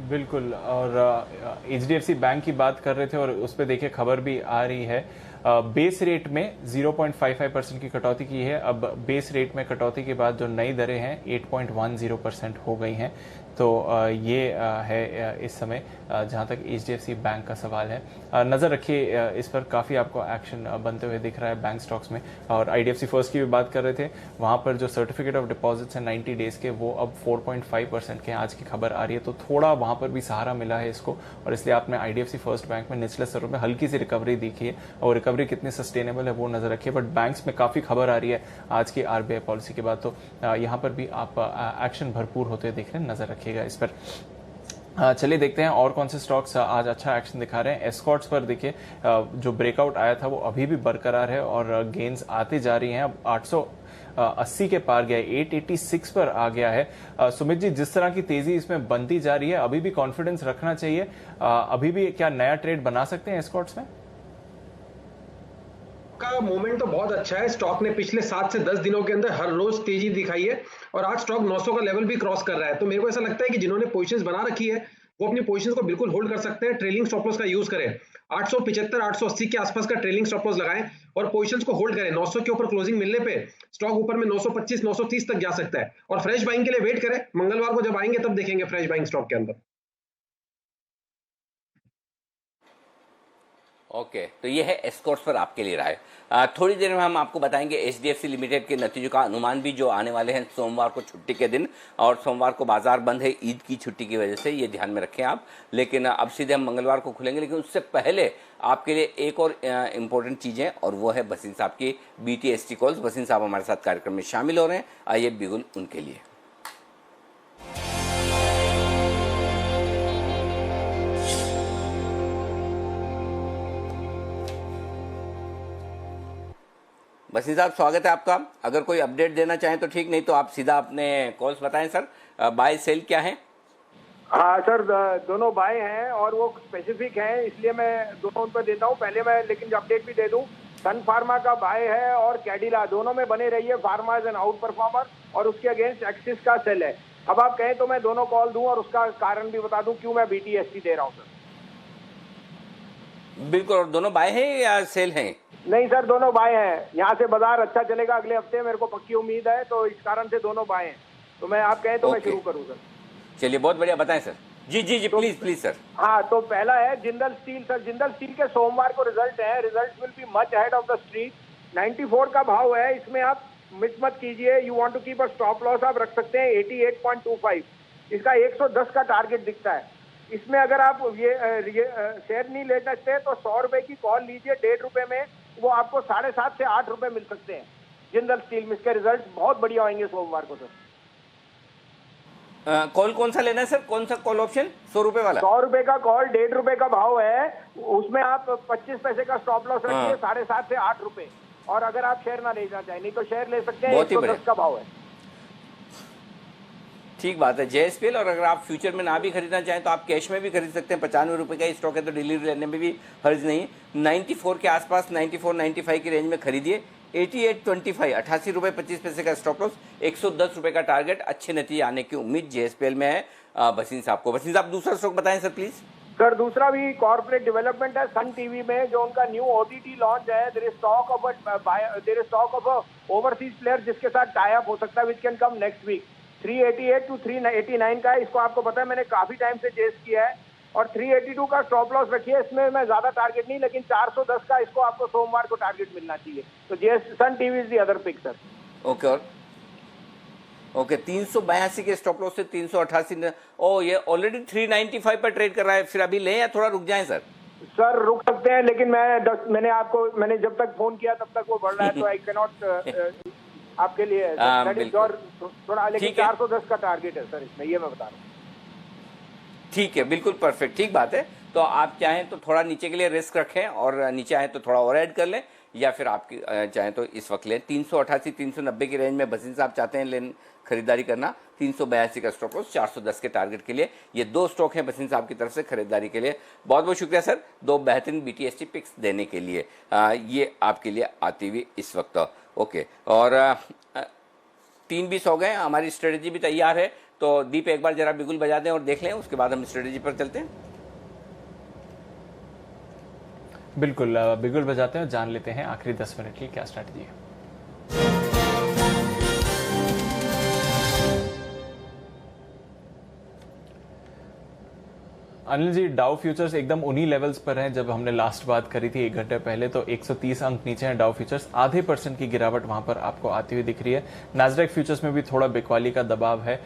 बिल्कुल। और HDFC बैंक की बात कर रहे थे और उस पर देखिए खबर भी आ रही है, बेस रेट में 0.55% की कटौती की है। अब बेस रेट में कटौती के बाद जो नई दरें हैं 8.10% हो गई हैं। तो ये है इस समय जहां तक HDFC बैंक का सवाल है। नज़र रखिए इस पर, काफ़ी आपको एक्शन बनते हुए दिख रहा है बैंक स्टॉक्स में। और IDFC फर्स्ट की भी बात कर रहे थे, वहां पर जो सर्टिफिकेट ऑफ डिपॉजिट्स हैं 90 डेज के, वो अब 4.5% के आज की खबर आ रही है। तो थोड़ा वहां पर भी सहारा मिला है इसको, और इसलिए आपने IDFC फर्स्ट बैंक में निचले स्तरों में हल्की सी रिकवरी देखी है, और रिकवरी कितनी सस्टेनेबल है वो नजर रखिए। बट बैंक्स में काफ़ी खबर आ रही है आज की RBI पॉलिसी के बाद, तो यहाँ पर भी आप एक्शन भरपूर होते देख रहे हैं, नजर रखिएगा इस पर। चलिए देखते हैं और कौन से स्टॉक्स आज अच्छा एक्शन दिखा रहे हैं। एस्कॉर्ट्स पर देखिए जो ब्रेकआउट आया था वो अभी भी बरकरार है और गेन्स आती जा रही हैं। अब 880 के पार गया है, 886 पर आ गया है। सुमित जी, जिस तरह की तेजी इसमें बनती जा रही है, अभी भी कॉन्फिडेंस रखना चाहिए? अभी भी क्या नया ट्रेड बना सकते हैं एस्कॉर्ट्स में? का मोमेंट तो बहुत अच्छा है। स्टॉक ने पिछले 7 से 10 दिनों के अंदर हर रोज तेजी दिखाई है और आज स्टॉक 900 का लेवल भी क्रॉस कर रहा है। तो मेरे को ऐसा लगता है कि जिन्होंने पोजीशंस बना रखी है वो अपनी पोजीशंस को बिल्कुल होल्ड कर सकते हैं। ट्रेलिंग स्टॉप लॉस का यूज करें, 875 880 के आसपास का ट्रेलिंग स्टॉप लॉस लगाएं और पोजीशंस को होल्ड करें। 900 के ऊपर क्लोजिंग मिलने पे स्टॉक ऊपर में 925 930 तक जा सकता है। और फ्रेश बाइंग के लिए वेट करें, मंगलवार को जब आएंगे तब देखेंगे फ्रेश बाइंग स्टॉक के अंदर। ओके, तो ये है एस्कॉर्ट्स पर आपके लिए रहा है। थोड़ी देर में हम आपको बताएंगे HDFC लिमिटेड के नतीजों का अनुमान भी, जो आने वाले हैं सोमवार को छुट्टी के दिन, और सोमवार को बाजार बंद है ईद की छुट्टी की वजह से, ये ध्यान में रखें आप। लेकिन अब सीधे हम मंगलवार को खुलेंगे, लेकिन उससे पहले आपके लिए एक और इम्पोर्टेंट चीज़ है, और वो है बसीन साहब की BTST कॉल्स। बसीन साहब हमारे साथ कार्यक्रम में शामिल हो रहे हैं, आइए बिगुल उनके लिए। बसीन साहब, स्वागत है आपका। अगर कोई अपडेट देना चाहें तो ठीक, नहीं तो आप सीधा अपने कॉल्स बताएं सर। बाय सेल क्या है? हाँ सर, दोनों बाय हैं और वो स्पेसिफिक हैं, इसलिए मैं दोनों उन पर देता हूँ। पहले मैं लेकिन अपडेट भी दे दूँ, सन फार्मा का बाय है और कैडिला, दोनों में बने रहिए। Pharma is an out performer और उसके अगेंस्ट एक्सिस का सेल है। अब आप कहें तो मैं दोनों कॉल दूं और उसका कारण भी बता दूं क्यों मैं BTST दे रहा हूं सर। बिल्कुल, और दोनों बाय हैं या सेल हैं? नहीं सर, दोनों बाय हैं। यहाँ से बाजार अच्छा चलेगा अगले हफ्ते, मेरे को पक्की उम्मीद है, तो इस कारण से दोनों बाय हैं। तो मैं आप कहें तो मैं शुरू करूँ सर। चलिए, बहुत बढ़िया, बताएं सर। जी जी जी, प्लीज प्लीज सर। हाँ, तो पहला है Jindal steel sir. Jindal steel के सोमवार को रिजल्ट है, result will be much ahead of the street. 94 का भाव है, इसमें आप मिस मत कीजिए। You want to keep a stop loss आप रख सकते हैं 88.25। इसका 110 का टारगेट दिखता है। इसमें अगर आप ये शेयर नहीं ले सकते तो 100 रुपए की कॉल लीजिए 1.5 रुपए में, वो आपको 7.5 से 8 रुपए मिल सकते हैं जिंदल स्टील में। इसके रिजल्ट बहुत बढ़िया होंगे सोमवार को सर। कॉल कौन सा लेना है सर? कौन सा कॉल ऑप्शन? 100 रुपए वाला? 100 रुपए का कॉल, 1.5 रुपए का भाव है, उसमें आप 25 पैसे का स्टॉप लॉस रखिए, 7.5 से 8 रुपए। और अगर आप शेयर ना लेना चाहें, नहीं तो शेयर ले सकते हैं, 110 का भाव है। ठीक बात है JSPL। और अगर आप फ्यूचर में ना भी खरीदना चाहें तो आप कैश में भी खरीद सकते हैं। 95 रुपए का स्टॉक है तो डिलीवरी लेने में भी हर्ज नहीं। 94 के आसपास 94-95 की रेंज में खरीदिए। 88.25 88 रुपए 25 पैसे का स्टॉप लॉस, 110 रुपए का टारगेट। अच्छे नतीजे आने की उम्मीद JSPL में है। बसीन साहब को, बसीन साहब दूसरा स्टॉक बताएं सर प्लीज। सर दूसरा भी कॉर्पोरेट डेवलपमेंट है सन टीवी में, जो उनका न्यू OTT लॉन्च है। There is talk of overseas player जिसके साथ टाई अप हो सकता है, which can come next week. 388 to 389 का है, इसको आपको पता है मैंने काफी टाइम से चेस किया है। और 382 का स्टॉप लॉस रखिए। इसमें मैं ज्यादा टारगेट नहीं, लेकिन 410 का इसको आपको सोमवार को टारगेट मिलना चाहिए। तो Sun TV is the other pick sir. Okay, और ओके 382 के स्टॉप लॉस से 388। ओ, ये ऑलरेडी 395 पर ट्रेड कर रहा है। फिर अभी लें या थोड़ा रुक जाएं सर? सर रुक सकते हैं, लेकिन मैंने जब तक फोन किया तब तक वो बढ़ रहा है, तो आई कैन नॉट आपके लिए थोड़ा, लेकिन 410 का टारगेट है सर इसमें, ये मैं बता रहा हूँ। ठीक है, बिल्कुल परफेक्ट, ठीक बात है। तो आप चाहें तो थोड़ा नीचे के लिए रिस्क रखें और नीचे आए तो थोड़ा और ऐड कर लें, या फिर आप चाहें तो इस वक्त लें। 388-390 की रेंज में बसीन साहब चाहते हैं लेन खरीदारी करना। 382 का स्टॉप लॉस, 410 के टारगेट के लिए। ये दो स्टॉक हैं बसीन साहब की तरफ से खरीदारी के लिए। बहुत बहुत शुक्रिया सर, दो बेहतरीन BTST पिक्स देने के लिए। ये आपके लिए आती हुई इस वक्त। ओके, और 3:20 हो गए, हमारी स्ट्रेटेजी भी तैयार है। तो दीप एक बार जरा बिगुल बजा दें और देख लें, उसके बाद हम स्ट्रेटेजी पर चलते हैं। बिल्कुल, बिगुल बजाते हैं और जान लेते हैं आखिरी 10 मिनट की क्या स्ट्रेटेजी है। अनिल जी, डाउ फ्यूचर्स एकदम उन्हीं लेवल्स पर हैं जब हमने लास्ट बात करी थी 1 घंटे पहले। तो 130 अंक नीचे हैं डाउ फ्यूचर्स, आधे % की गिरावट वहां पर आपको आती हुई दिख रही है। नैस्डैक फ्यूचर्स में भी थोड़ा बिकवाली का दबाव है,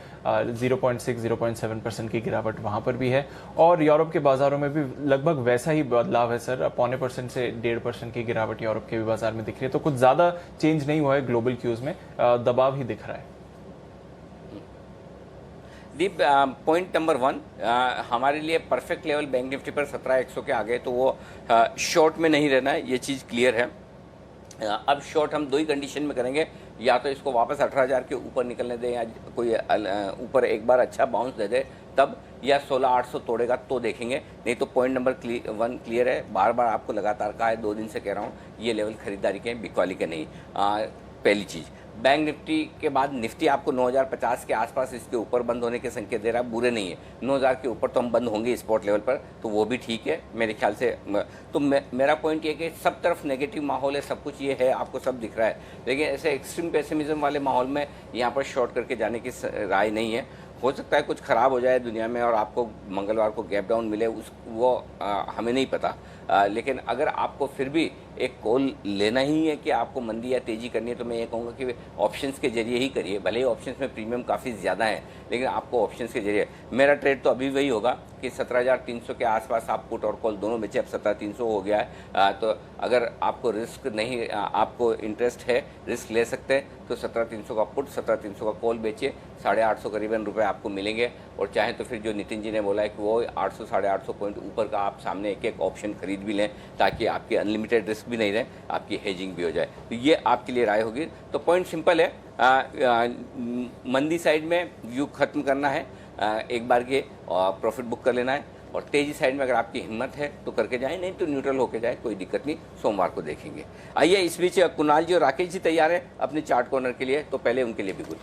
0.6-0.7% की गिरावट वहां पर भी है। और यूरोप के बाजारों में भी लगभग वैसा ही बदलाव है सर, 0.25% से 1.5% की गिरावट यूरोप के भी बाजार में दिख रही है। तो कुछ ज्यादा चेंज नहीं हुआ है ग्लोबल क्यूज में, दबाव ही दिख रहा है। दीप, पॉइंट नंबर 1, हमारे लिए परफेक्ट लेवल बैंक निफ्टी पर 17,100 के आगे, तो वो शॉर्ट में नहीं रहना है, ये चीज़ क्लियर है। अब शॉर्ट हम दो ही कंडीशन में करेंगे, या तो इसको वापस 18,000 के ऊपर निकलने दें, या कोई ऊपर एक बार अच्छा बाउंस दे दे तब, या 16,800 तोड़ेगा तो देखेंगे। नहीं तो पॉइंट नंबर 1 क्लियर है। बार बार आपको लगातार कहा है, 2 दिन से कह रहा हूँ, ये लेवल खरीदारी के, बिकवाली के नहीं। पहली चीज़, बैंक निफ्टी के बाद निफ्टी आपको 9,050 के आसपास इसके ऊपर बंद होने के संकेत दे रहा है, बुरे नहीं है। 9,000 के ऊपर तो हम बंद होंगे स्पॉट लेवल पर, तो वो भी ठीक है मेरे ख्याल से। तो मेरा पॉइंट ये कि सब तरफ नेगेटिव माहौल है, सब कुछ ये है, आपको सब दिख रहा है, लेकिन ऐसे एक्सट्रीम पेसिमिज्म वाले माहौल में यहाँ पर शॉर्ट करके जाने की राय नहीं है। हो सकता है कुछ ख़राब हो जाए दुनिया में और आपको मंगलवार को गैप डाउन मिले, वो हमें नहीं पता। लेकिन अगर आपको फिर भी एक कॉल लेना ही है कि आपको मंदी या तेज़ी करनी है, तो मैं ये कहूँगा कि ऑप्शंस के जरिए ही करिए। भले ही ऑप्शंस में प्रीमियम काफ़ी ज़्यादा है, लेकिन आपको ऑप्शंस के जरिए, मेरा ट्रेड तो अभी वही होगा कि 17,300 के आसपास आप पुट और कॉल दोनों बेचे। अब 17,300 हो गया है, तो अगर आपको रिस्क नहीं, आपको इंटरेस्ट है, रिस्क ले सकते हैं, तो 17,300 का पुट, 17,300 का कॉल बेचिए, 850 करीबन रुपए आपको मिलेंगे। और चाहे तो फिर जो नितिन जी ने बोला है कि वो 800 850 पॉइंट ऊपर का आप सामने एक एक ऑप्शन खरीद भी लें, ताकि आपकी अनलिमिटेड रिस्क भी नहीं रहे, आपकी हेजिंग भी हो जाए। तो ये आपके लिए राय होगी। तो पॉइंट सिंपल है, मंदी साइड में व्यू खत्म करना है, एक बार के प्रॉफिट बुक कर लेना है, और तेजी साइड में अगर आपकी हिम्मत है तो करके जाएं, नहीं तो न्यूट्रल होके जाए, कोई दिक्कत नहीं, सोमवार को देखेंगे। आइए, इस बीच कुणाल जी और राकेश जी तैयार हैं अपने चार्ट कॉर्नर के लिए, तो पहले उनके लिए भी कुछ।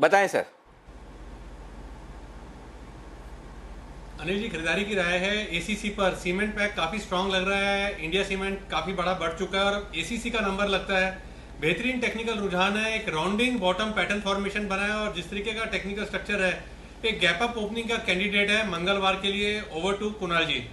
बताएं सर। अनिल जी, खरीदारी की राय है एसीसी पर। सीमेंट पैक काफी स्ट्रांग लग रहा है, इंडिया सीमेंट काफी बड़ा बढ़ चुका है और एसीसी का नंबर लगता है। बेहतरीन टेक्निकल रुझान है, एक राउंडिंग बॉटम पैटर्न फॉर्मेशन बना है और जिस तरीके का टेक्निकल स्ट्रक्चर है, एक गैप अप ओपनिंग का कैंडिडेट है मंगलवार के लिए। ओवर टू कुणाल जी।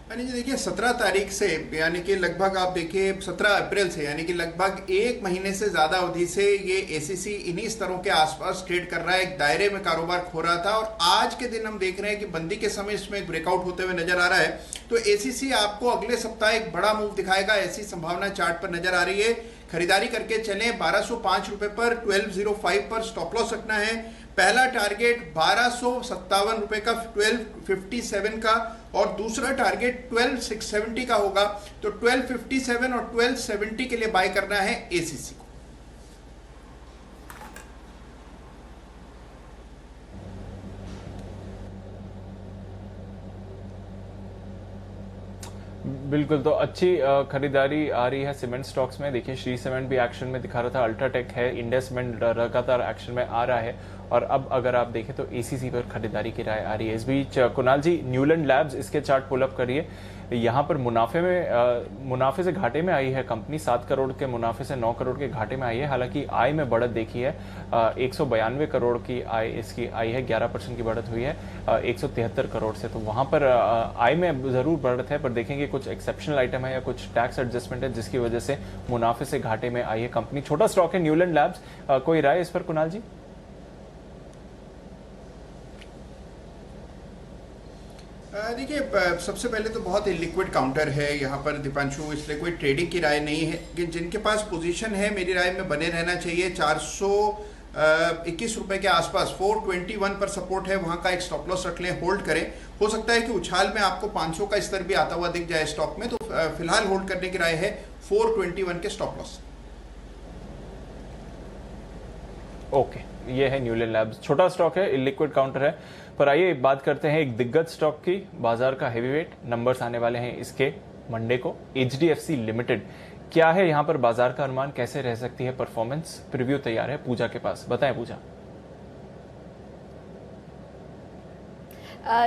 यानी देखिए 17 तारीख से, यानी कि लगभग आप देखिए 17 अप्रैल से, यानी कि लगभग एक महीने से ज्यादा अवधि से ये एसीसी इन्हीं स्तरों के आसपास ट्रेड कर रहा है, एक दायरे में कारोबार खो रहा था और आज के दिन हम देख रहे हैं कि बंदी के समय इसमें एक ब्रेकआउट होते हुए नजर आ रहा है। तो एसीसी आपको अगले सप्ताह एक बड़ा मूव दिखाएगा, ऐसी संभावना चार्ट पर नजर आ रही है। खरीदारी करके चले 1205 रुपए पर, 1205 पर स्टॉप लॉस रखना है। पहला टारगेट 1257 रुपए का 1257 का और दूसरा टारगेट 12670 का होगा। तो 1257 और 1270 के लिए बाय करना है एसीसी को। बिल्कुल, तो अच्छी खरीदारी आ रही है सीमेंट स्टॉक्स में। देखिए श्री सीमेंट भी एक्शन में दिखा रहा था, अल्ट्राटेक है, इंडिया सीमेंट लगातार एक्शन में आ रहा है और अब अगर आप देखें तो एसीसी पर खरीदारी की राय आ रही है। इस बीच कुणाल जी, न्यूलैंड लैब्स, इसके चार्ट पुल अप करिए। यहाँ पर मुनाफे से घाटे में आई है कंपनी, 7 करोड़ के मुनाफे से 9 करोड़ के घाटे में आई है। हालांकि आय में बढ़त देखी है, 192 करोड़ की आय इसकी आई है, 11% की बढ़त हुई है 173 करोड़ से। तो वहां पर आय में जरूर बढ़त है, पर देखेंगे कुछ एक्सेप्शनल आइटम है या कुछ टैक्स एडजस्टमेंट है जिसकी वजह से मुनाफे से घाटे में आई है कंपनी। छोटा स्टॉक है न्यूलैंड लैब्स, कोई राय इस पर कुणाल जी? देखिए सबसे पहले तो बहुत लिक्विड काउंटर है यहाँ पर दीपांशु, इसलिए कोई ट्रेडिंग की राय नहीं है। कि जिनके पास पोजीशन है मेरी राय में बने रहना चाहिए। 421 रुपए के आसपास 421 पर सपोर्ट है, वहां का एक स्टॉप लॉस रख लें, होल्ड करें। हो सकता है कि उछाल में आपको 500 का स्तर भी आता हुआ दिख जाए स्टॉक में, तो फिलहाल होल्ड करने की राय है 421 के स्टॉप लॉस। ओके, ये है न्यूलैंड लैब्स, छोटा स्टॉक है, इलिक्विड काउंटर है। पर आइए बात करते हैं एक दिग्गज स्टॉक की, बाजार का हेवीवेट। नंबर्स आने वाले हैं इसके मंडे को। एचडीएफसी लिमिटेड, क्या है यहाँ पर बाजार का अनुमान, कैसे रह सकती है परफॉर्मेंस? प्रीव्यू तैयार है पूजा के पास, बताएं पूजा।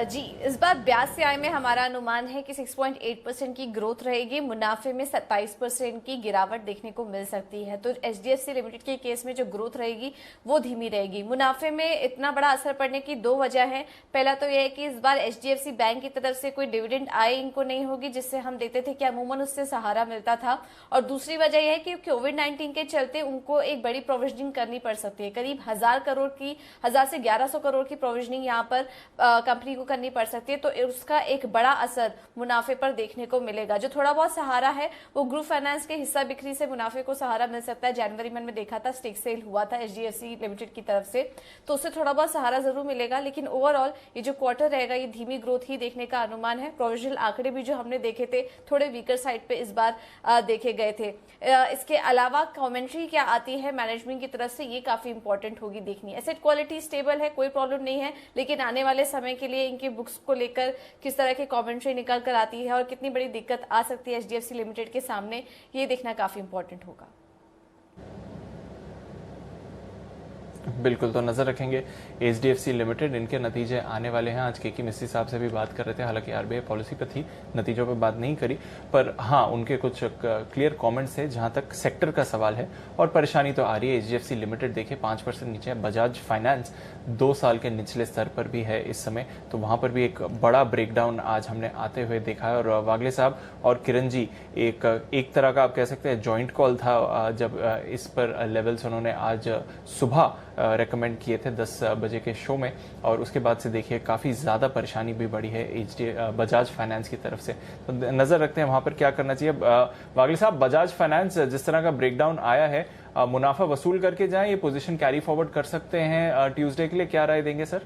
जी, इस बार ब्याज से आय में हमारा अनुमान है कि 6.8% की ग्रोथ रहेगी। मुनाफे में 27% की गिरावट देखने को मिल सकती है। तो एचडीएफसी लिमिटेड के केस में जो ग्रोथ रहेगी वो धीमी रहेगी। मुनाफे में इतना बड़ा असर पड़ने की 2 वजह है। पहला तो यह है कि इस बार एचडीएफसी बैंक की तरफ से कोई डिविडेंड आय इनको नहीं होगी, जिससे हम देखते थे कि अमूमन उससे सहारा मिलता था। और दूसरी वजह यह है कि कोविड-19 के चलते उनको एक बड़ी प्रोविजनिंग करनी पड़ सकती है। करीब 1000 से 1100 करोड़ की प्रोविजनिंग यहाँ पर कंपनी को करनी पड़ सकती है। तो उसका एक बड़ा असर मुनाफे पर देखने को मिलेगा। जो थोड़ा बहुत सहारा है वो ग्रुप फाइनेंस के हिस्सा बिक्री से मुनाफे को सहारा मिल सकता है। जनवरी में देखा था स्टेक सेल हुआ था एचडीएफसी लिमिटेड की तरफ से, तो उससे थोड़ा बहुत सहारा जरूर मिलेगा। लेकिन ओवरऑल ये जो क्वार्टर रहेगा ये धीमी ग्रोथ ही देखने का अनुमान है। प्रोविजनल आंकड़े भी जो हमने देखे थे थोड़े वीकर साइड पे इस बार देखे गए थे। इसके अलावा कमेंट्री क्या आती है मैनेजमेंट की तरफ से, ये काफी इंपॉर्टेंट होगी देखनी। एसेट क्वालिटी स्टेबल है, कोई प्रॉब्लम नहीं है, लेकिन आने वाले समय के लिए इनकी बुक्स को लेकर किस तरह की कमेंट्री निकल कर आती है और कितनी बड़ी दिक्कत आ सकती है एचडीएफसी लिमिटेड के सामने, ये देखना काफी इंपॉर्टेंट होगा। बिल्कुल, तो नजर रखेंगे एचडीएफसी लिमिटेड, इनके नतीजे आने वाले हैं। आज के मिस्त्री साहब से भी बात कर रहे थे, हालांकि आरबीआई पॉलिसी पर थी, नतीजों पर बात नहीं करी, पर हाँ उनके कुछ क्लियर कमेंट्स है जहां तक सेक्टर का सवाल है। और परेशानी तो आ रही है, एचडीएफसी लिमिटेड देखिए 5% नीचे है। बजाज फाइनेंस 2 साल के निचले स्तर पर भी है इस समय, तो वहां पर भी एक बड़ा ब्रेकडाउन आज हमने आते हुए देखा है। और वागले साहब और किरण जी, एक तरह का आप कह सकते हैं जॉइंट कॉल था, जब इस पर लेवल्स उन्होंने आज सुबह रेकमेंड किए थे 10 बजे के शो में, और उसके बाद से देखिए काफ़ी ज़्यादा परेशानी भी बढ़ी है बजाज फाइनेंस की तरफ से। तो नज़र रखते हैं वहाँ पर क्या करना चाहिए। वागले साहब, बजाज फाइनेंस जिस तरह का ब्रेकडाउन आया है, मुनाफा वसूल करके जाएं, ये पोजीशन कैरी फॉरवर्ड कर सकते हैं ट्यूसडे के लिए, क्या राय देंगे सर?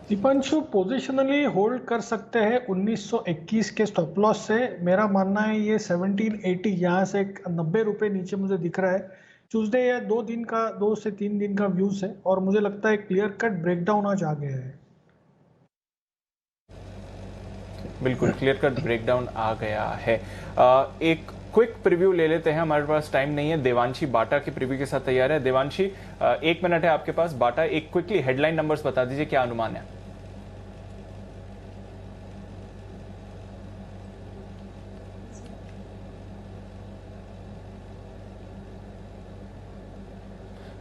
दीपांशु, पोजिशनली होल्ड कर सकते हैं 1921 के स्टॉप लॉस से। मेरा मानना है ये 1780 यहाँ से 90 रुपए नीचे मुझे दिख रहा है। ट्यूसडे या 2 से 3 दिन का व्यूज है और मुझे लगता है क्लियर कट ब्रेकडाउन आज आ गया है। बिल्कुल क्लियर कट ब्रेकडाउन आ गया है। एक क्विक प्रीव्यू ले लेते हैं, हमारे पास टाइम नहीं है। देवांशी बाटा की प्रीव्यू के साथ तैयार है। देवांशी 1 मिनट है आपके पास। बाटा एक क्विकली हेडलाइन नंबर्स बता दीजिए, क्या अनुमान है?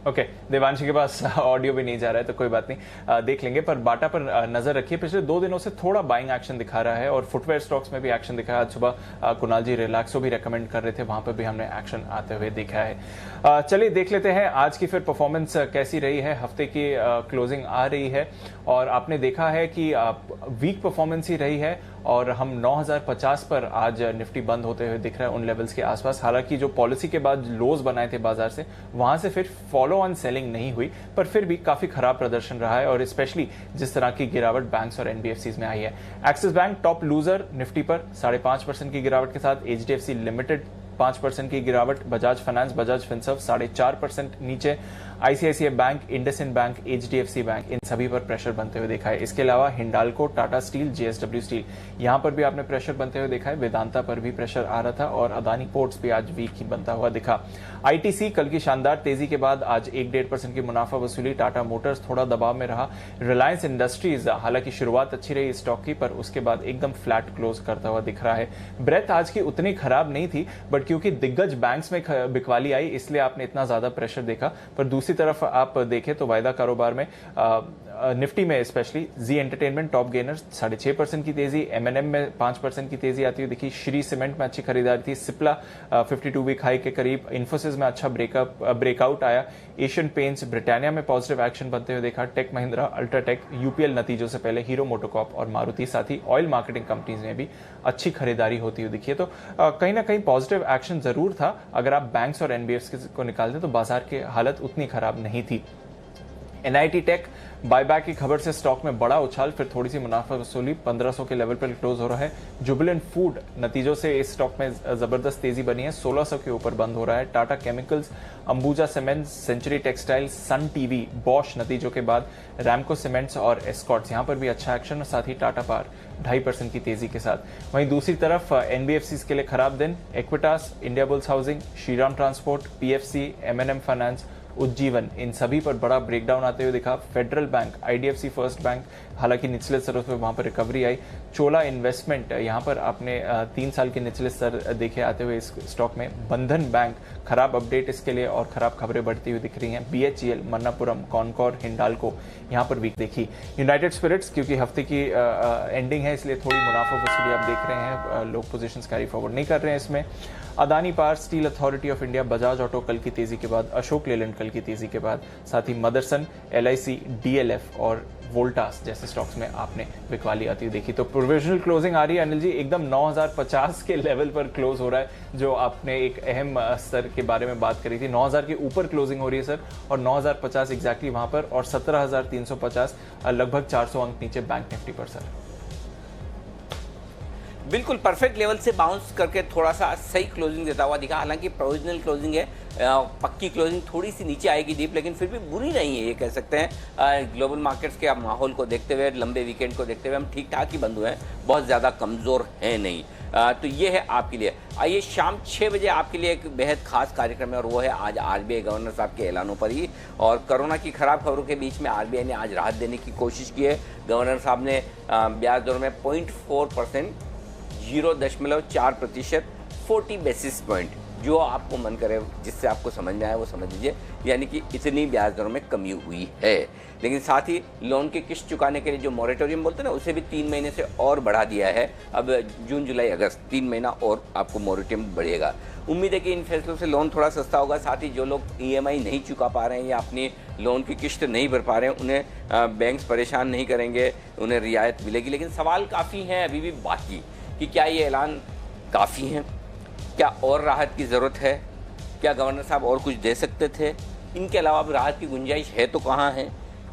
ओके, देवांशी के पास ऑडियो भी नहीं जा रहा है तो कोई बात नहीं, देख लेंगे। पर बाटा पर नजर रखिए, पिछले 2 दिनों से थोड़ा बाइंग एक्शन दिखा रहा है और फुटवेयर स्टॉक्स में भी एक्शन दिखा है। आज सुबह कुणाल जी रिलैक्सो भी रेकमेंड कर रहे थे, वहां पर भी हमने एक्शन आते हुए देखा है। चलिए देख लेते हैं आज की फिर परफॉर्मेंस कैसी रही है। हफ्ते की क्लोजिंग आ रही है और आपने देखा है कि वीक परफॉर्मेंस ही रही है और हम 9050 पर आज निफ्टी बंद होते हुए दिख रहा है, उन लेवल्स के आसपास। हालांकि जो पॉलिसी के बाद लोज बनाए थे बाजार से, वहां से फिर फॉलो ऑन सेलिंग नहीं हुई, पर फिर भी काफी खराब प्रदर्शन रहा है और स्पेशली जिस तरह की गिरावट बैंक्स और एनबीएफसीज में आई है। Axis bank top loser Nifty पर 5.5% की गिरावट के साथ, एचडीएफसी लिमिटेड 5% की गिरावट, बजाज फाइनेंस, बजाज फिनसर्व 4.5% नीचे, ICICI bank, IndusInd bank, HDFC bank, इन सभी पर प्रेशर बनते हुए देखा है। इसके अलावा हिंडाल्को, टाटा स्टील, जेएसडब्ल्यू स्टील, यहां पर भी आपने प्रेशर बनते हुए देखा है। वेदांता पर भी प्रेशर आ रहा था और अदानी पोर्ट्स भी आज वीक ही बनता हुआ दिखा। आईटीसी कल की शानदार तेजी के बाद आज 1-1.5% की मुनाफा वसूली। टाटा मोटर्स थोड़ा दबाव में रहा। रिलायंस इंडस्ट्रीज हालांकि शुरुआत अच्छी रही स्टॉक की, पर उसके बाद एकदम फ्लैट क्लोज करता हुआ दिख रहा है। ब्रेथ आज की उतनी खराब नहीं थी, बट क्योंकि दिग्गज बैंक्स में बिकवाली आई इसलिए आपने इतना ज्यादा प्रेशर देखा। पर दूसरी तरफ आप देखें तो वायदा कारोबार में निफ्टी में स्पेशली जी एंटरटेनमेंट टॉप गेनर 6.5% की तेजी, एमएनएम में 5% की तेजी आती हुई दिखी। श्री सीमेंट में अच्छी खरीदारी थी। सिप्ला 52 वीक हाई के करीब। इन्फोसिस में अच्छा ब्रेकआउट आया। एशियन पेंट्स, ब्रिटानिया में पॉजिटिव एक्शन बनते हुए देखा। टेक महिंद्रा, अल्ट्राटेक, यूपीएल नतीजों से पहले हीरो मोटोकॉर्प और मारुति, साथ ही ऑयल मार्केटिंग कंपनीज में भी अच्छी खरीदारी होती हुई दिखी है। तो कहीं ना कहीं पॉजिटिव एक्शन जरूर था। अगर आप बैंक्स और एनबीएफसी को निकालते तो बाजार की हालत उतनी खराब नहीं थी। एनआईटी टेक बायबैक की खबर से स्टॉक में बड़ा उछाल, फिर थोड़ी सी मुनाफा वसूली, 1500 के लेवल पर क्लोज हो रहा है। जुबिलेंट फूड नतीजों से इस स्टॉक में जबरदस्त तेजी बनी है, 1600 के ऊपर बंद हो रहा है। Tata chemicals, Ambuja cements, Century textiles, Sun TV, Bosch नतीजों के बाद, रैमको सीमेंट्स और एस्कॉर्ट्स, यहां पर भी अच्छा एक्शन, और साथ ही टाटा पावर 2.5% की तेजी के साथ। वहीं दूसरी तरफ एनबीएफसी के लिए खराब दिन, Equitas, Indiabulls housing, Shriram transport, PFC, M&M finance, Ujjivan, इन सभी पर बड़ा ब्रेकडाउन आते हुए दिखा। Federal bank, IDFC first bank हालांकि निचले स्तरों पर वहां पर रिकवरी आई। चोला इन्वेस्टमेंट, यहां पर आपने 3 साल के निचले स्तर देखे आते हुए इस स्टॉक में। बंधन बैंक खराब अपडेट इसके लिए और खराब खबरें बढ़ती हुई दिख रही हैं। बीएचईएल, मन्नापुरम, कॉनकॉर, हिंडाल्को यहां पर वीक देखी। यूनाइटेड स्पिरिट्स क्योंकि हफ्ते की एंडिंग है इसलिए थोड़ी मुनाफा वसूली आप देख रहे हैं, लोग पोजीशंस कैरी फॉरवर्ड नहीं कर रहे हैं इसमें। Adani power, steel authority of India, Bajaj auto कल की तेजी के बाद, अशोक लेलैंड कल की तेजी के बाद, साथ ही मदरसन, एलआईसी, डीएलएफ और वोल्टास जैसे स्टॉक्स में आपने बिकवाली आती हुई देखी। तो प्रोविजनल क्लोजिंग आ रही है अनिल जी, एकदम 9050 के लेवल पर क्लोज हो रहा है, जो आपने एक अहम स्तर के बारे में बात करी थी। 9000 के ऊपर क्लोजिंग हो रही है सर, और 9050 एग्जैक्टली वहां पर, और 17350 लगभग 400 अंक नीचे बैंक निफ्टी पर सर। बिल्कुल परफेक्ट लेवल से बाउंस करके थोड़ा सा सही क्लोजिंग देता हुआ दिखा। हालांकि प्रोविजनल क्लोजिंग है, पक्की क्लोजिंग थोड़ी सी नीचे आएगी डीप, लेकिन फिर भी बुरी नहीं है ये कह सकते हैं। ग्लोबल मार्केट्स के माहौल को देखते हुए, लंबे वीकेंड को देखते हुए हम ठीक ठाक ही बंद हुए हैं, बहुत ज़्यादा कमज़ोर है नहीं। तो ये है आपके लिए। आइए शाम 6 बजे आपके लिए एक बेहद खास कार्यक्रम है, और वो है आज आरबीआई गवर्नर साहब के ऐलानों पर ही। और कोरोना की खराब खबरों के बीच में आरबीआई ने आज राहत देने की कोशिश की है। गवर्नर साहब ने ब्याज दरों में 0.4%, 0.4%, 40 बेसिस पॉइंट, जो आपको मन करे जिससे आपको समझ में आए वो समझ लीजिए, यानी कि इतनी ब्याज दरों में कमी हुई है। लेकिन साथ ही लोन की किस्त चुकाने के लिए जो मॉरेटोरियम बोलते हैं ना, उसे भी 3 महीने से और बढ़ा दिया है। अब जून, जुलाई, अगस्त 3 महीना और आपको मॉरेटोरियम बढ़ेगा। उम्मीद है कि इन फैसलों से लोन थोड़ा सस्ता होगा। साथ ही जो लोग ईएमआई नहीं चुका पा रहे हैं या अपनी लोन की किस्त नहीं भर पा रहे हैं, उन्हें बैंक्स परेशान नहीं करेंगे, उन्हें रियायत मिलेगी। लेकिन सवाल काफ़ी हैं अभी भी बाकी कि क्या ये ऐलान काफ़ी हैं, क्या और राहत की ज़रूरत है, क्या गवर्नर साहब और कुछ दे सकते थे, इनके अलावा अब राहत की गुंजाइश है तो कहाँ है।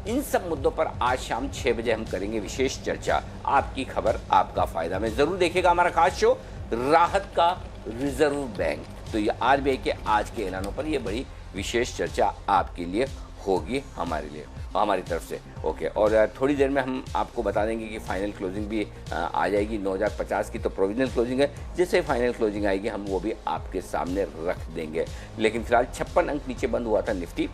इन सब मुद्दों पर आज शाम 6 बजे हम करेंगे विशेष चर्चा। आपकी खबर, आपका फ़ायदा में ज़रूर देखिएगा हमारा खास शो राहत का रिजर्व बैंक। तो ये आरबीआई के आज के ऐलानों पर ये बड़ी विशेष चर्चा आपके लिए होगी हमारे लिए, हमारी तरफ से। ओके, और थोड़ी देर में हम आपको बता देंगे कि फाइनल क्लोजिंग भी आ जाएगी 9050 की, तो प्रोविजनल क्लोजिंग है, जैसे फाइनल क्लोजिंग आएगी हम वो भी आपके सामने रख देंगे। लेकिन फिलहाल 56 अंक नीचे बंद हुआ था निफ्टी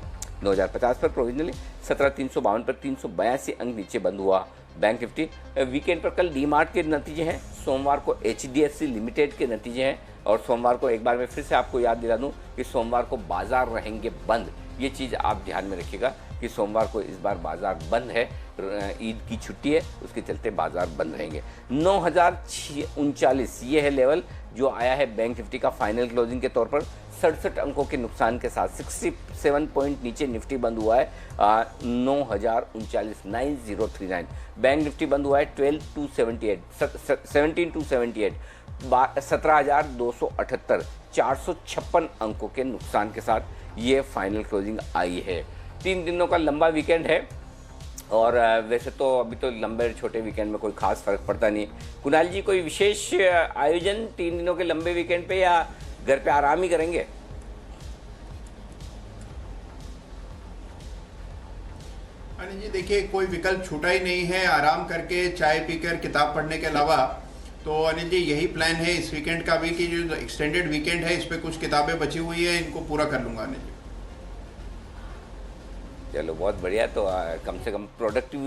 9050 पर प्रोविजनली, 17352 पर 382 अंक नीचे बंद हुआ बैंक निफ्टी। वीकेंड पर कल डीमार्ट के नतीजे हैं, सोमवार को HDFC लिमिटेड के नतीजे हैं, और सोमवार को एक बार मैं फिर से आपको याद दिला दूं कि सोमवार को बाजार रहेंगे बंद। ये चीज़ आप ध्यान में रखिएगा कि सोमवार को इस बार बाजार बंद है, ईद की छुट्टी है, उसके चलते बाजार बंद रहेंगे। 9039 ये है लेवल जो आया है बैंक निफ्टी का फाइनल क्लोजिंग के तौर पर, 67 अंकों के नुकसान के साथ 67 पॉइंट नीचे निफ्टी बंद हुआ है 9039 बैंक निफ्टी बंद हुआ है 12278 17278 456 अंकों के नुकसान के साथ ये फाइनल क्लोजिंग आई है। 3 दिनों का लंबा वीकेंड है, और वैसे तो अभी तो लंबे छोटे वीकेंड में कोई खास फर्क पड़ता नहीं। कुणाल जी, कोई विशेष आयोजन 3 दिनों के लंबे वीकेंड पे, या घर पे आराम ही करेंगे? अनिल जी देखिए, कोई विकल्प छूटा ही नहीं है आराम करके चाय पीकर किताब पढ़ने के अलावा। तो अनिल जी यही प्लान है इस वीकेंड का भी कि जो एक्सटेंडेड वीकेंड है इस पे कुछ किताबें बची हुई है, इनको पूरा कर लूंगा अनिल जी। चलो बहुत बढ़िया, तो कम से कम प्रोडक्टिव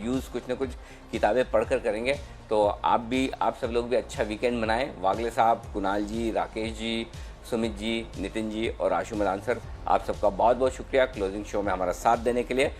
यूज़ कुछ ना कुछ किताबें पढ़कर करेंगे, तो आप सब लोग भी अच्छा वीकेंड मनाएं। वागले साहब, कुणाल जी, राकेश जी, सुमित जी, नितिन जी और आशु मदान सर, आप सबका बहुत बहुत शुक्रिया क्लोजिंग शो में हमारा साथ देने के लिए।